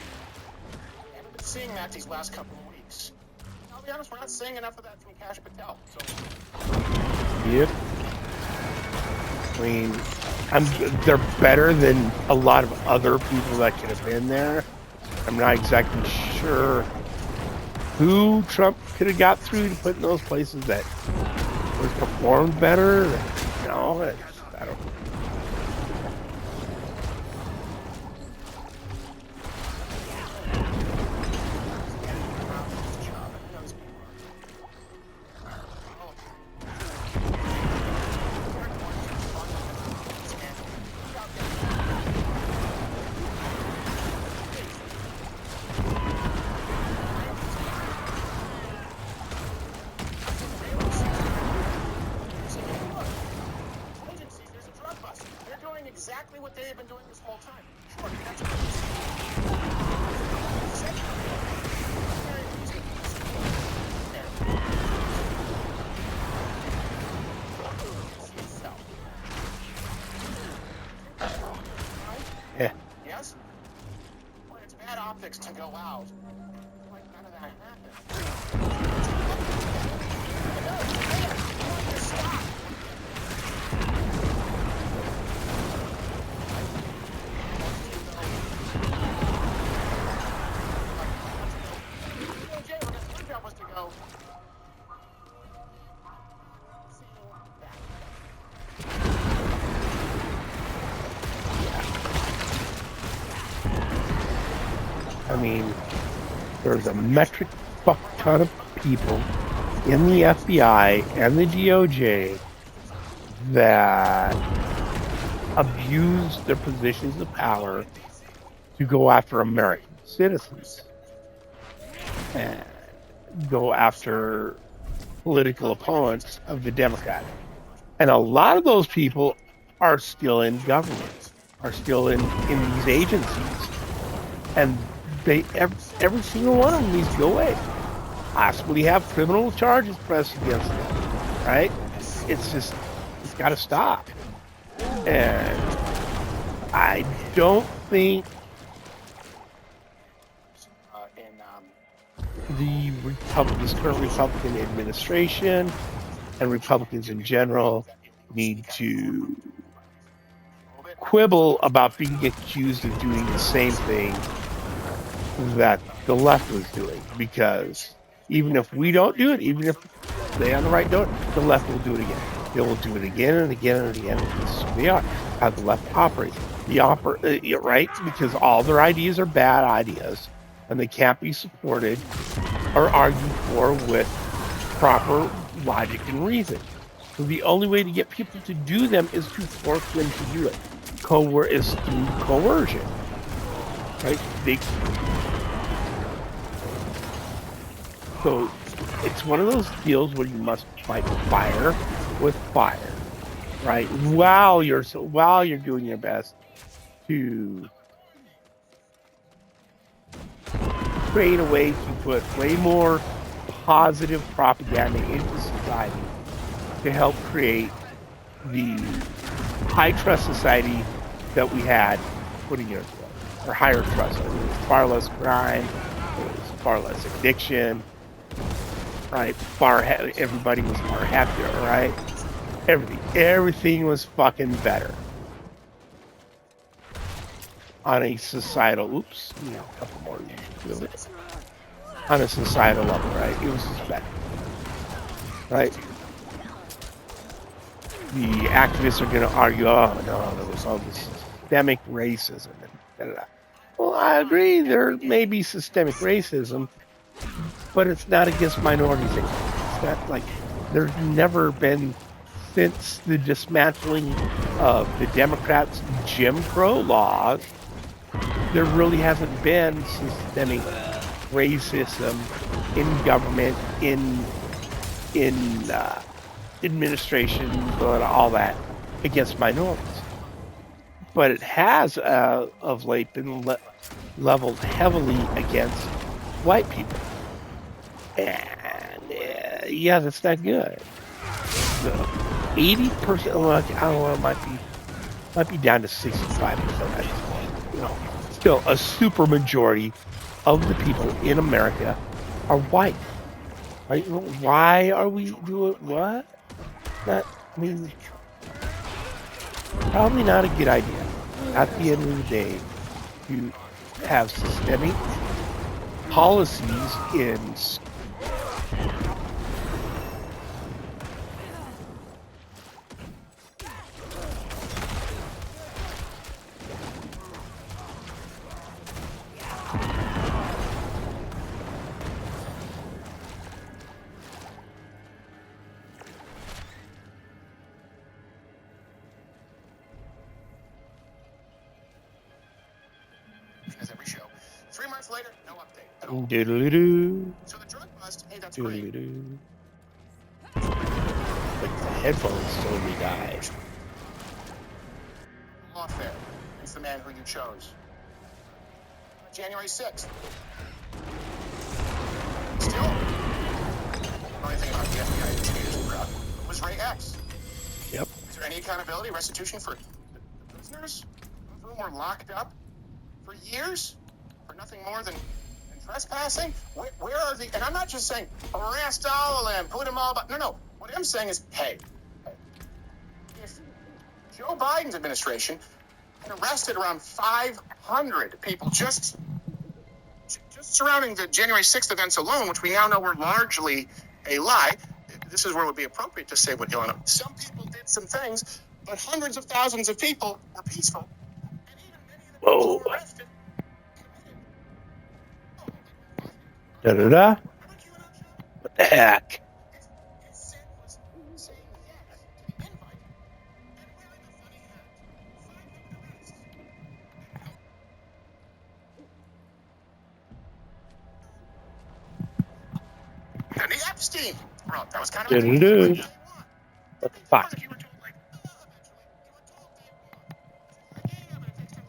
I haven't been seeing that these last couple of weeks. I'll be honest, we're not seeing enough of that from Cash Patel. So. yep. I mean, they're better than a lot of other people that could have been there. I'm not exactly sure who Trump could have got through to put in those places that was performed better. No, I don't. Exactly what they've been doing this whole time. Sure, that's Yeah. Yes? Well, it's bad optics to go out. Like none of that happened. Stop. Was to go I mean, there's a metric fuck ton of people in the FBI and the DOJ that abuse their positions of power to go after American citizens and go after political opponents of the Democrat. And a lot of those people are still in government, are still in these agencies. And they every single one of them needs to go away. Possibly have criminal charges pressed against them, right? It's got to stop. And I don't think this current Republican administration and Republicans in general need to quibble about being accused of doing the same thing that the left was doing, because even if we don't do it, even if they on the right don't, the left will do it again. They will do it again and again and again. This is who they are, how the left operates. Right? Because all their ideas are bad ideas, and they can't be supported or argued for with proper logic and reason. So the only way to get people to do them is to force them to do it. Is through coercion. Right? So it's one of those deals where you must fight fire with fire, right? While you're doing your best to create a way to put way more positive propaganda into society to help create the high trust society that we had 20 years ago, or higher trust. It was far less crime, it was far less addiction, right? Everybody was far happier, right? Everything was fucking better on a societal. A couple more. On a societal level, right? It was just better, right? The activists are going to argue, oh no, there was all this systemic racism and da-da-da. Well, I agree there may be systemic racism, but it's not against minorities. It's not like there's never been, since the dismantling of the Democrats' Jim Crow laws, there really hasn't been systemic racism in government, in administration, and all that against minorities. But it has, of late, been leveled heavily against white people. And yeah, that's not good. So 80%, well, I don't know, it might be down to 65% at this point. You know, still a super majority of the people in America are white. Right? Why are we doing what? Not, I mean, probably not a good idea. At the end of the day, to have systemic policies in As every show. 3 months later, no update at all. doodle-doo, So the drug bust, hey, that's great. doodle-doo. Like the headphones told me died. Lawfare. It's the man who you chose. January 6th. Still, I don't know anything about the FBI investigators crowd. It was Ray X. Yep. Is there any accountability, restitution for the prisoners who were locked up for years for nothing more than trespassing? Where are the? And I'm not just saying arrest all of them, put them all. No. What I'm saying is, hey, if Joe Biden's administration had arrested around 500 people just surrounding the January 6th events alone, which we now know were largely a lie, this is where it would be appropriate to say what Illinois. Some people did some things, but hundreds of thousands of people were peaceful. And even many of the people who were arrested committed. Da-da-da. What the heck? His sin was saying yes to the invite and wearing a funny hat. 500 arrests. And the Epstein. Well, that was kind of Do-do-do. What the fuck? if you were told, like, eventually, you were told day one. Yeah, but it takes time.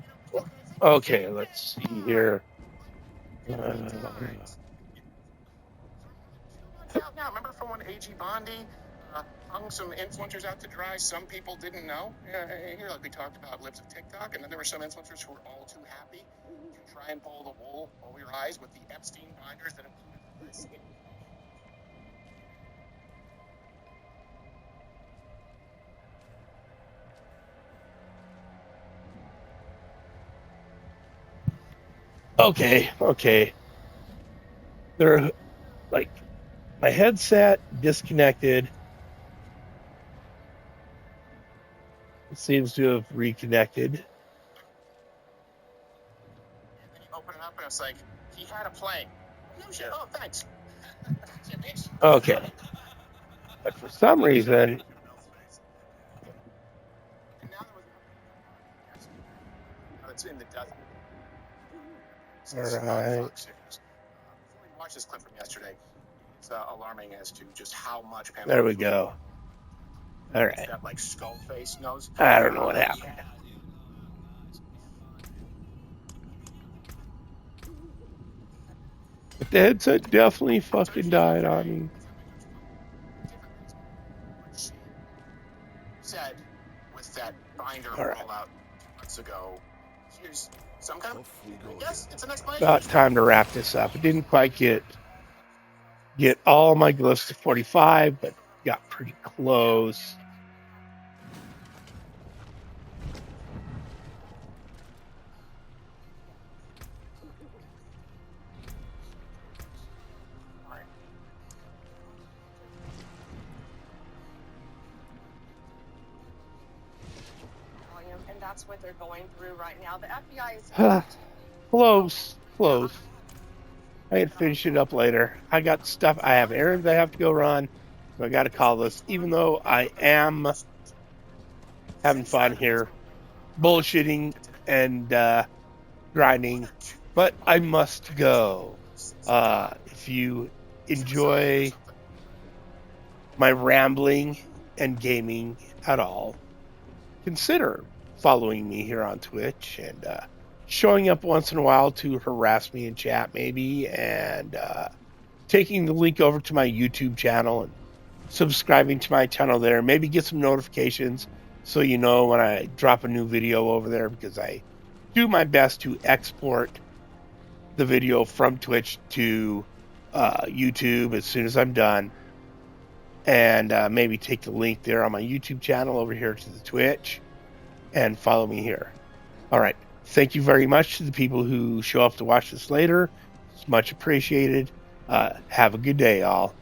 Yeah, but you know, Okay, let's see here. Now, remember from when A.G. Bondi hung some influencers out to dry? Some people didn't know. Here, like we talked about Lips of TikTok, and then there were some influencers who were all too happy to try and pull the wool over your eyes with the Epstein binders that included this. Okay. They're like my headset disconnected. It seems to have reconnected. And then you open it up, and it's like, he had a plane. No shit. Oh, thanks. Okay. But for some reason, And now there was now it's in the desert. all right. Before we watch this clip from yesterday, it's alarming as to just how much. There we go. All right. That like skull face nose. I don't know what happened. But the headset definitely fucking died on me. She said with that binder All right. rollout months ago, here's some kind of. Yes, it's an explanation. About time to wrap this up. It didn't quite get all my glyphs to 45, but got pretty close. that's what they're going through right now. The FBI is Close. I can finish it up later. I got stuff. I have errands I have to go run. So I got to call this. Even though I am having fun here, bullshitting and grinding, but I must go. If you enjoy my rambling and gaming at all, consider following me here on Twitch and showing up once in a while to harass me in chat maybe, and taking the link over to my YouTube channel and subscribing to my channel there. Maybe get some notifications so you know when I drop a new video over there, because I do my best to export the video from Twitch to YouTube as soon as I'm done, and maybe take the link there on my YouTube channel over here to the Twitch and follow me here. All right. Thank you very much to the people who show up to watch this later. It's much appreciated. Have a good day, all.